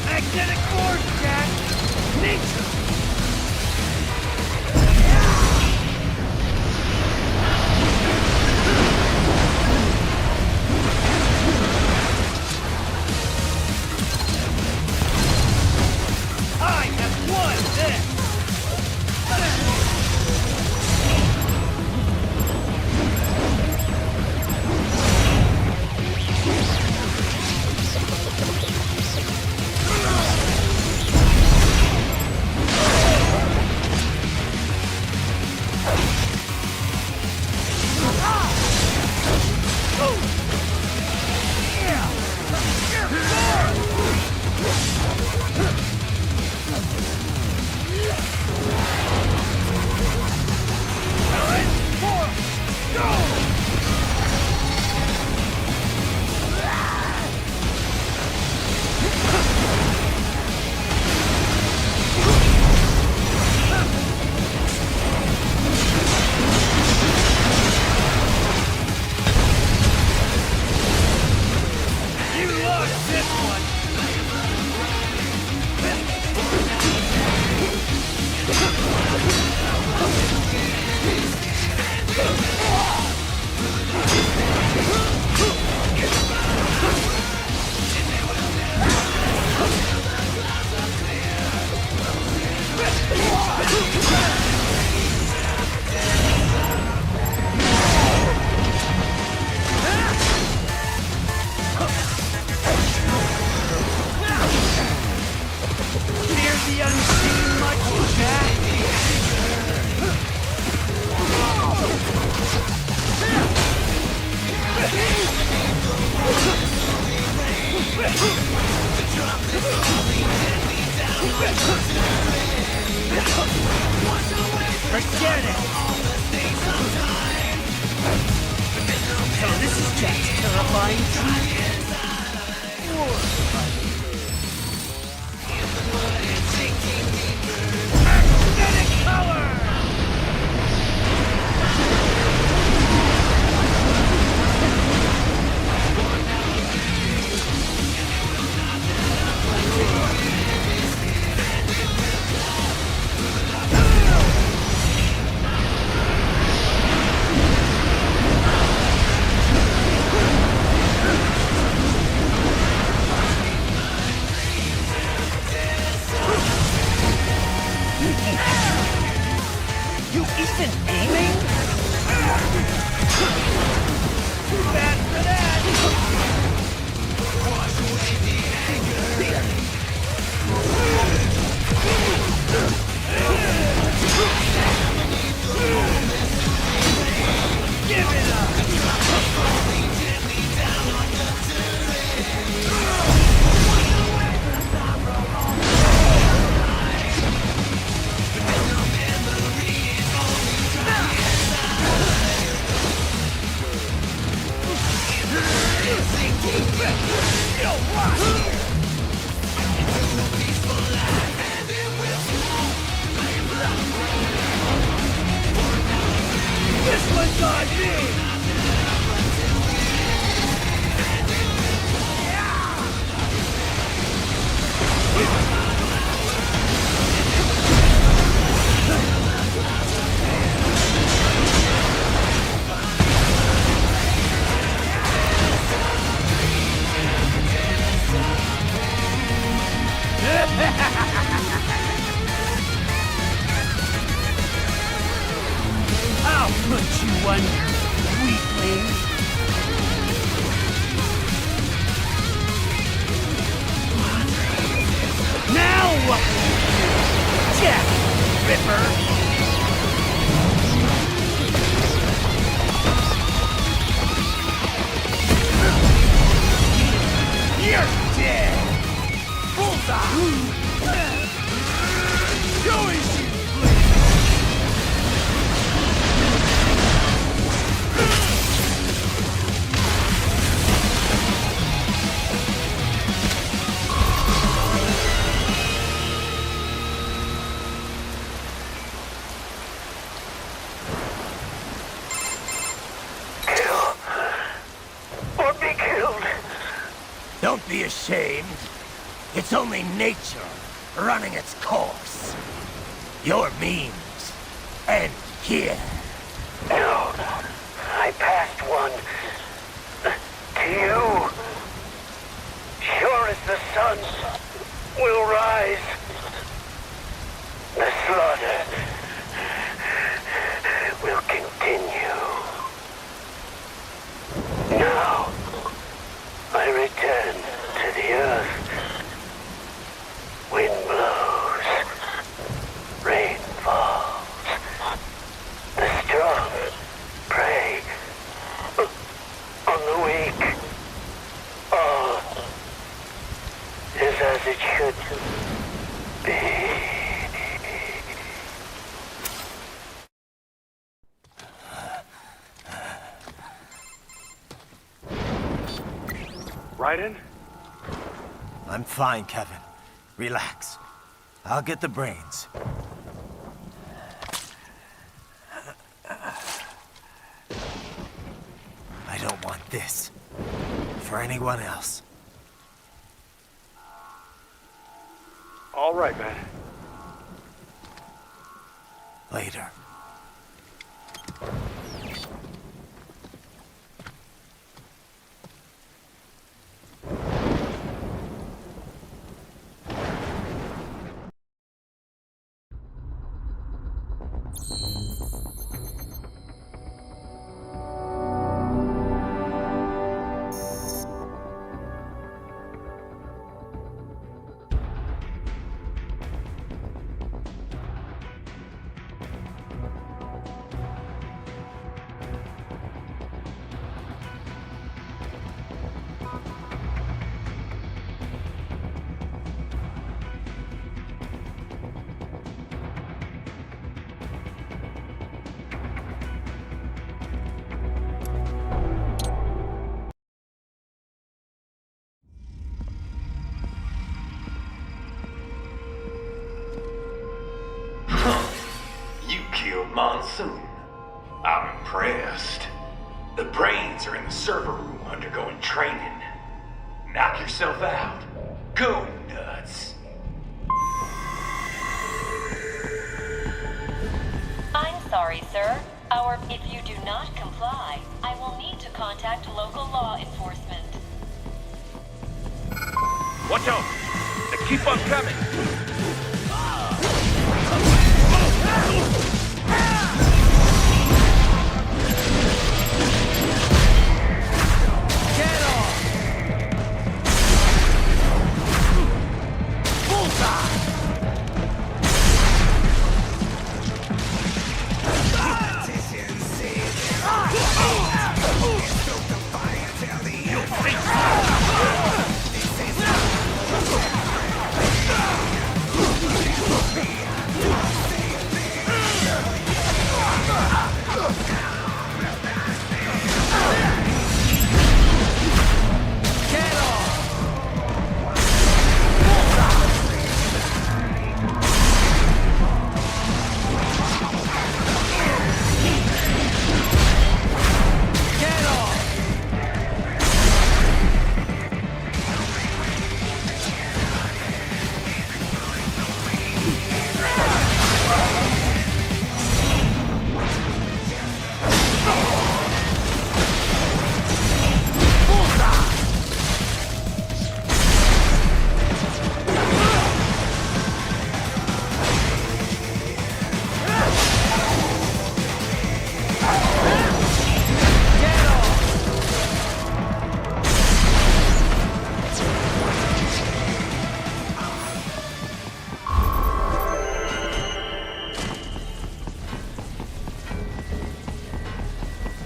S: Magnetic force, Jack! Nature! I have won this! Forget it! So this is Jack's terrifying truth. Magnetic power! You even aiming? Too bad for that! Give it up! This one's on me! I'll put you under, weakling! Now what will you do, Jack Ripper? You're dead! Bullseye! Go easy!
L: Don't be ashamed. It's only nature running its course. Your means end here.
R: No, I passed one to you. Sure as the sun will rise, the slaughter will continue. Now, I return to the earth. Wind blows, rain falls. The strong prey on the weak. All is as it should be.
L: Raiden? I'm fine, Kevin. Relax. I'll get the brains. I don't want this for anyone else.
P: All right, man.
L: Later.
M: Monsoon. I'm impressed. The brains are in the server room undergoing training. Knock yourself out. Go nuts.
E: I'm sorry, sir. If you do not comply, I will need to contact local law enforcement.
O: Watch out! They keep on coming!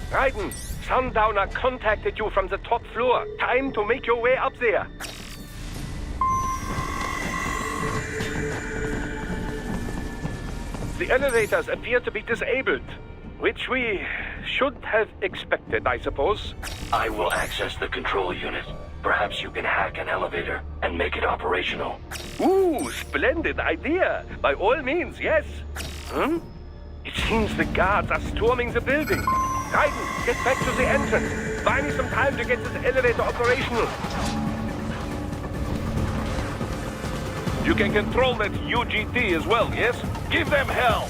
O: Raiden, Sundowner contacted you from the top floor. Time to make your way up there. The elevators appear to be disabled, which we should have expected, I suppose.
N: I will access the control unit. Perhaps you can hack an elevator and make it operational.
O: Ooh, splendid idea. By all means, yes. It seems the guards are storming the building. Raiden, get back to the entrance. Buy me some time to get this elevator operational.
K: You can control that UGT as well, yes? Give them hell!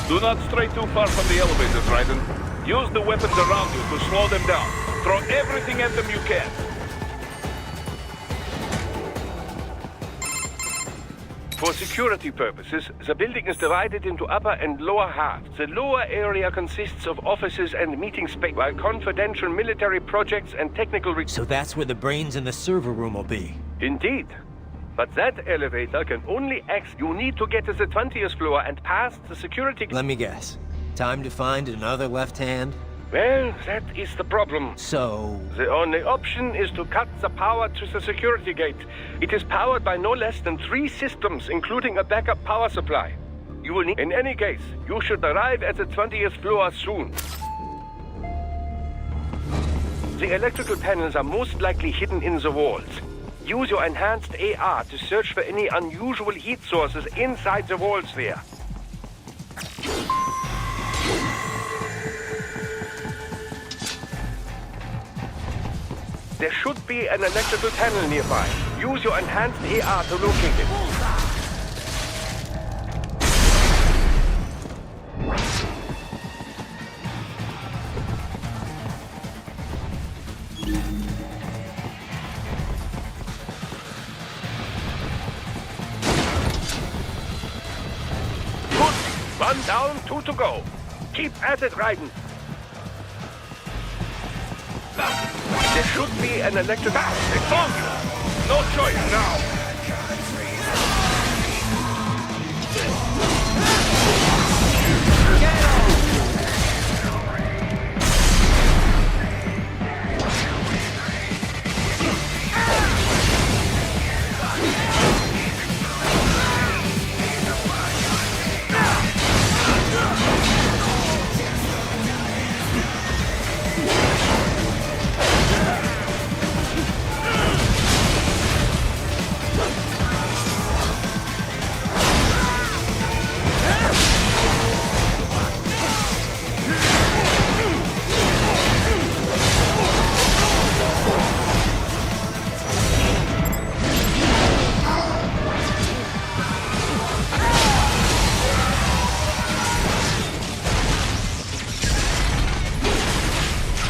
K: Do not stray too far from the elevators, Raiden. Use the weapons around you to slow them down. Throw everything at them you can.
O: For security purposes, the building is divided into upper and lower halves. The lower area consists of offices and meeting space, while confidential military projects and technical...
L: So that's where the brains in the server room will be.
O: Indeed. But that elevator can only access... You need to get to the 20th floor and past the security...
L: Let me guess. Time to find another left hand?
O: Well, that is the problem.
L: So...
O: The only option is to cut the power to the security gate. It is powered by no less than 3 systems, including a backup power supply. You will need... In any case, you should arrive at the 20th floor soon. The electrical panels are most likely hidden in the walls. Use your enhanced AR to search for any unusual heat sources inside the walls there. There should be an electrical panel nearby. Use your enhanced AR to locate it. One down, 2 to go. Keep at it, Raiden. There should be an electric...
K: They found you! No choice now!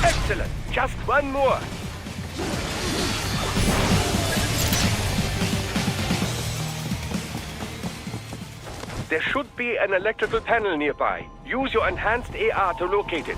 O: Excellent. Just one more. There should be an electrical panel nearby. Use your enhanced AR to locate it.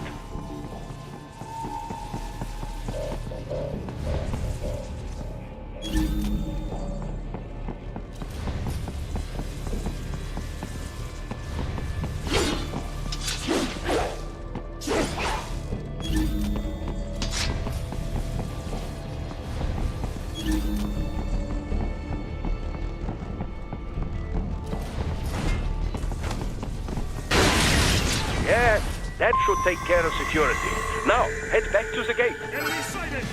O: Yes, that should take care of security. Now, head back to the gate.
S: Enemy sighted!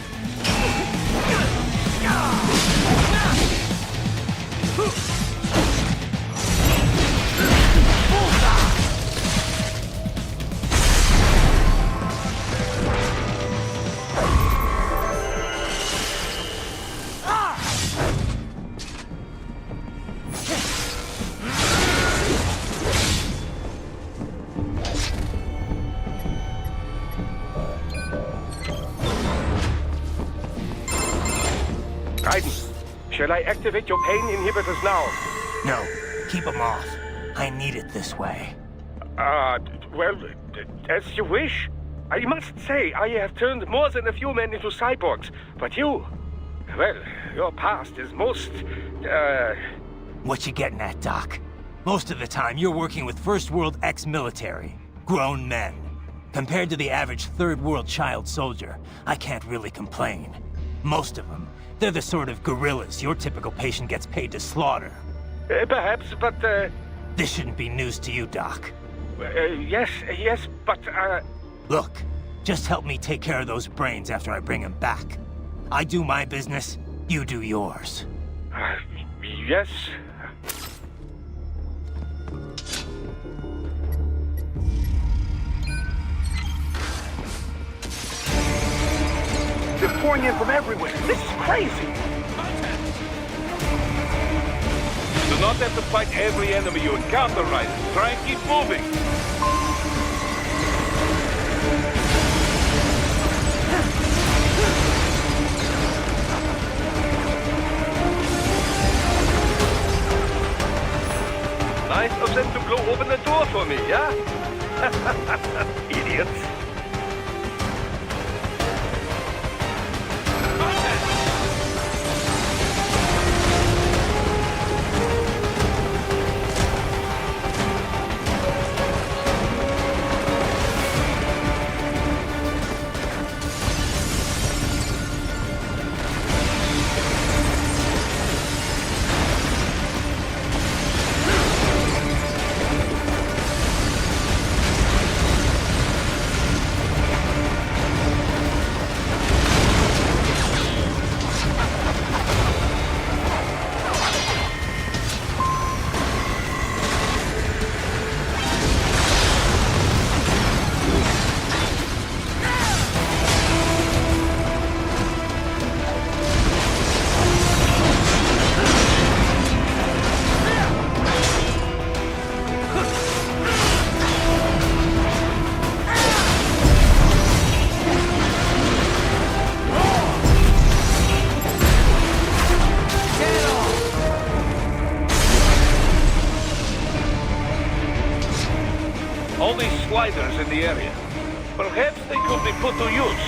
O: Shall I activate your pain inhibitors now?
L: No, keep them off. I need it this way.
O: Well, as you wish. I must say, I have turned more than a few men into cyborgs, but you... Well, your past is most,
L: What you getting at, Doc? Most of the time, you're working with First World ex-military. Grown men. Compared to the average Third World child soldier, I can't really complain. Most of them, they're the sort of guerrillas your typical patient gets paid to slaughter.
O: Perhaps, but,
L: This shouldn't be news to you, Doc.
O: Yes, but,
L: Look, just help me take care of those brains after I bring them back. I do my business, you do yours.
O: Yes. They're pouring in from everywhere. This is crazy.
K: You do not have to fight every enemy you encounter, Ryder. Try and keep moving. Nice of them to blow open the door for me, yeah? Idiots. All these sliders in the area. Perhaps they could be put to use.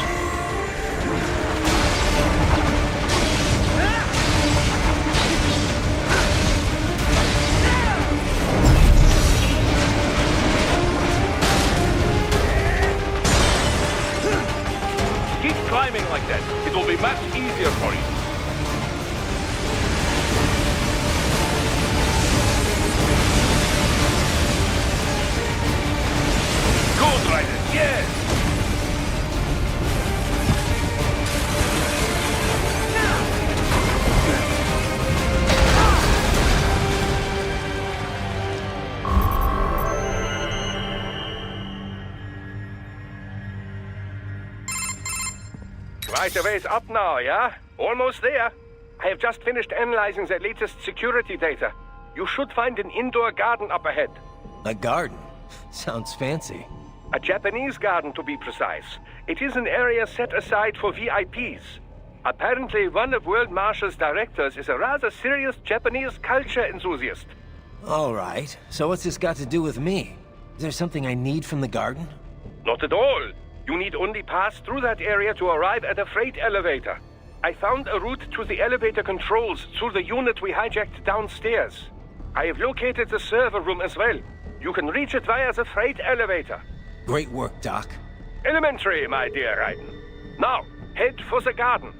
K: Keep climbing like that. It will be much easier for you. Good, Ryder, yes!
O: Right away's up now, yeah? Almost there. I have just finished analyzing the latest security data. You should find an indoor garden up ahead.
C: A garden? Sounds fancy.
O: A Japanese garden, to be precise. It is an area set aside for VIPs. Apparently, one of World Marshal's directors is a rather serious Japanese culture enthusiast.
C: All right. So what's this got to do with me? Is there something I need from the garden?
O: Not at all. You need only pass through that area to arrive at a freight elevator. I found a route to the elevator controls through the unit we hijacked downstairs. I have located the server room as well. You can reach it via the freight elevator.
C: Great work, Doc.
O: Elementary, my dear Raiden. Now, head for the garden.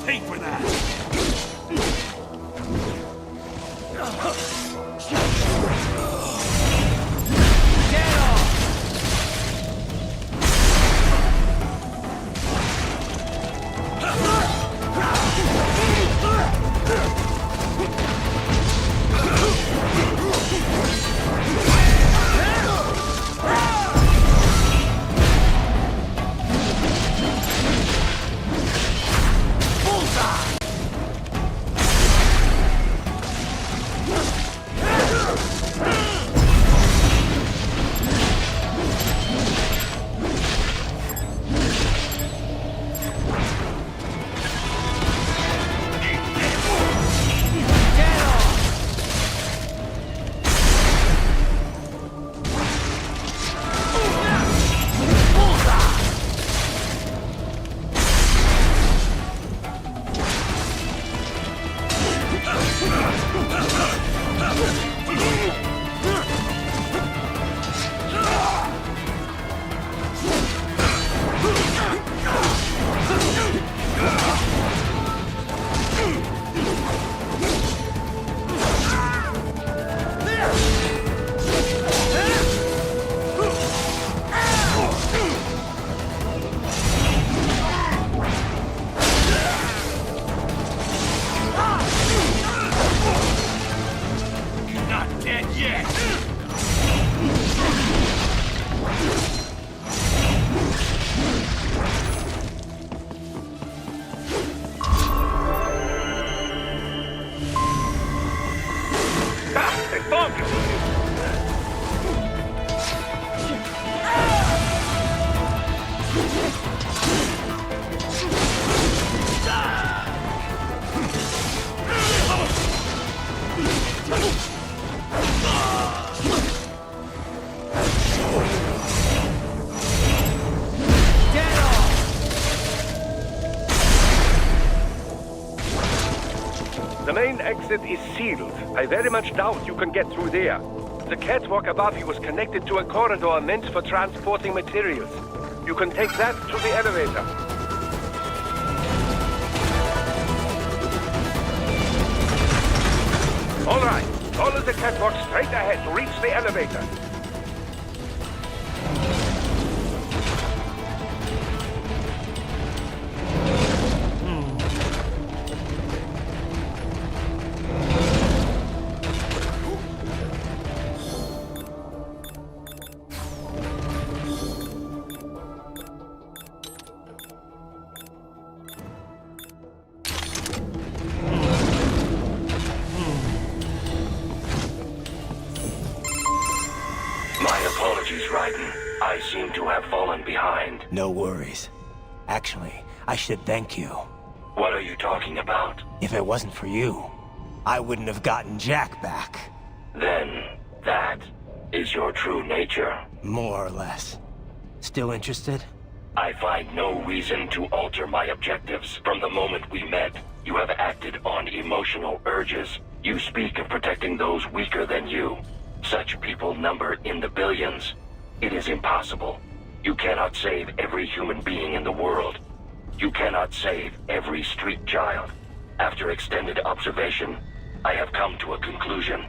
S: pay for that!
O: The main exit is sealed. I very much doubt you can get through there. The catwalk above you is connected to a corridor meant for transporting materials. You can take that to the elevator. All right, follow the catwalk straight ahead to reach the elevator.
L: No worries. Actually, I should thank you.
N: What are you talking about?
L: If it wasn't for you, I wouldn't have gotten Jack back.
N: Then, that is your true nature?
L: More or less. Still interested?
N: I find no reason to alter my objectives. From the moment we met, you have acted on emotional urges. You speak of protecting those weaker than you. Such people number in the billions. It is impossible. You cannot save every human being in the world. You cannot save every street child. After extended observation, I have come to a conclusion.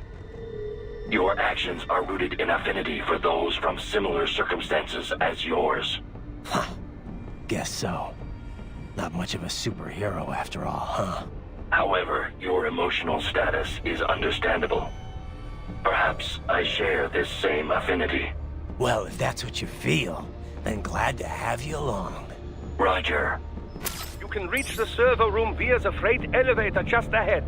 N: Your actions are rooted in affinity for those from similar circumstances as yours.
L: Huh. Guess so. Not much of a superhero after all, huh?
N: However, your emotional status is understandable. Perhaps I share this same affinity.
L: Well, if that's what you feel, then glad to have you along.
N: Roger.
O: You can reach the server room via the freight elevator just ahead.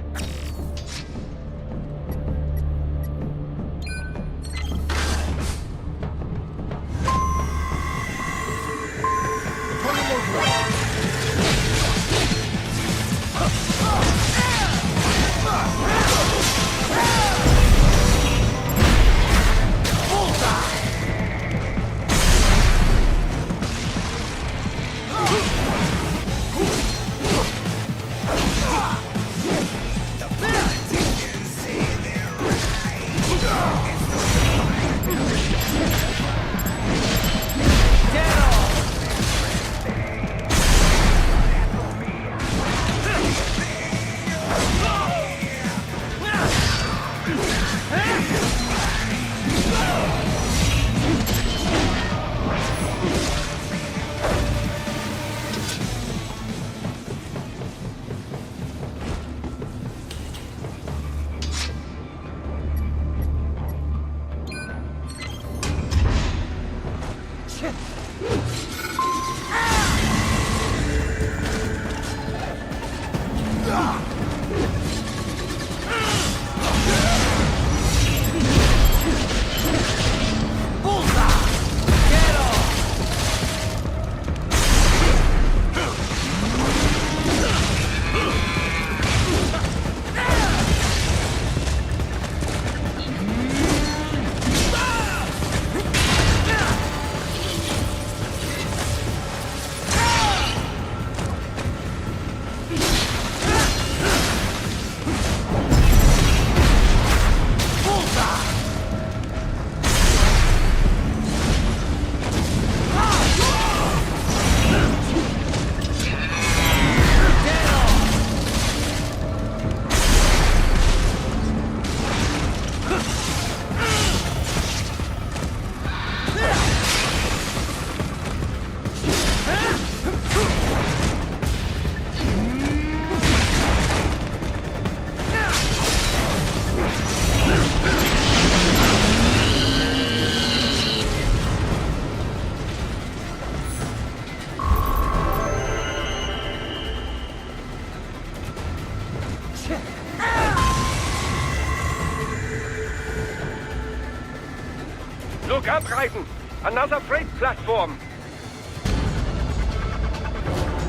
O: Look up, Raiden! Another freight platform!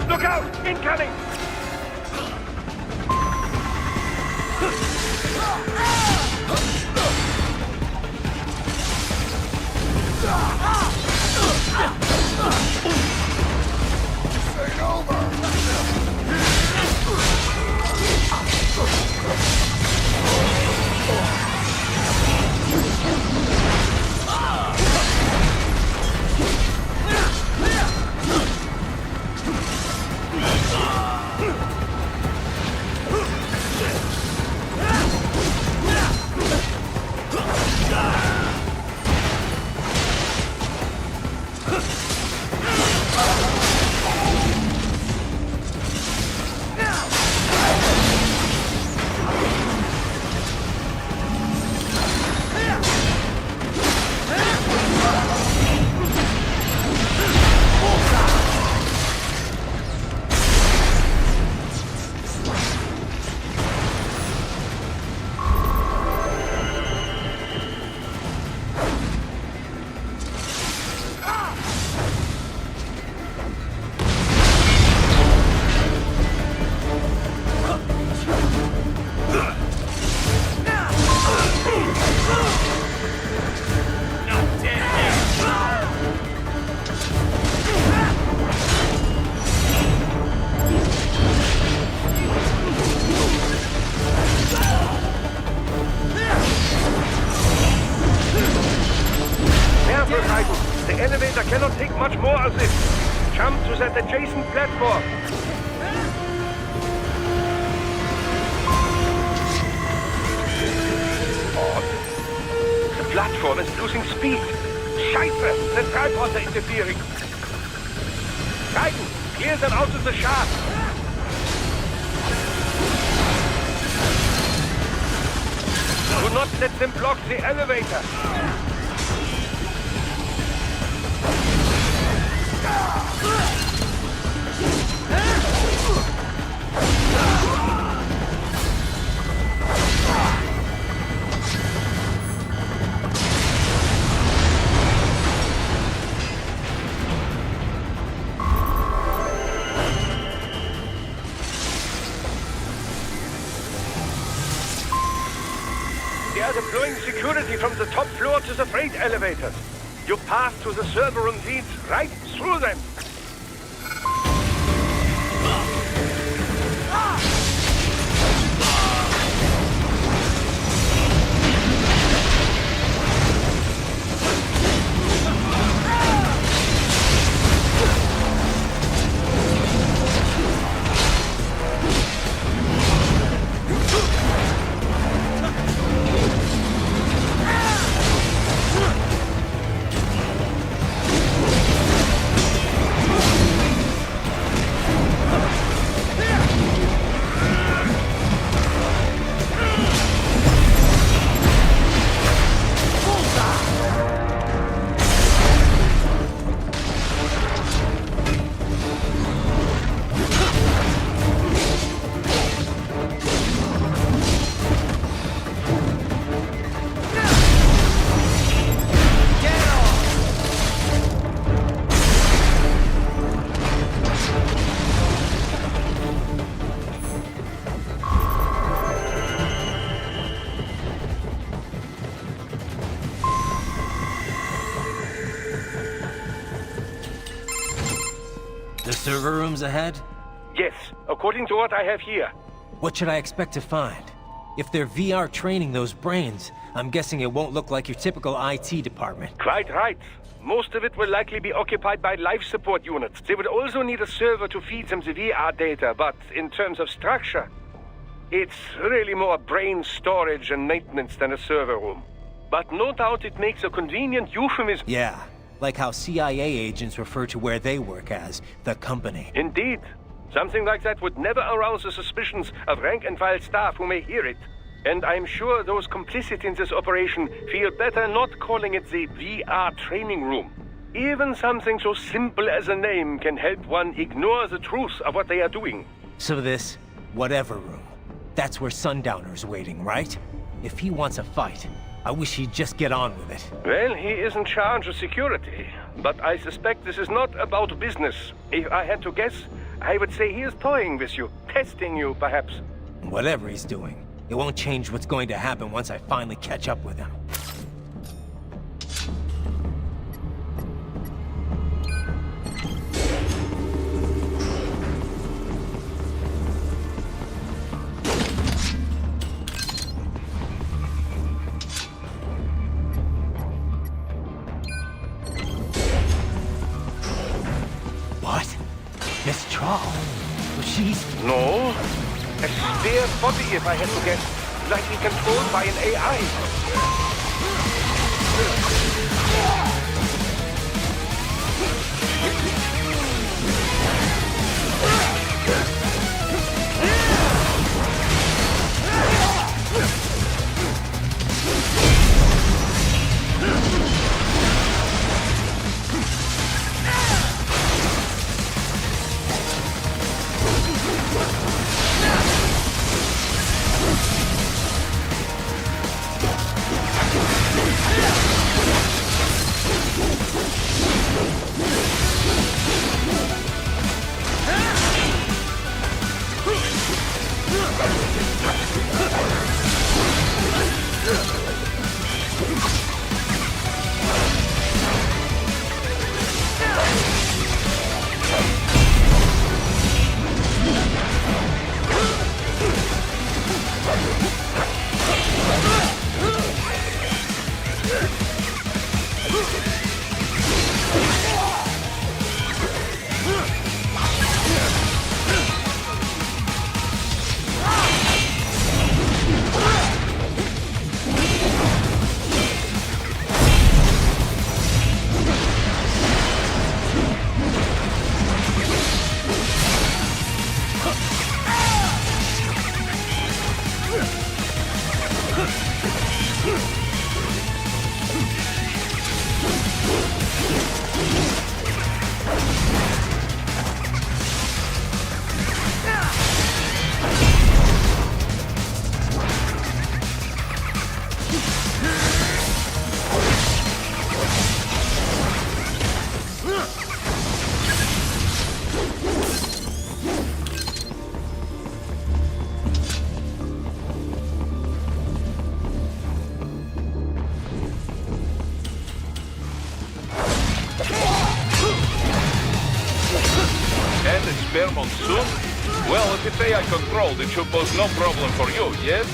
O: Look out! Incoming!
A: Ain't over!
O: The elevator cannot take much more of this. Jump to that adjacent platform. Odd. The platform is losing speed. Scheiße! The tripods are interfering. Raiden, clear them out of the shaft. Do not let them block the elevator. They are deploying security from the top floor to the freight elevators. You pass to the server room leads right through them.
L: Server rooms ahead?
O: Yes, according to what I have here.
L: What should I expect to find? If they're VR training those brains, I'm guessing it won't look like your typical IT department.
O: Quite right. Most of it will likely be occupied by life support units. They would also need a server to feed them the VR data, but in terms of structure, it's really more brain storage and maintenance than a server room. But no doubt it makes a convenient euphemism.
L: Yeah. Like how CIA agents refer to where they work as the company.
O: Indeed. Something like that would never arouse the suspicions of rank-and-file staff who may hear it. And I'm sure those complicit in this operation feel better not calling it the VR training room. Even something so simple as a name can help one ignore the truth of what they are doing.
L: So this whatever room, That's where Sundowner's waiting, right? If he wants a fight, I wish he'd just get on with it.
O: Well, he is in charge of security, but I suspect this is not about business. If I had to guess, I would say he is toying with you, testing you, perhaps.
L: Whatever he's doing, it won't change what's going to happen once I finally catch up with him.
O: No. A spare body, if I had to guess. Likely controlled by an AI.
K: Monsoon? Well, if it's AI controlled, it should pose no problem for you, yes?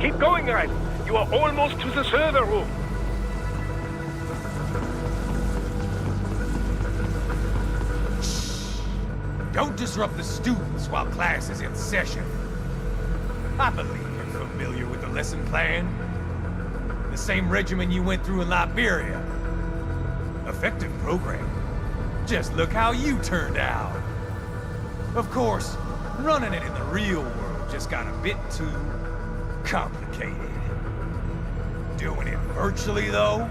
O: Keep going, Riley. You are almost to the server room.
M: Don't disrupt the students while class is in session. I believe you're familiar with the lesson plan. The same regimen you went through in Liberia. Effective program. Just look how you turned out. Of course, running it in the real world just got a bit too complicated. Doing it virtually, though,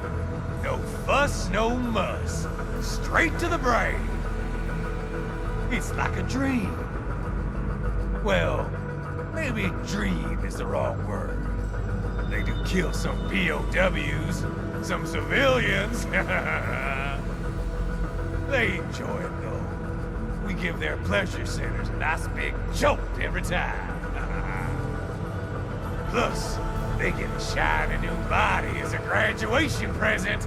M: no fuss, no muss. Straight to the brain. It's like a dream. Well, maybe dream is the wrong word. They do kill some POWs, some civilians. They enjoy it, though. We give their pleasure centers a nice big jolt every time. Plus, they get a shiny new body as a graduation present.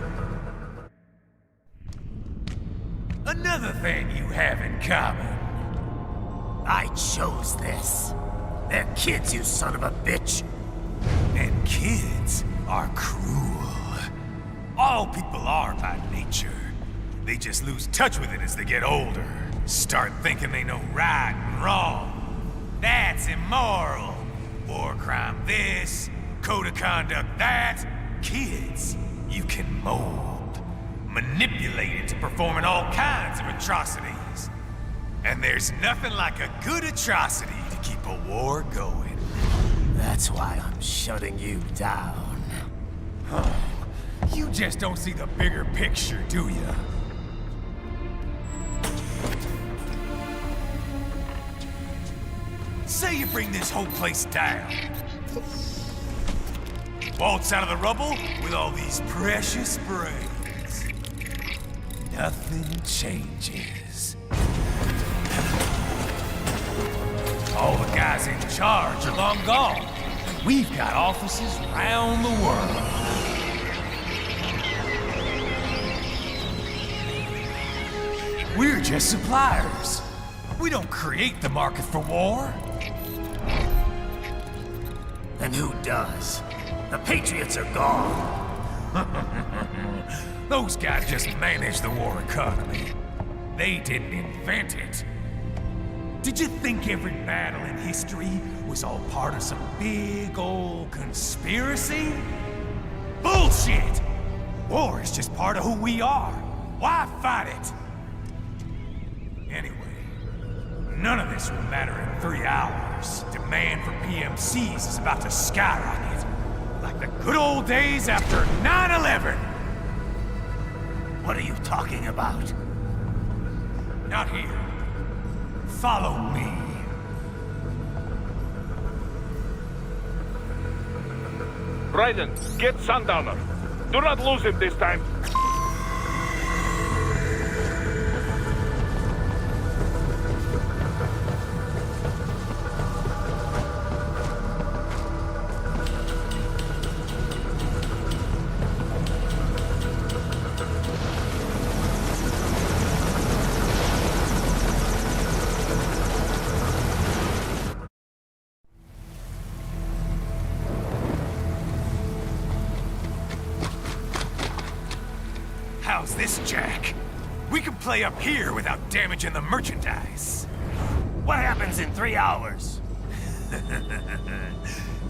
M: Another thing you have in common. I chose this. They're kids, you son of a bitch. And kids are cruel. All people are by nature. They just lose touch with it as they get older. Start thinking they know right and wrong. That's immoral. War crime this, code of conduct that. Kids, you can mold, manipulate into performing all kinds of atrocities. And there's nothing like a good atrocity to keep a war going. That's why I'm shutting you down. You just don't see the bigger picture, do you? Say you bring this whole place down. Waltz out of the rubble with all these precious brains. Nothing changes. All the guys in charge are long gone. We've got offices around the world. We're just suppliers. We don't create the market for war. And who does? The Patriots are gone. Those guys just manage the war economy. They didn't invent it. Did you think every battle in history was all part of some big old conspiracy? Bullshit! War is just part of who we are. Why fight it? Anyway, none of this will matter in 3 hours. Demand for PMCs is about to skyrocket. Like the good old days after 9/11. What are you talking about? Not here. Follow me.
K: Raiden, get Sundowner. Do not lose him this time.
M: How's this, Jack? We can play up here without damaging the merchandise.
L: What happens in 3 hours?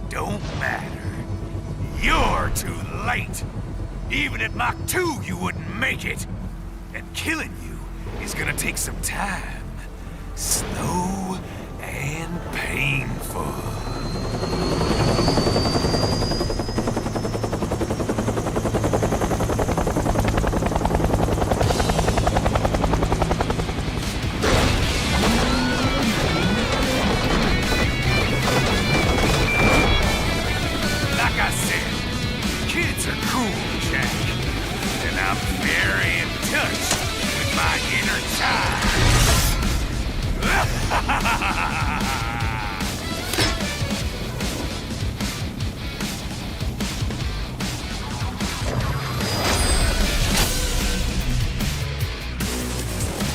M: Don't matter. You're too late. Even at Mach 2, you wouldn't make it. And killing you is gonna take some time. Slow and painful.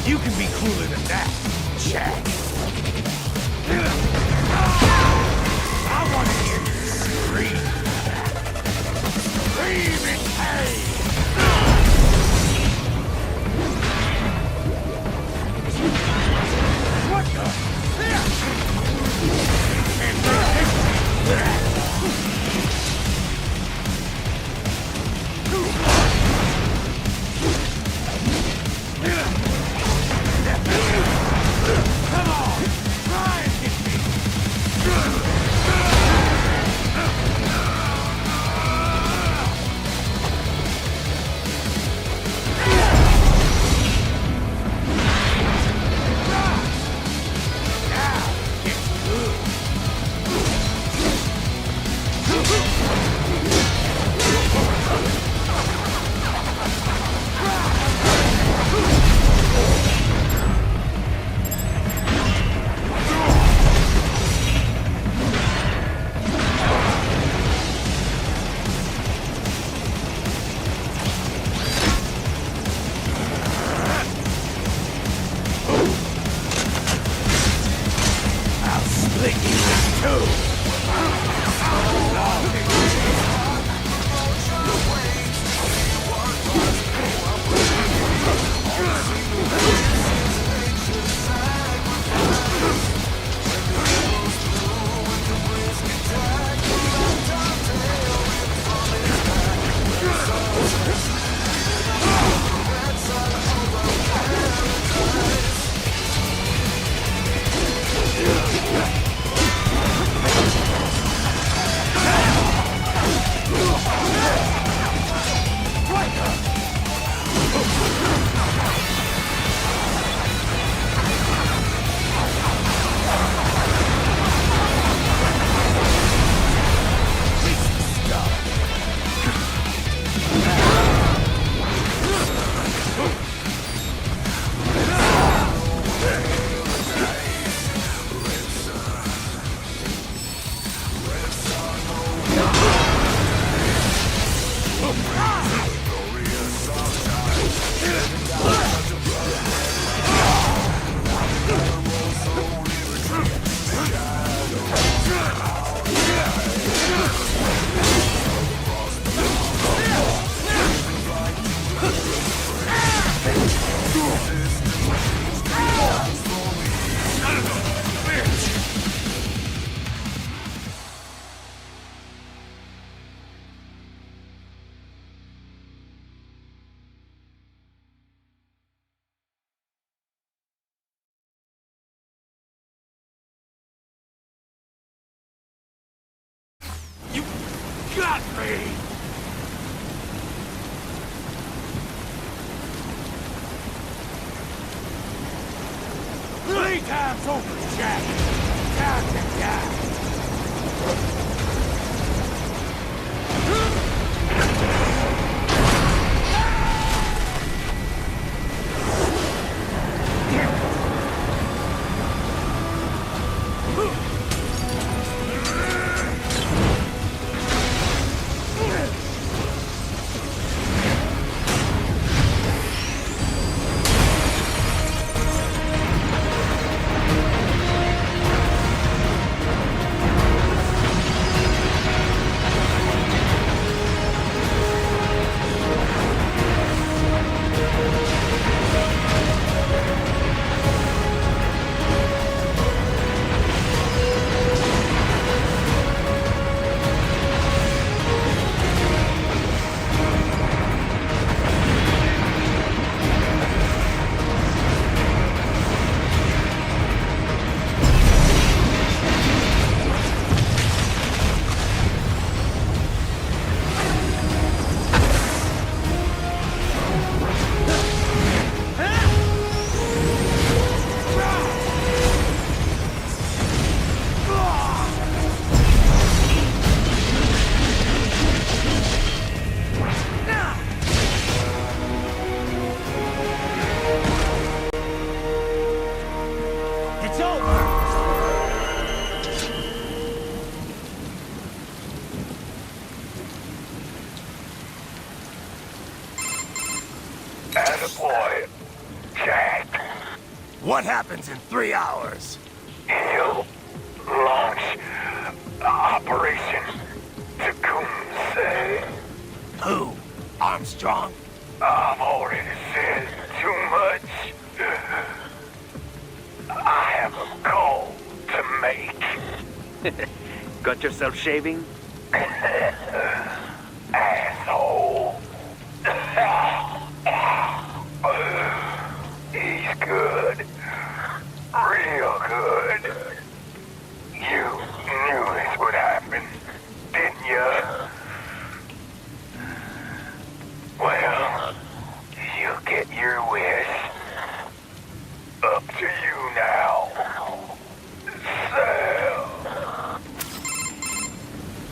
M: You can be cooler than that, Jack. I want to hear you scream.
F: lick you too! Got me! 3 times over, Jack! Time to die! What happens in 3 hours?
M: He'll launch Operation Tensei.
F: Who? Armstrong?
M: I've already said too much. I have a call to make.
O: Got yourself shaving?
M: Asshole. He's good. Real good. You knew this would happen, didn't you? Well, you get your wish. Up to you now. Sam.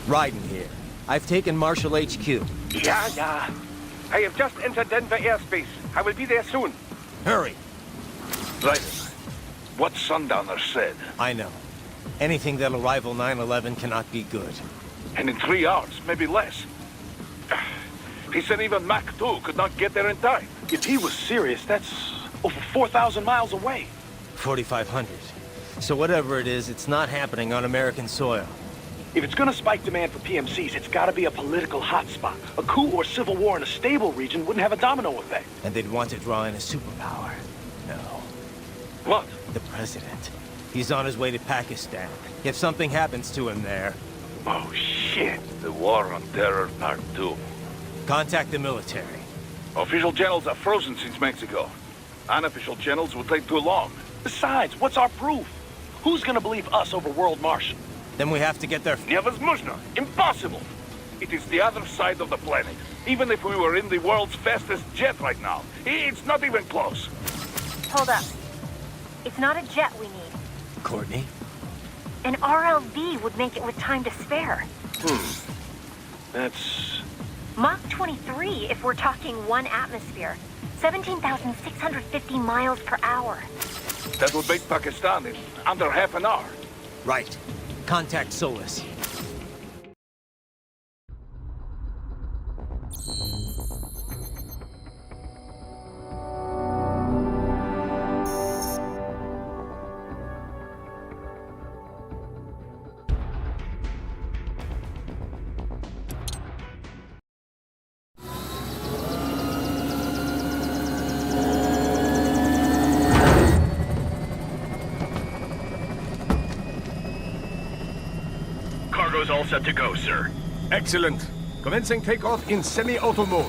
L: Raiden here. I've taken Marshall HQ.
O: Yeah. I have just entered Denver airspace. I will be there soon.
L: Hurry.
K: Raiden, what Sundowner said.
C: I know. Anything that'll rival 9/11 cannot be good.
K: And in 3 hours, maybe less. He said even Mach 2 could not get there in time.
P: If he was serious, that's over 4,000 miles away.
C: 4,500. So whatever it is, it's not happening on American soil.
P: If it's gonna spike demand for PMCs, it's gotta be a political hotspot. A coup or civil war in a stable region wouldn't have a domino effect.
C: And they'd want to draw in a superpower. No.
P: What?
C: The president. He's on his way to Pakistan. If something happens to him there...
P: Oh, shit.
K: The War on Terror Part 2.
C: Contact the military.
K: Official channels are frozen since Mexico. Unofficial channels will take too long.
P: Besides, what's our proof? Who's gonna believe us over World Martian?
C: Then we have to get there...
K: Невозможно! Impossible! It is the other side of the planet. Even if we were in the world's fastest jet right now, it's not even close.
R: Hold up. It's not a jet we need.
C: Courtney?
R: An RLV would make it with time to spare.
P: That's...
R: Mach 23 if we're talking 1 atmosphere. 17,650 miles per hour.
K: That would make Pakistan in under half an hour.
C: Right. Contact Solus.
P: Cargo's all set to go, sir.
I: Excellent. Commencing takeoff in semi-auto mode.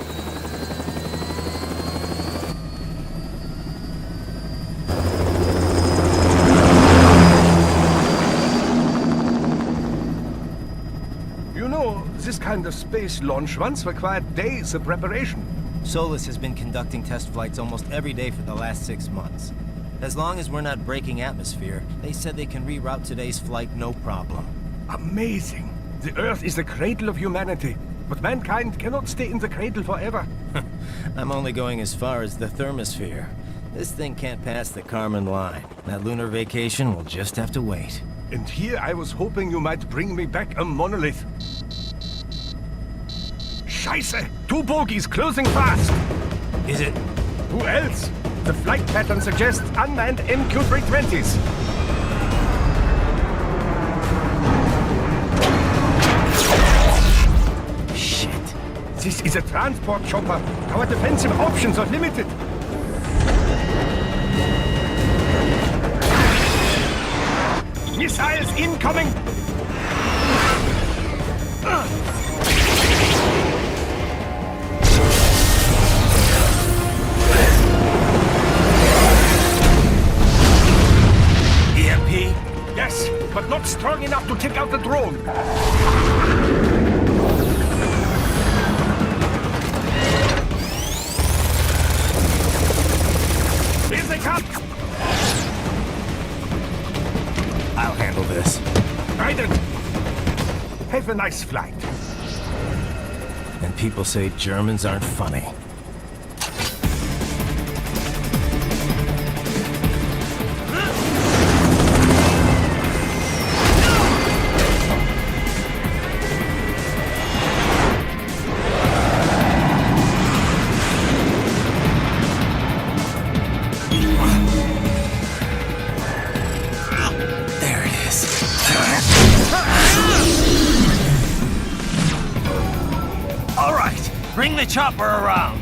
I: You know, this kind of space launch once required days of preparation.
C: Solus has been conducting test flights almost every day for the last 6 months. As long as we're not breaking atmosphere, they said they can reroute today's flight no problem.
I: Amazing. The Earth is the cradle of humanity, but mankind cannot stay in the cradle forever.
C: I'm only going as far as the thermosphere. This thing can't pass the Kármán line. That lunar vacation will just have to wait.
I: And here I was hoping you might bring me back a monolith. Scheiße! 2 bogies closing fast!
C: Is it?
I: Who else? The flight pattern suggests unmanned MQ-320s.
C: Shit.
I: This is a transport chopper. Our defensive options are limited. Missiles incoming!
C: EMP?
I: Yes, but not strong enough to take out the drone. Here they come!
C: I'll handle this.
I: Raiden! Have a nice flight.
C: And people say Germans aren't funny.
L: Bring the chopper around!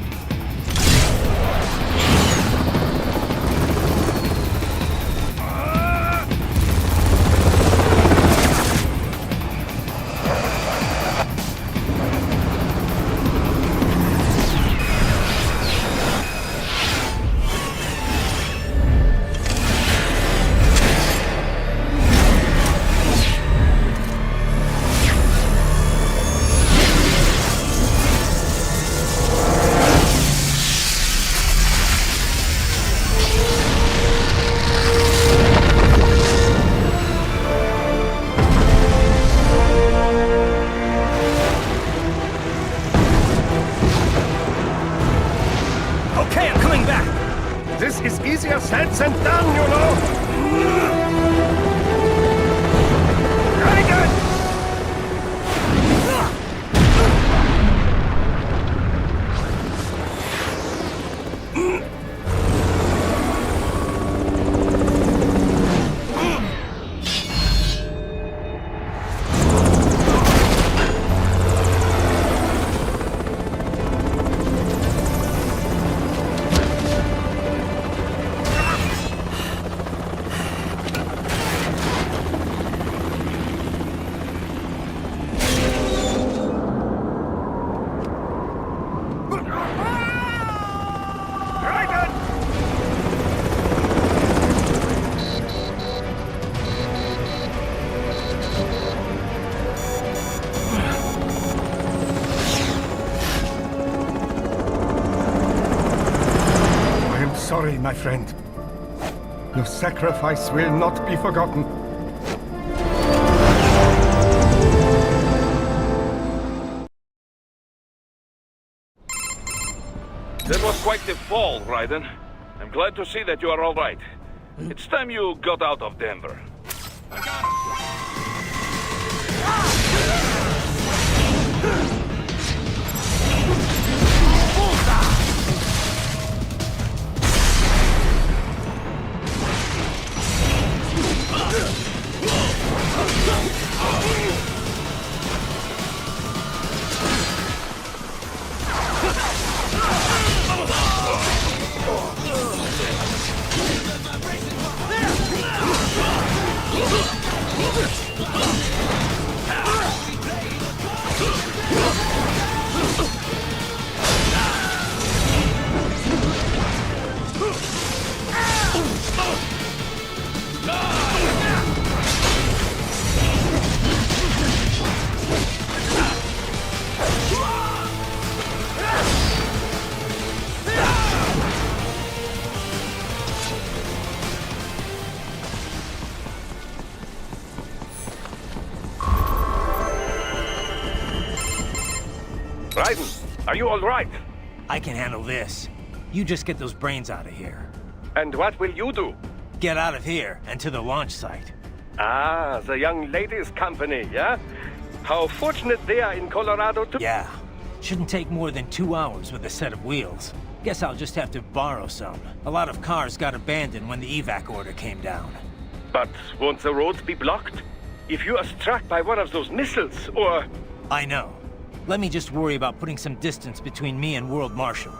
I: my friend. Your sacrifice will not be forgotten.
K: That was quite the fall, Raiden. I'm glad to see that you are all right. It's time you got out of Denver. Raiden, are you all right?
L: I can handle this. You just get those brains out of here.
O: And what will you do?
L: Get out of here and to the launch site.
O: Ah, the young ladies' company, yeah? How fortunate they are in Colorado to—
L: Yeah. Shouldn't take more than 2 hours with a set of wheels. Guess I'll just have to borrow some. A lot of cars got abandoned when the evac order came down.
O: But won't the roads be blocked? If you are struck by one of those missiles, or—
L: I know. Let me just worry about putting some distance between me and World Marshal.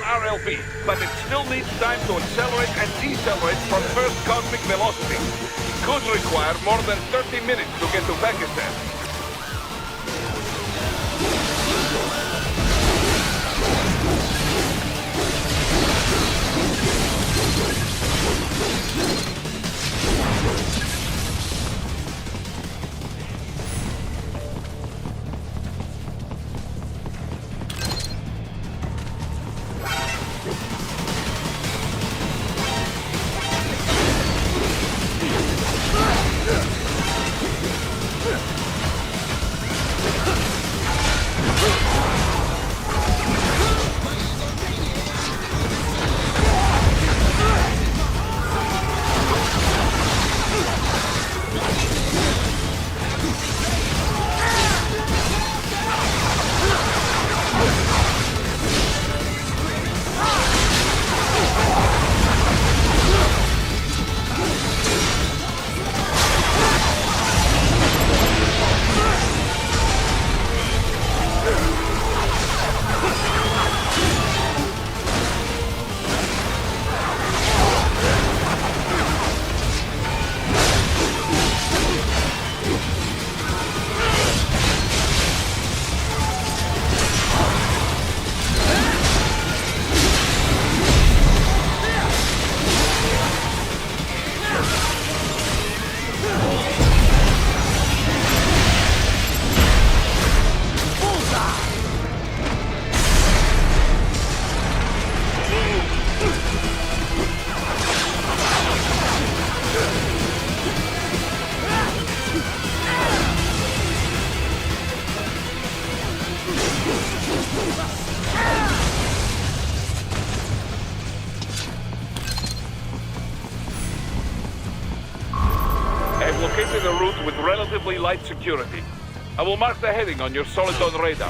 K: RLB, but it still needs time to accelerate and decelerate from first cosmic velocity. It could require more than 30 minutes to get to Pakistan. a route with relatively light security. I will mark the heading on your solid-on radar.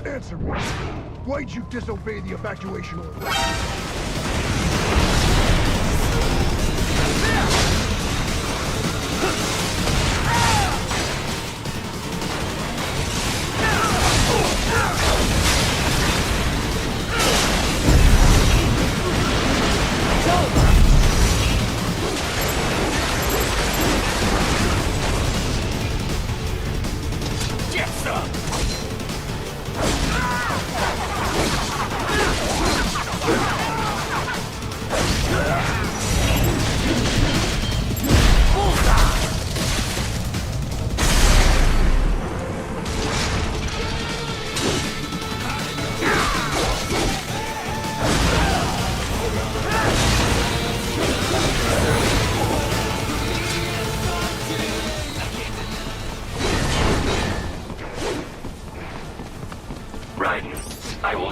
A: Answer me. Why'd you disobey the evacuation order?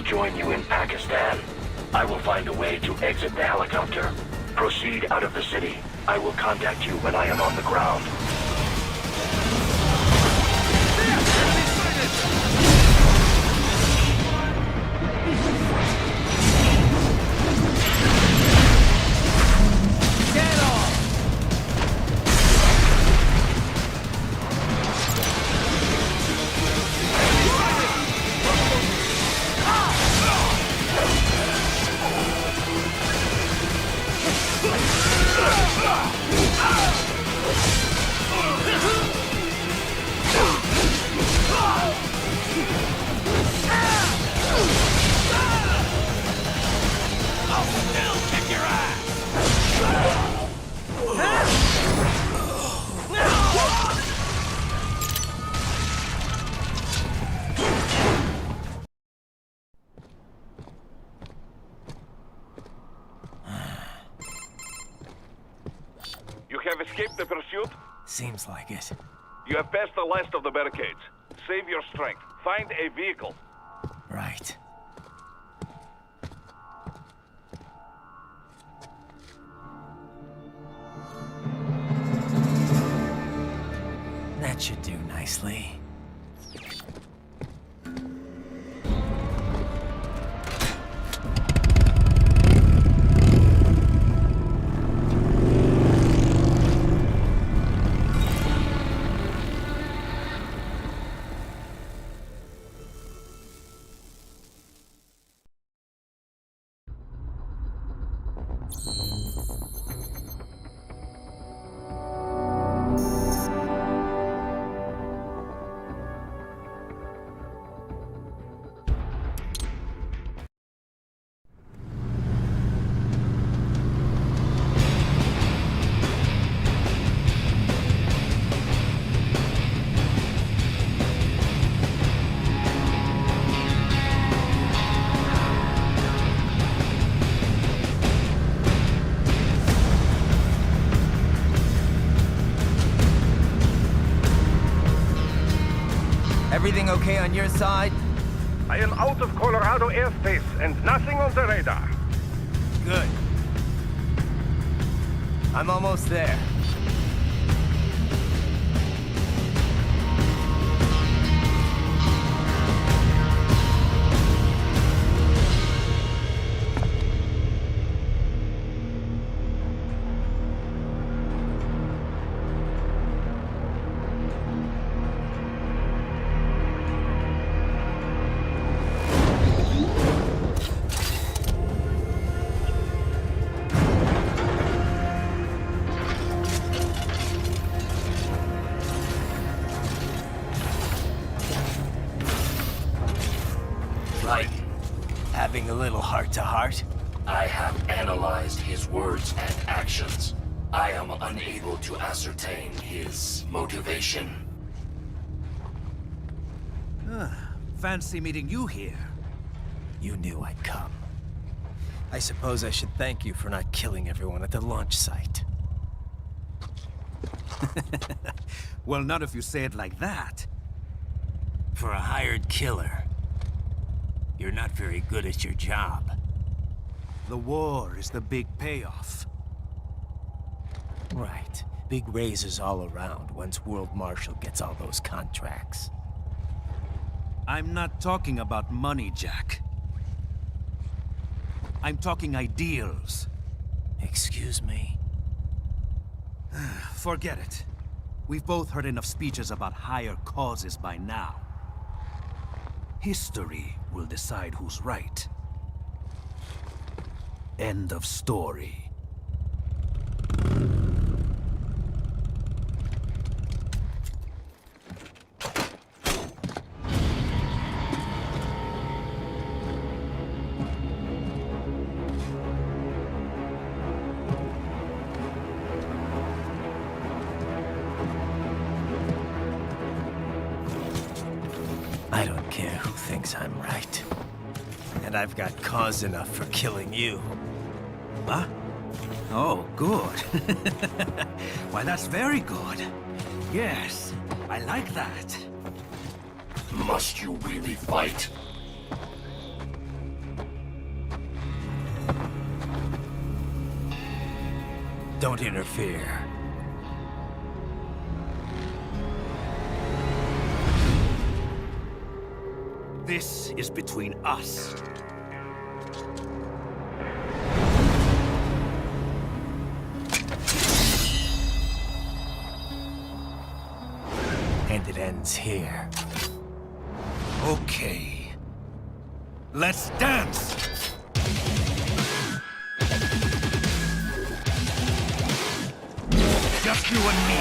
N: Join you in Pakistan. I will find a way to exit the helicopter. Proceed out of the city. I will contact you when I am on the ground.
K: Have escaped the pursuit?
C: Seems like it.
K: You have passed the last of the barricades. Save your strength. Find a vehicle.
C: Right. That should do nicely. Everything okay on your side?
O: I am out of Colorado airspace and nothing on the radar.
C: Good. I'm almost there. Having a little heart-to-heart?
N: I have analyzed his words and actions. I am unable to ascertain his motivation.
G: Fancy meeting you here.
C: You knew I'd come. I suppose I should thank you for not killing everyone at the launch site.
G: Well, not if you say it like that.
C: For a hired killer, you're not very good at your job.
G: The war is the big payoff.
C: Right. Big raises all around once World Marshal gets all those contracts.
G: I'm not talking about money, Jack. I'm talking ideals.
C: Excuse me?
G: Forget it. We've both heard enough speeches about higher causes by now. History will decide who's right. End of story.
C: I don't care who thinks I'm right. And I've got cause enough for killing you.
G: Huh? Oh, good. Why, that's very good. Yes, I like that.
N: Must you really fight?
C: Don't interfere.
G: This is between us.
C: And it ends here.
G: Okay. Let's dance! Just you and me.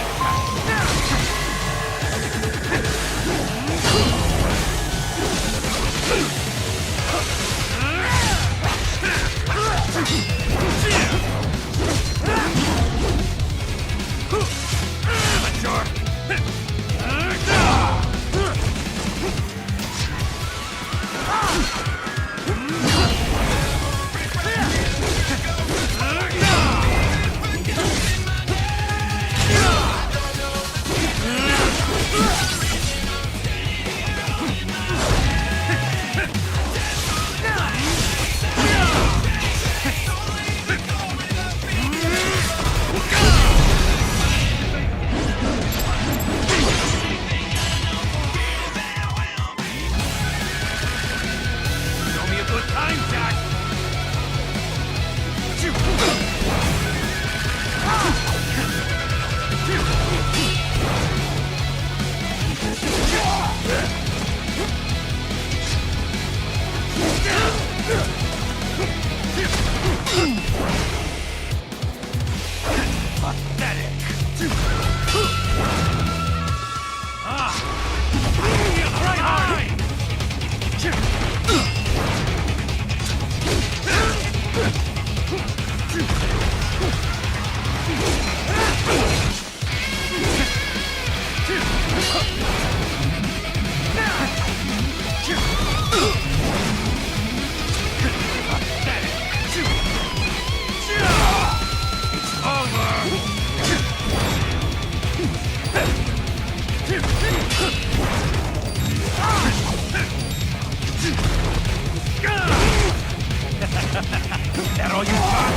G: That all you got?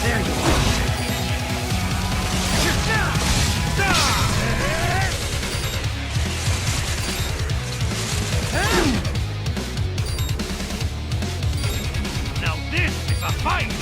G: There you are. Now this is a fight!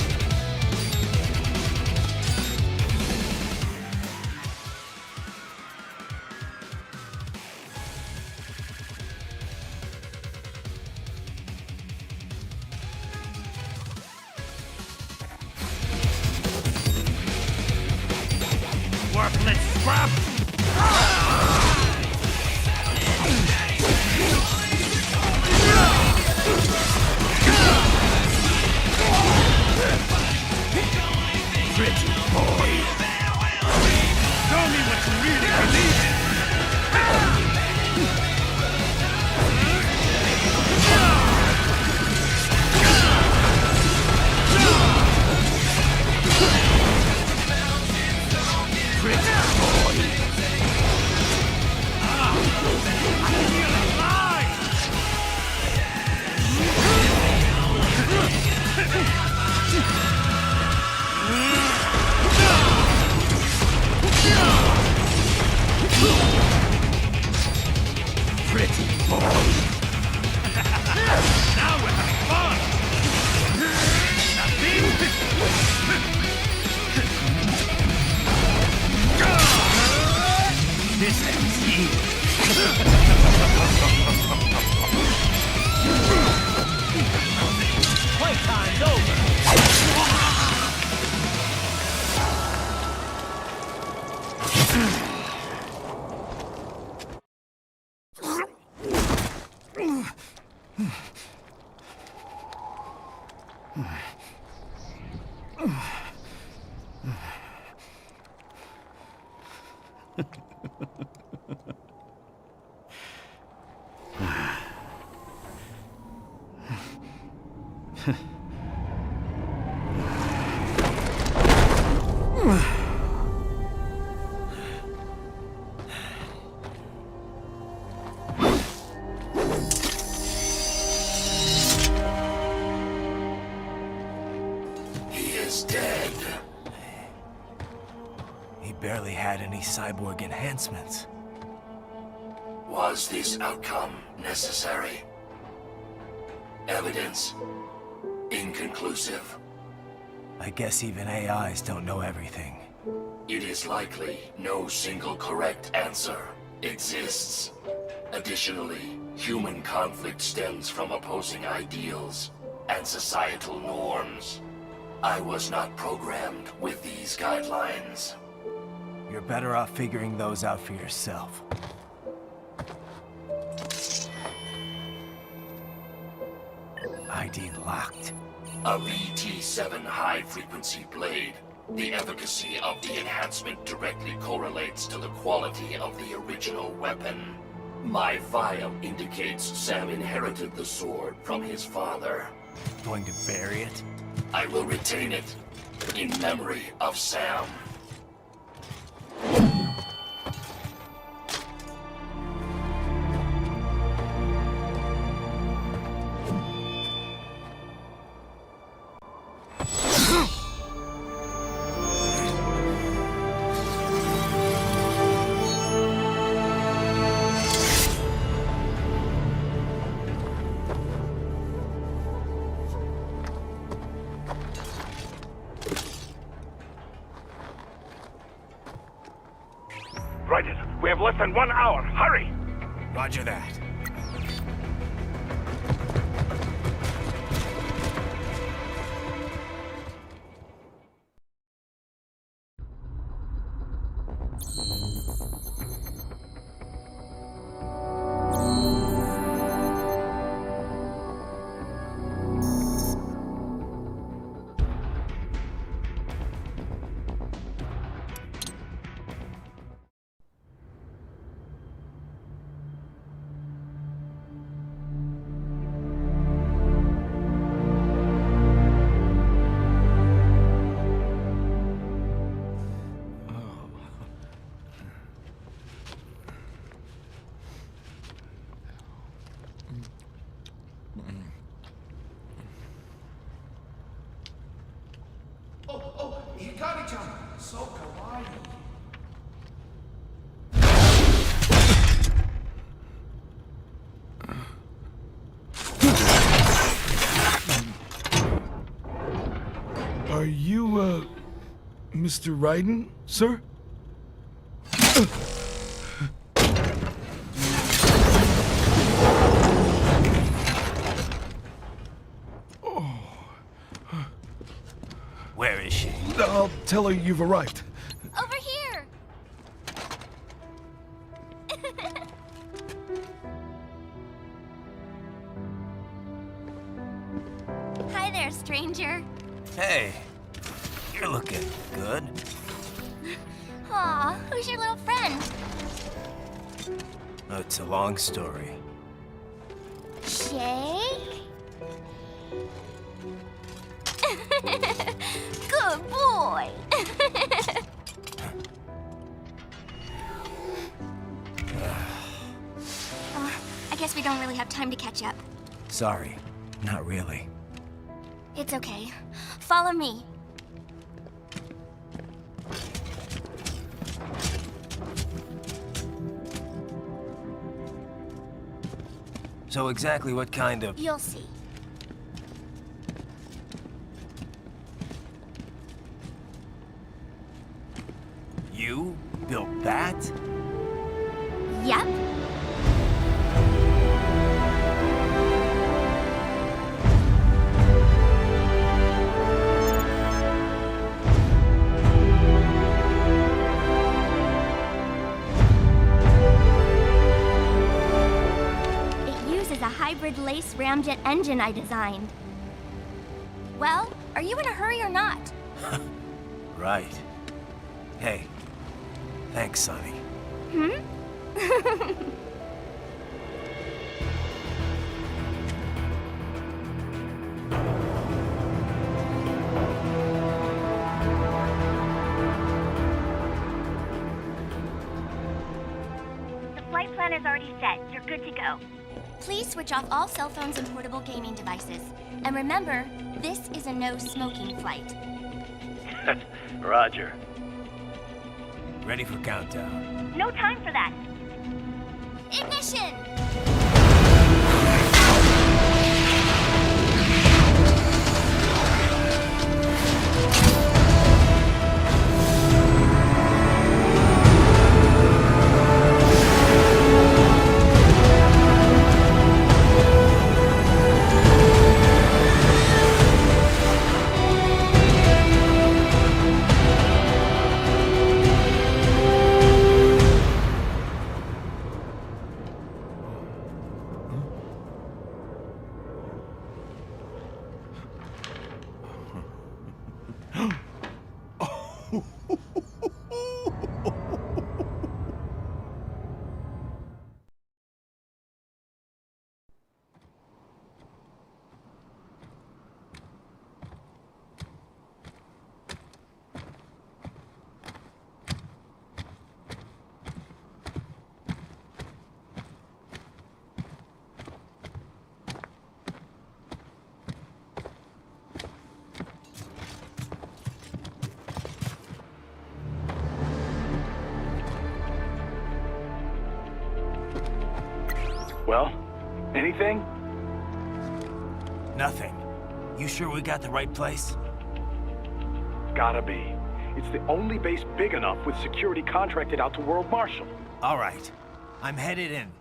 G: Worthless scrap! Pretty boy! Show me what you really believe in! Pretty boy!
C: Barely had any cyborg enhancements.
N: Was this outcome necessary? Evidence inconclusive.
C: I guess even AIs don't know everything.
N: It is likely no single correct answer exists. Additionally, human conflict stems from opposing ideals and societal norms. I was not programmed with these guidelines.
C: You're better off figuring those out for yourself. ID locked.
N: A VT7 high-frequency blade. The efficacy of the enhancement directly correlates to the quality of the original weapon. My file indicates Sam inherited the sword from his father.
C: Going to bury it?
N: I will retain it in memory of Sam.
O: Right, we have less than 1 hour. Hurry!
C: Roger that.
S: Hikari-chan, so kawaii.
A: Are you, Mr. Raiden, sir?
C: Where is she?
A: I'll tell her you've arrived.
D: Over here! Hi there, stranger.
C: Hey, you're looking good.
D: Aw, who's your little friend?
C: Oh, it's a long story.
D: Shake? Good boy. I guess we don't really have time to catch up.
C: Sorry, not really.
D: It's okay. Follow me.
C: So exactly what kind of...
D: You'll see.
C: You built that?
D: Yep. Hybrid lace ramjet engine I designed. Well, are you in a hurry or not?
C: Right. Hey, Thanks, Sonny.
J: Hmm?
R: The flight plan is already set. You're good to go.
J: Please switch off all cell phones and portable gaming devices. And remember, this is a no-smoking flight.
P: Roger.
C: Ready for countdown.
R: No time for that.
J: Ignition!
P: Well, anything?
C: Nothing. You sure we got the right place?
P: Gotta be. It's the only base big enough with security contracted out to World Marshal.
C: All right. I'm headed in.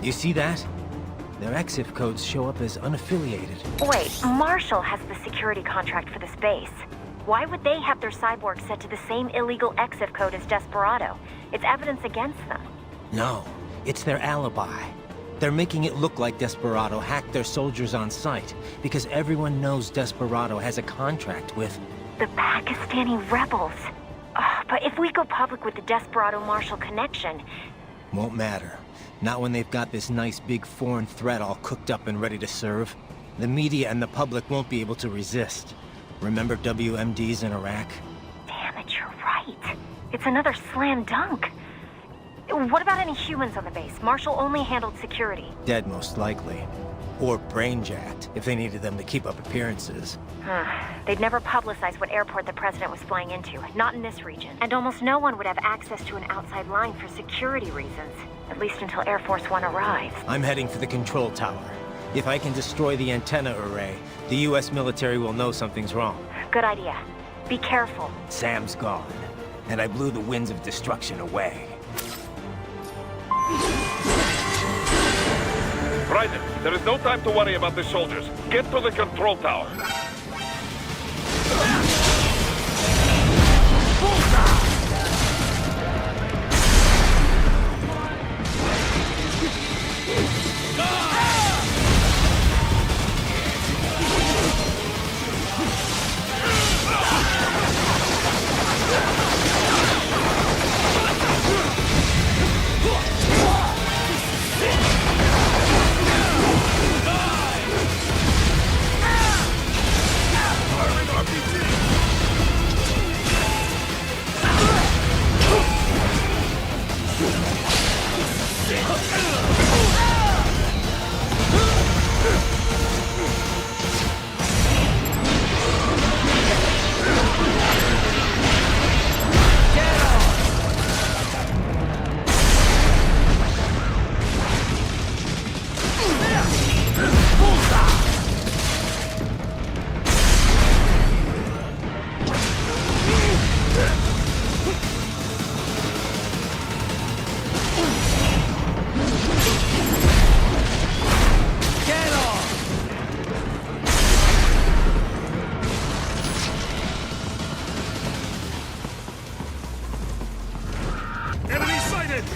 C: You see that? Their EXIF codes show up as unaffiliated.
D: Wait, Marshall has the security contract for this base. Why would they have their cyborg set to the same illegal EXIF code as Desperado? It's evidence against them.
C: No, it's their alibi. They're making it look like Desperado hacked their soldiers on sight, because everyone knows Desperado has a contract with...
D: The Pakistani rebels. But if we go public with the Desperado-Marshall connection...
C: Won't matter. Not when they've got this nice big foreign threat all cooked up and ready to serve. The media and the public won't be able to resist. Remember WMDs in Iraq?
D: Damn it, you're right. It's another slam dunk. What about any humans on the base? Marshall only handled security.
C: Dead, most likely. Or brain-jacked, if they needed them to keep up appearances.
D: They'd never publicize what airport the president was flying into, not in this region. And almost no one would have access to an outside line for security reasons. At least until Air Force One arrives.
C: I'm heading for the control tower. If I can destroy the antenna array, the US military will know something's wrong.
D: Good idea. Be careful.
C: Sam's gone, and I blew the winds of destruction away.
K: Raiden, there is no time to worry about the soldiers. Get to the control tower.
F: it!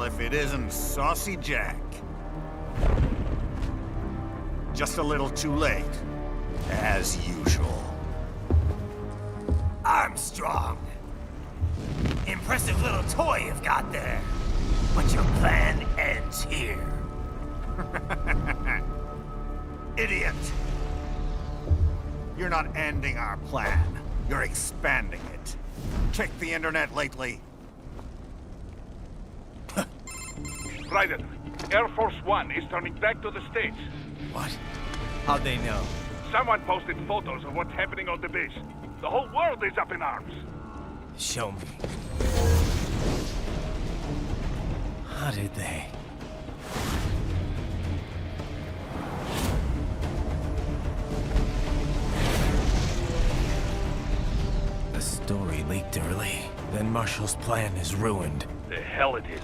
F: If it isn't Saucy Jack. Just a little too late, as usual.
L: Armstrong. Impressive little toy you've got there. But your plan ends here.
F: Idiot! You're not ending our plan. You're expanding it. Check the internet lately.
K: Ryder, Air Force One is turning back to the States.
C: What? How'd they know?
K: Someone posted photos of what's happening on the base. The whole world is up in arms.
C: Show me. How did they? The story leaked early. Then Marshall's plan is ruined.
K: The hell it is.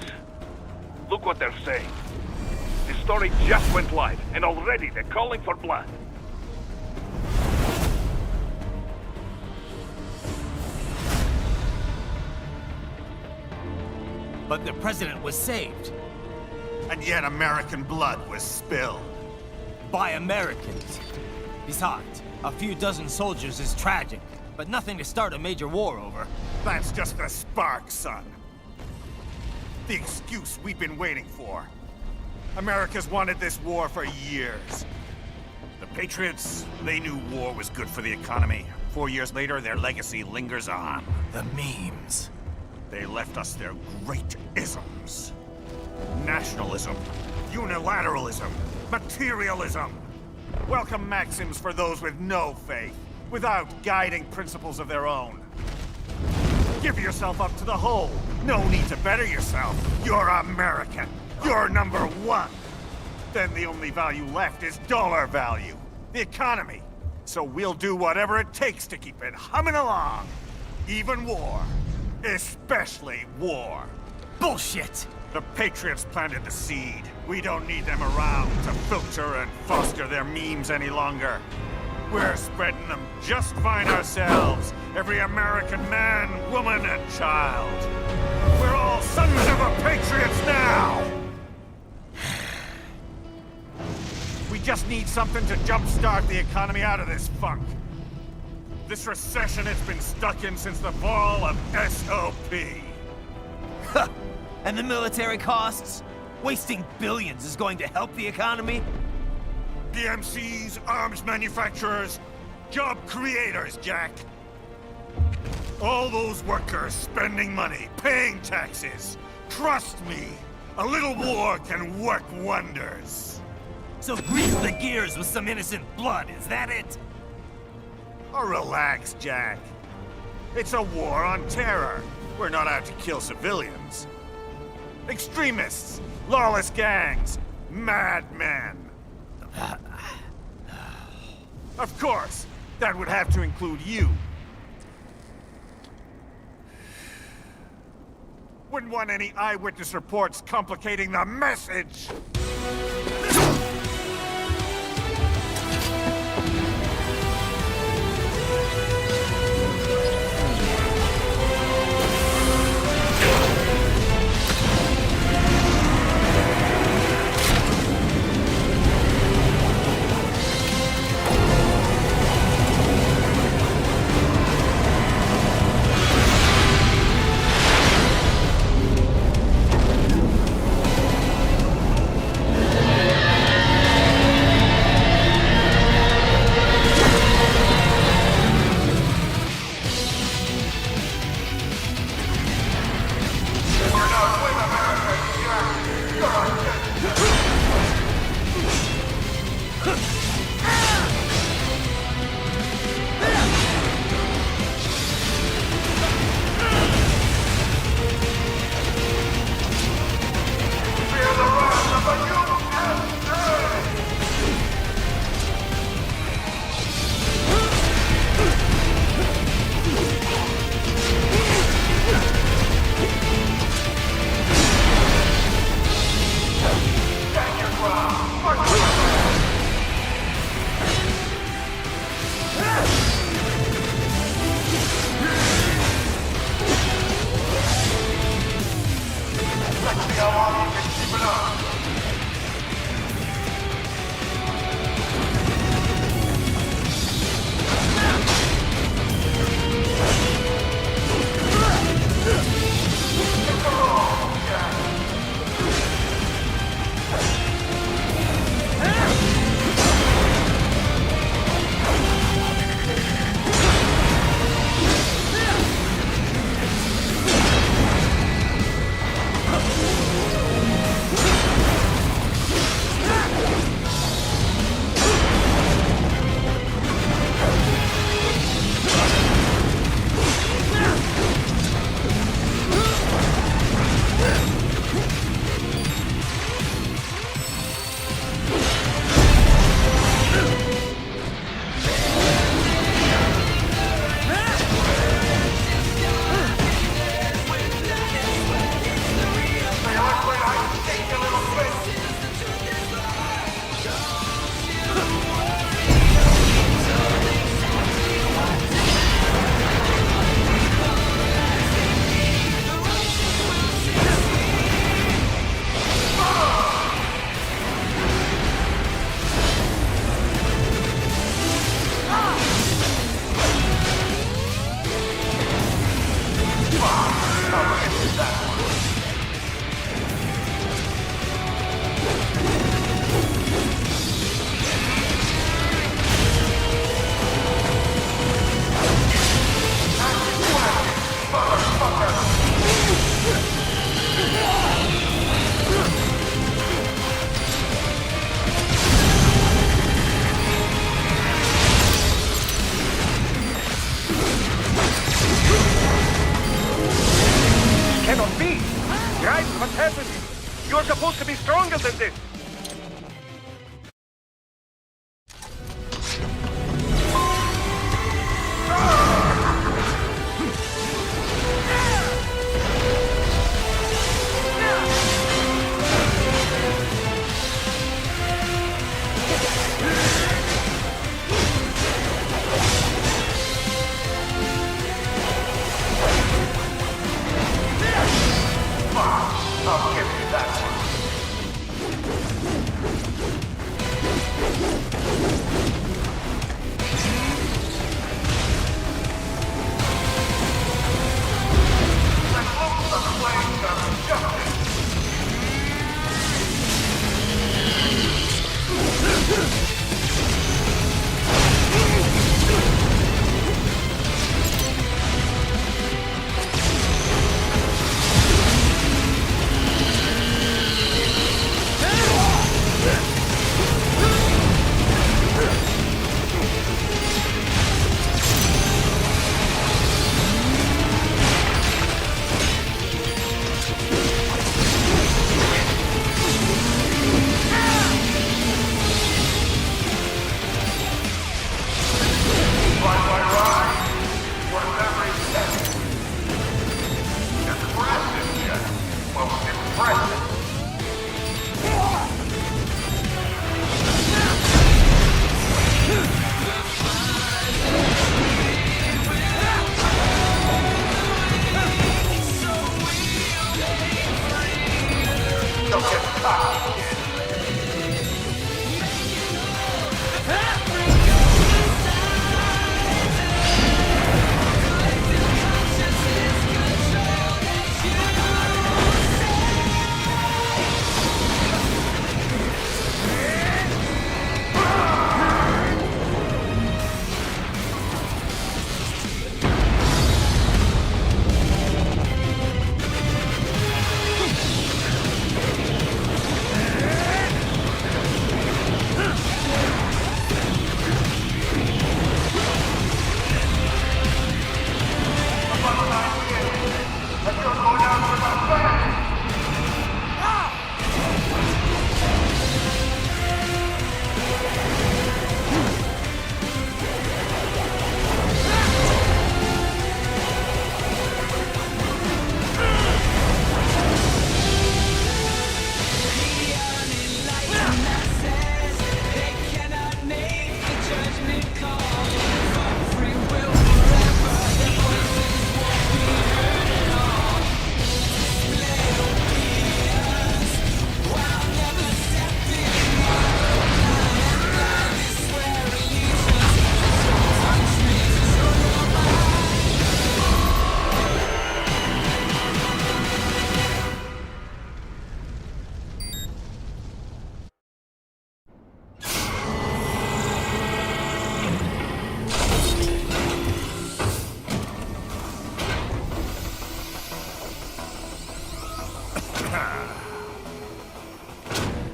K: Look what they're saying. The story just went live, and already they're calling for blood.
C: But the president was saved.
F: And yet American blood was spilled.
C: By Americans. Besides, a few dozen soldiers is tragic, but nothing to start a major war over.
F: That's just a spark, son. The excuse we've been waiting for. America's wanted this war for years. The Patriots, they knew war was good for the economy. 4 years later, their legacy lingers on.
C: The memes.
F: They left us their great isms. Nationalism, unilateralism, materialism. Welcome maxims for those with no faith, without guiding principles of their own. Give yourself up to the whole. No need to better yourself. You're American. You're number one. Then the only value left is dollar value. The economy. So we'll do whatever it takes to keep it humming along. Even war. Especially war.
C: Bullshit!
F: The Patriots planted the seed. We don't need them around to filter and foster their memes any longer. We're spreading them just fine ourselves. Every American man, woman, and child. We're all sons of the Patriots now! We just need something to jumpstart the economy out of this funk. This recession it's been stuck in since the fall of SOP.
C: And the military costs? Wasting billions is going to help the economy?
F: PMCs, arms manufacturers, job creators, Jack. All those workers spending money, paying taxes. Trust me, a little war can work wonders.
C: So grease the gears with some innocent blood, is that it?
F: Oh, relax, Jack. It's a war on terror. We're not out to kill civilians. Extremists, lawless gangs, madmen. Of course, that would have to include you. Wouldn't want any eyewitness reports complicating the message.
O: What's happening? You're supposed to be stronger than this!
M: I'll give you that one. Let's look the flames of justice.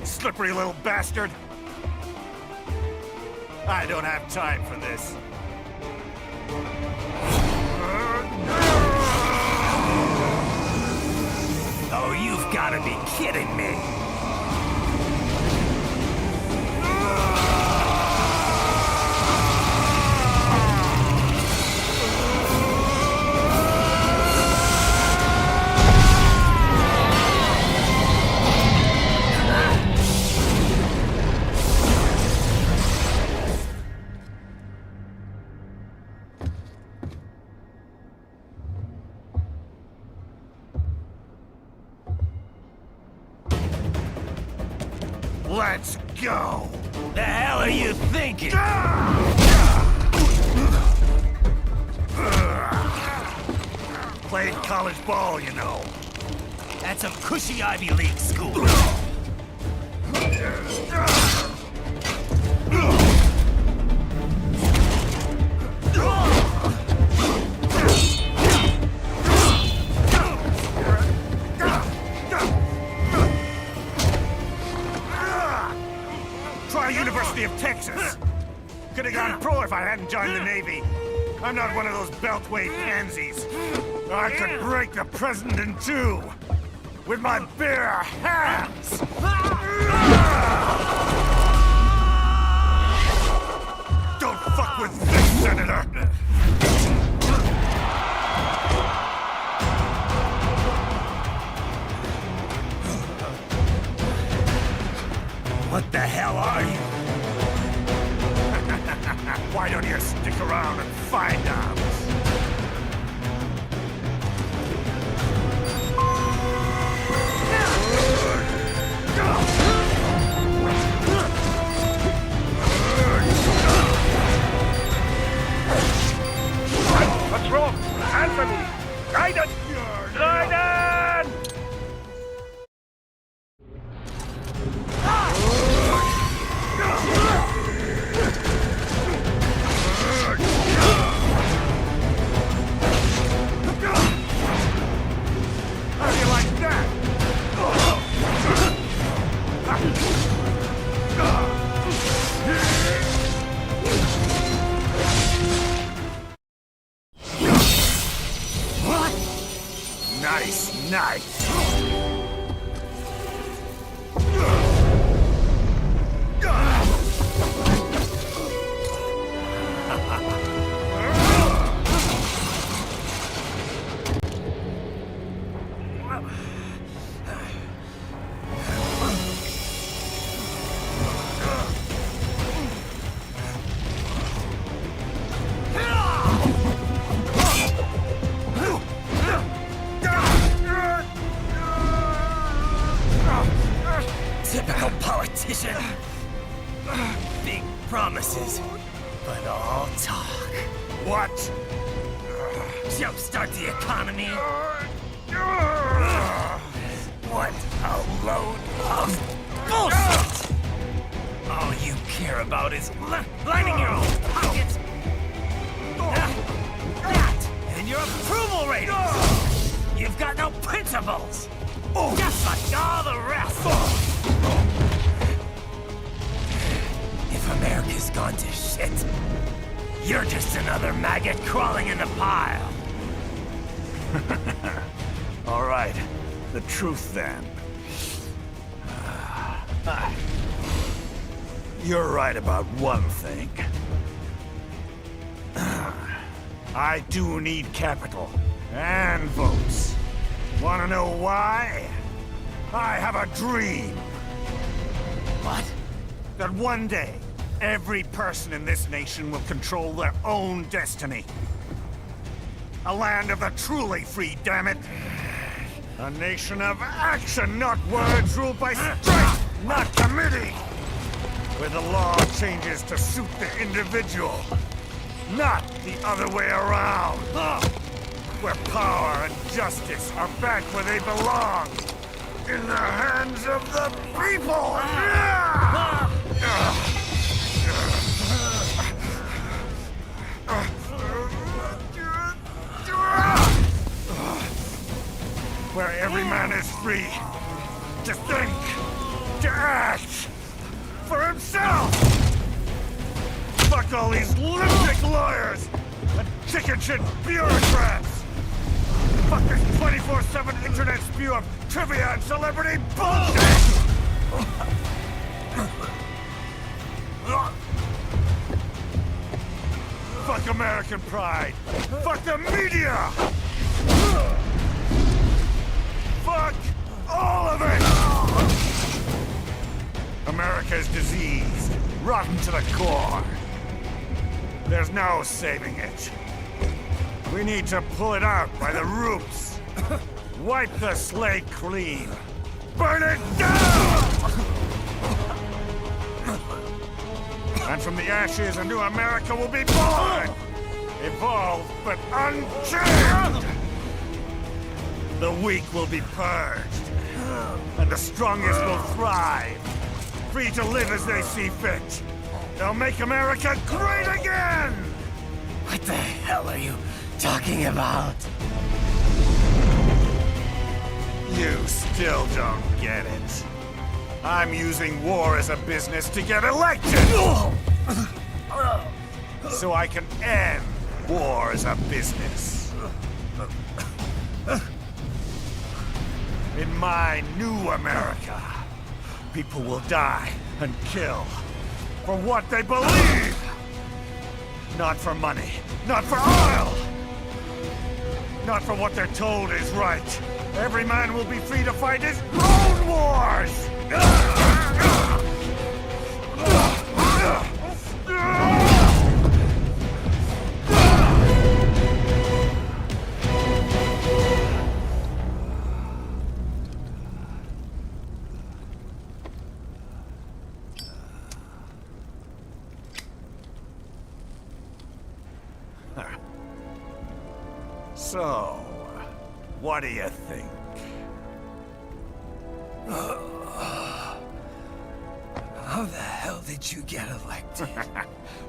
M: Slippery little bastard! I don't have time for this.
Q: Oh, you've got to be kidding me!
F: Let's go!
Q: The hell are you thinking?
F: Played college ball, you know.
Q: That's a cushy Ivy League school.
F: University of Texas. Could have gone pro if I hadn't joined the Navy. I'm not one of those beltway pansies. I could break the president in two. with my bare hands! Don't fuck with this, Senator!
Q: What the hell are you?
F: Why don't you stick around and find out?
O: What's wrong? Answer me! Raiden! Raiden!
F: How do you like that?
Q: What?
F: Nice, nice.
Q: Typical politician. Big promises, but all talk.
F: What?
Q: Jumpstart the economy. What a load of bullshit! All you care about is lining your own pockets. That and your approval ratings. You've got no principles. Just like all the rest. If America's gone to shit, you're just another maggot crawling in the pile.
F: All right, the truth then. You're right about one thing. I do need capital and votes. Wanna know why? I have a dream.
Q: What?
F: That one day, every person in this nation will control their own destiny. A land of the truly free, damn it. A nation of action, not words, ruled by strength, not committee. Where the law changes to suit the individual, not the other way around. Where power and justice are back where they belong. In the hands of the people! Where every man is free to think, to act for himself! Fuck all these lipstick lawyers and chicken shit bureaucrats! Fuck this 24/7 internet spew of trivia and celebrity bullshit! Fuck American pride! Fuck the media! Fuck all of it! America's diseased, rotten to the core. There's no saving it. We need to pull it out by the roots. Wipe the slate clean. Burn it down! And from the ashes, a new America will be born! Evolved, but unchained! The weak will be purged. And the strongest will thrive. Free to live as they see fit. They'll make America great again!
Q: What the hell are you talking about?
F: You still don't get it. I'm using war as a business to get elected! So I can end war as a business. In my new America, people will die and kill for what they believe! Not for money, not for oil! Not for what they're told is right. Every man will be free to fight his own wars! So, what do you think?
Q: How the hell did you get elected?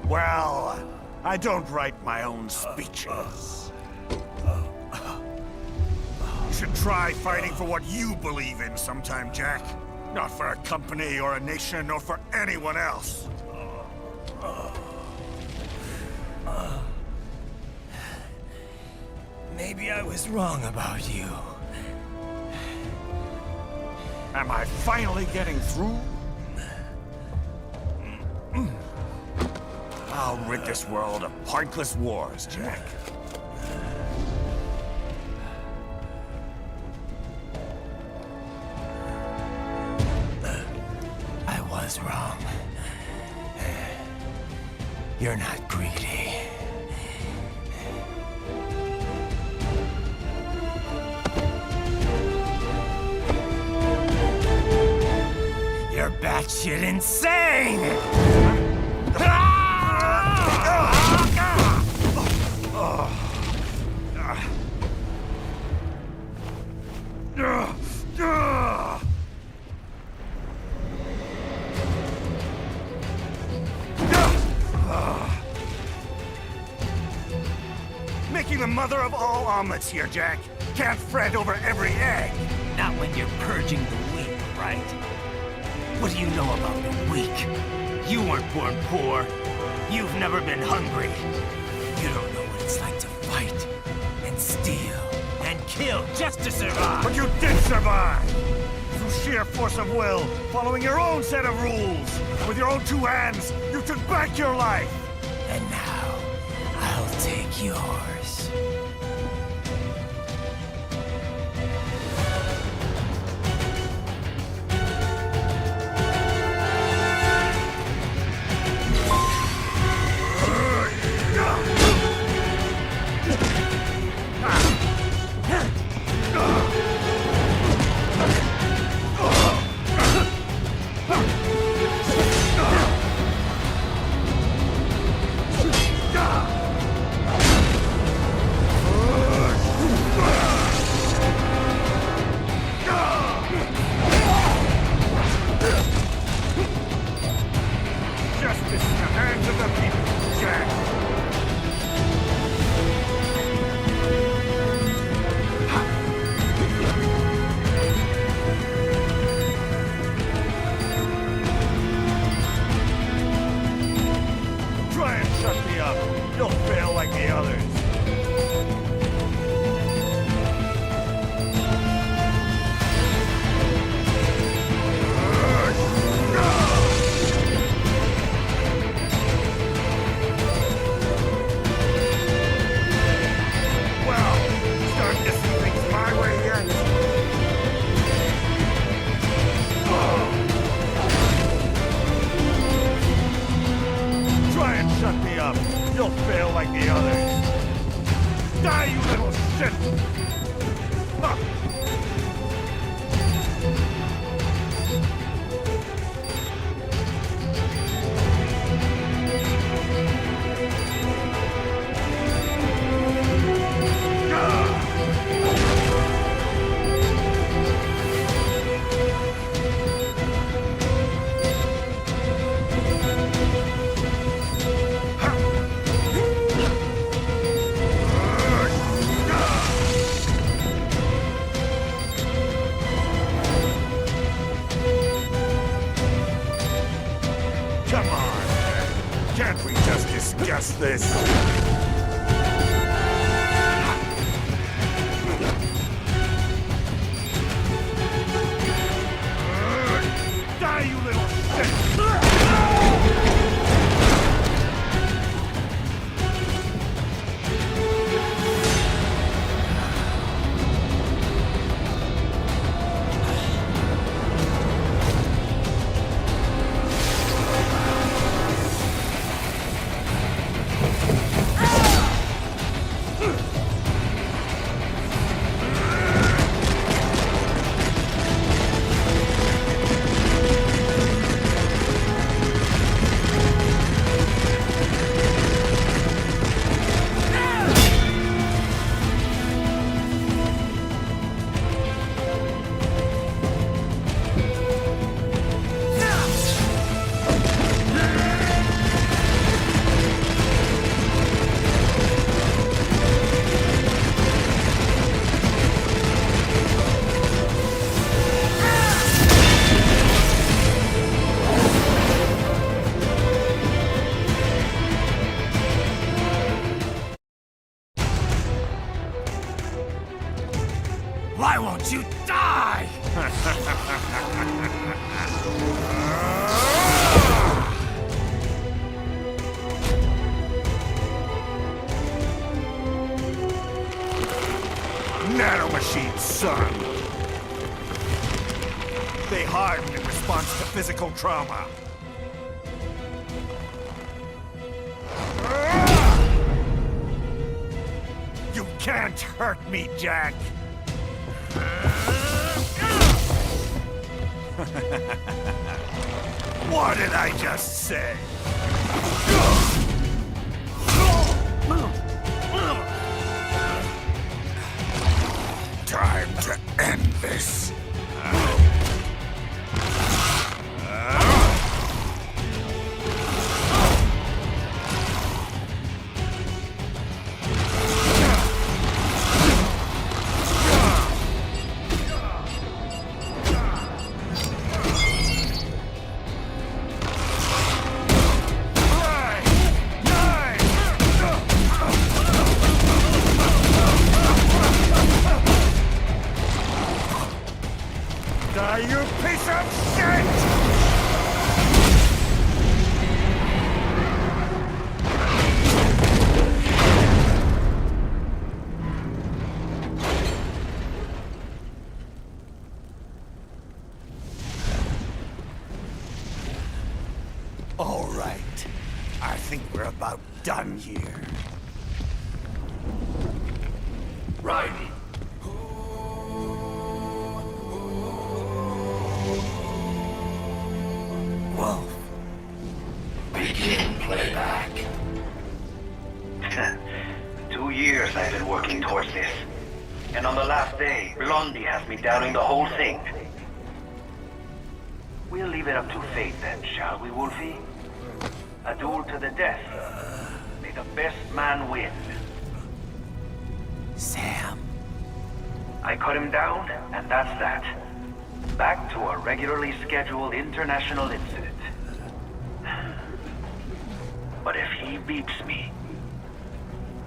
F: Well, I don't write my own speeches. You should try fighting for what you believe in sometime, Jack. Not for a company or a nation or for anyone else.
Q: Maybe I was wrong about you.
F: Am I finally getting through? I'll rid this world of pointless wars, Jack.
Q: I was wrong. You're not greedy. You're batshit insane!
F: Making the mother of all omelets here, Jack. Can't fret over every egg.
Q: Not when you're purging the weak, right? What do you know about the weak? You weren't born poor. You've never been hungry. You don't know what it's like to fight, and steal, and kill just to survive.
F: But you did survive! Through sheer force of will, following your own set of rules. With your own two hands, you took back your life!
Q: And now, I'll take yours.
F: This.
Q: Why won't you die?
F: Nanomachine, son! They harden in response to physical trauma. You can't hurt me, Jack! What did I just say? Time to end this. You piece of shit! All right. I think we're about done here.
N: Right.
Q: Wolf.
N: Begin playback.
U: 2 years I've been working towards this. And on the last day, Blondie has me doubting the whole thing. We'll leave it up to fate then, shall we, Wolfie? A duel to the death. May the best man win.
Q: Sam.
U: I cut him down, and that's that. Back to a regularly scheduled international incident. But if he beats me,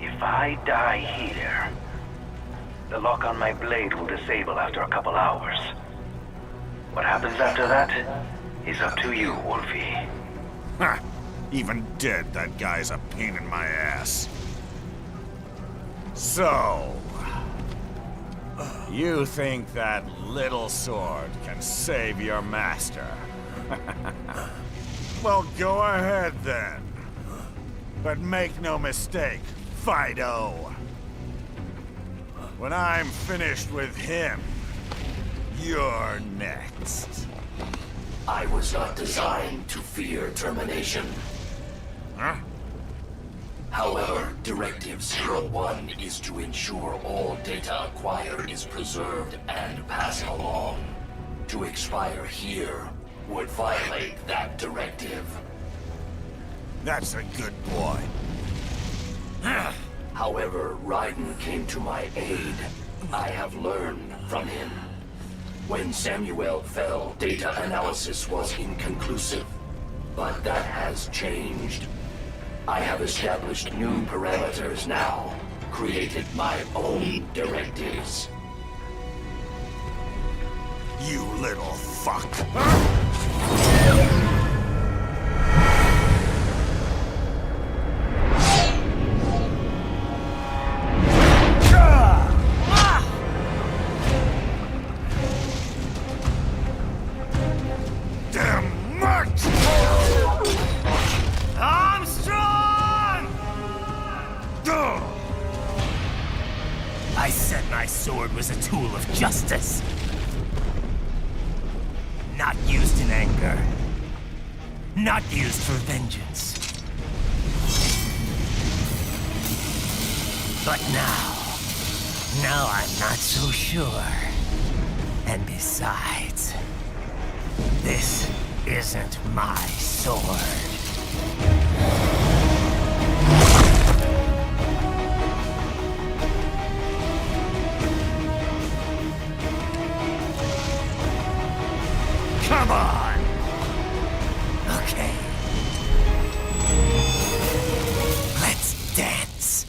U: if I die here, the lock on my blade will disable after a couple hours. What happens after that is up to you, Wolfie.
F: Ha! Even dead, that guy's a pain in my ass. So... you think that little sword can save your master? Well, go ahead then. But make no mistake, Fido. When I'm finished with him, you're next.
N: I was not designed to fear termination.
F: Huh?
N: However, Directive 01 is to ensure all data acquired is preserved and passed along. To expire here would violate that directive.
F: That's a good boy.
N: However, Raiden came to my aid. I have learned from him. When Samuel fell, data analysis was inconclusive. But that has changed. I have established new parameters now, created my own directives.
F: You little fuck. Damn much!
Q: I said my sword was a tool of justice. Not used in anger. Not used for vengeance. But now I'm not so sure. And besides, this isn't my sword.
F: Come on!
Q: Okay. Let's dance.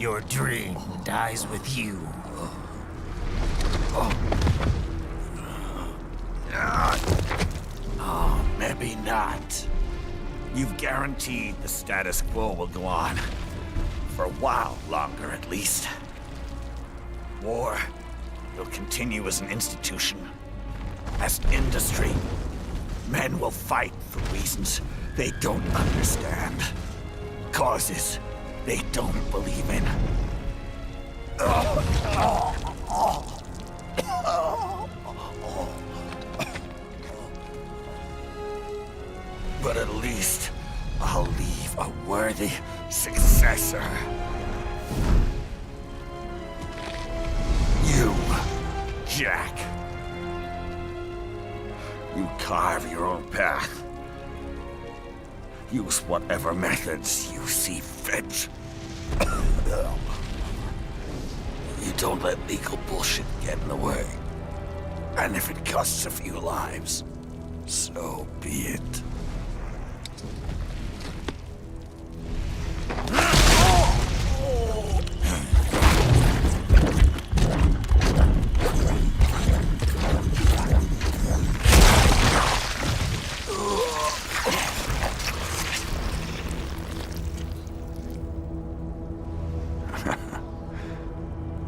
Q: Your dream dies with you.
F: Oh, maybe not. You've guaranteed the status quo will go on. For a while longer, at least. War will continue as an institution, as an industry. Men will fight for reasons they don't understand. Causes they don't believe in. But at least I'll leave a worthy successor. You, Jack. You carve your own path. Use whatever methods you see fit. You don't let legal bullshit get in the way. And if it costs a few lives, so be it.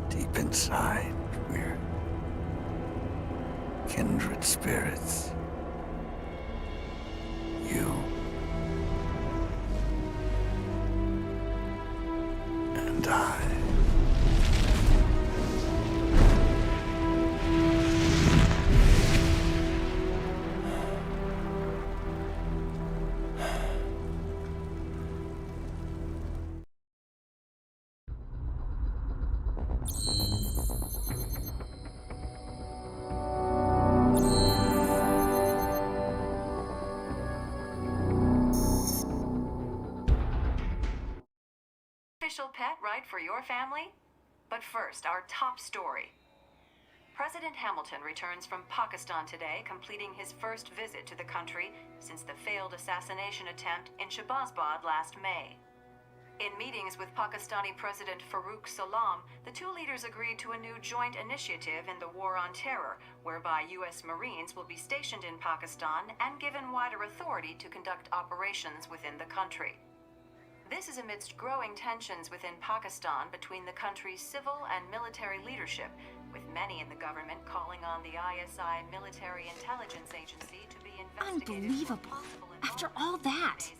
F: Deep inside, we're kindred spirits. You and I.
B: Official pet right for your family? But first, our top story. President Hamilton returns from Pakistan today, completing his first visit to the country since the failed assassination attempt in Shahbazbad last May. In meetings with Pakistani President Farooq Salam, the two leaders agreed to a new joint initiative in the War on Terror, whereby U.S. Marines will be stationed in Pakistan and given wider authority to conduct operations within the country. This is amidst growing tensions within Pakistan between the country's civil and military leadership, with many in the government calling on the ISI Military Intelligence Agency to be investigated.
D: Unbelievable. After all that.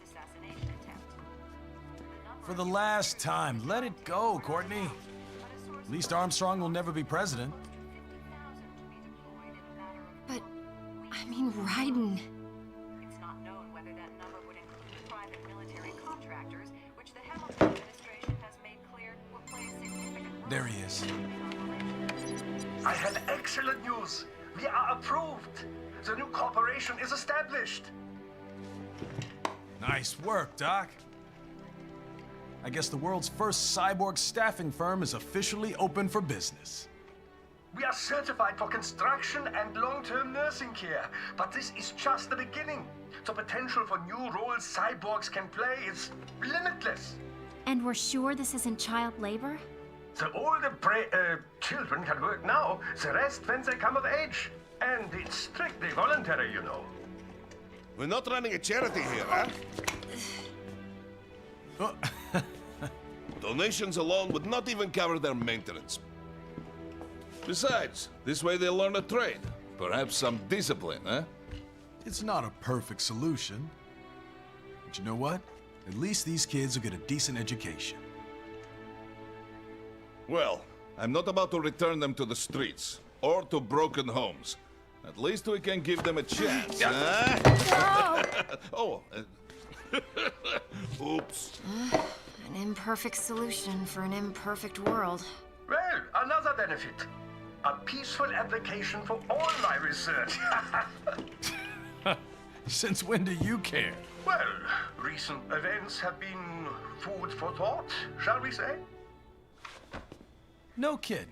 V: For the last time, let it go, Courtney. At least Armstrong will never be president.
D: But, I mean, Raiden.
B: It's not known whether that number would include private military contractors, which the Hamilton administration has made clear will play a significant role.
V: There he is.
H: I have excellent news. We are approved. The new corporation is established.
V: Nice work, Doc. I guess the world's first cyborg staffing firm is officially open for business.
H: We are certified for construction and long-term nursing care, but this is just the beginning. The potential for new roles cyborgs can play is limitless.
J: And we're sure this isn't child labor?
H: The older children can work now, the rest when they come of age. And it's strictly voluntary, you know.
W: We're not running a charity here, huh? Donations alone would not even cover their maintenance. Besides, this way they'll learn a trade. Perhaps some discipline, huh?
V: It's not a perfect solution. But you know what? At least these kids will get a decent education.
W: Well, I'm not about to return them to the streets, or to broken homes. At least we can give them a chance, huh? Oh, oops.
D: An imperfect solution for an imperfect world.
H: Well, another benefit. A peaceful application for all my research.
V: Since when do you care?
H: Well, recent events have been food for thought, shall we say?
V: No kidding.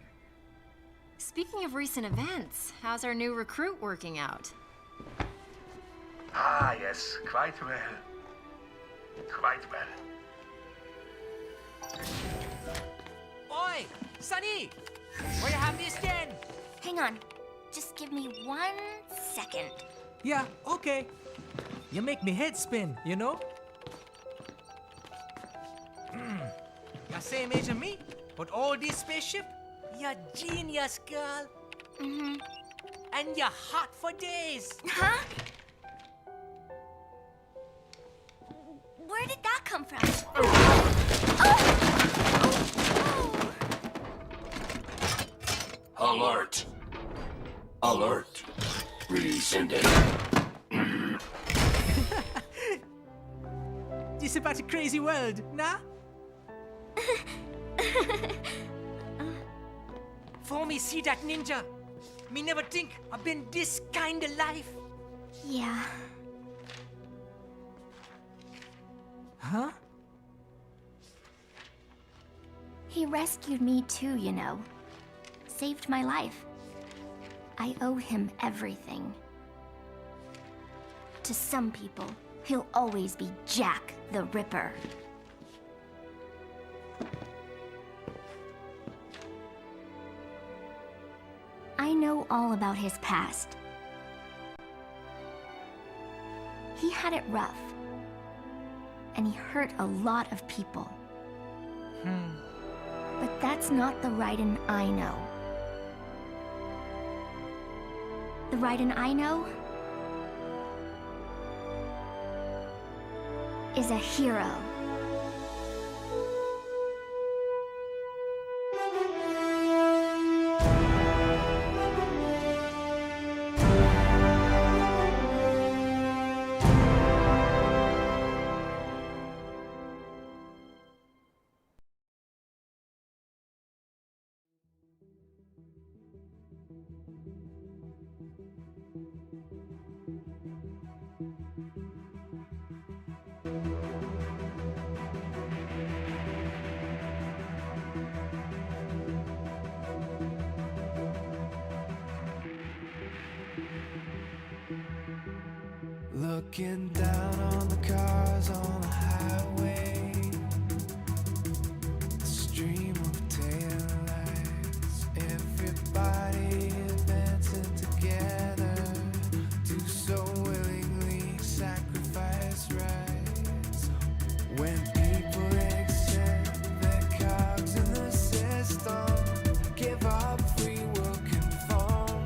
D: Speaking of recent events, how's our new recruit working out?
H: Ah, yes, quite well. Quite well.
T: Oi, Sonny! Where you have this then?
J: Hang on. Just give me 1 second.
T: Yeah, okay. You make me head spin, you know? You're same age as me, but all this spaceship, you're genius, girl.
J: Mm-hmm.
T: And you're hot for days.
J: Huh? Where did that come from?
N: Alert! Alert! Rescinding.
T: This about a crazy world, nah? For me see that ninja, me never think I've been this kind of life.
J: Yeah.
T: Huh?
J: He rescued me too, you know. Saved my life. I owe him everything. To some people, he'll always be Jack the Ripper. I know all about his past. He had it rough. And he hurt a lot of people. But that's not the Raiden I know. The Raiden I know is a hero.
E: Looking down on the cars on the highway, the stream of taillights, everybody advancing together, do so willingly sacrifice rights. When people accept their cogs in the system, give up free will conform,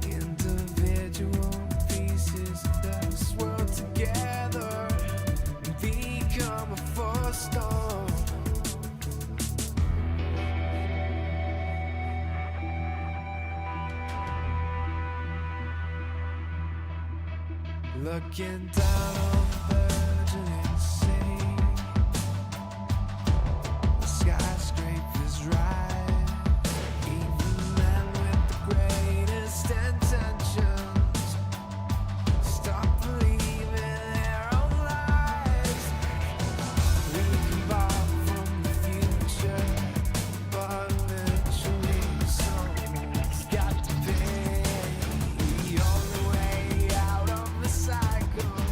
E: individual pieces that swirl together and become a force storm. Looking down on the virgin insane, the skyscrapers rise, even men with the greatest intentions stop believing their own lies. We can borrow from the future, but eventually someone's got to pay. The only way out of the cycle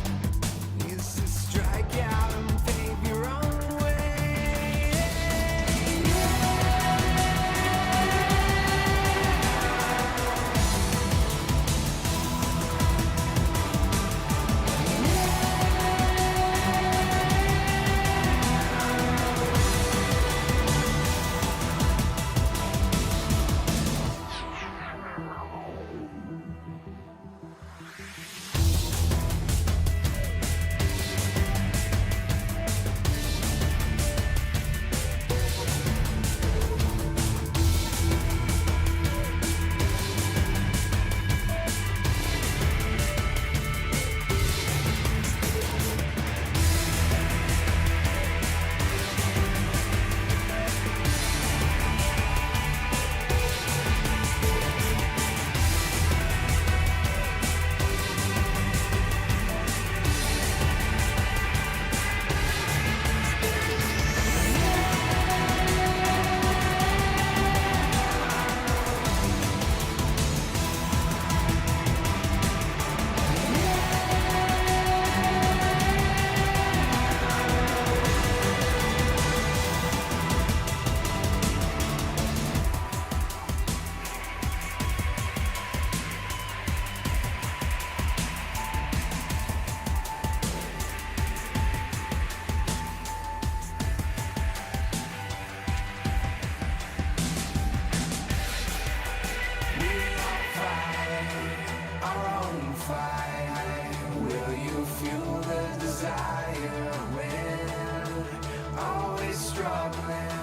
E: fight? Will you fuel the desire when always struggling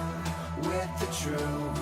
E: with the truth?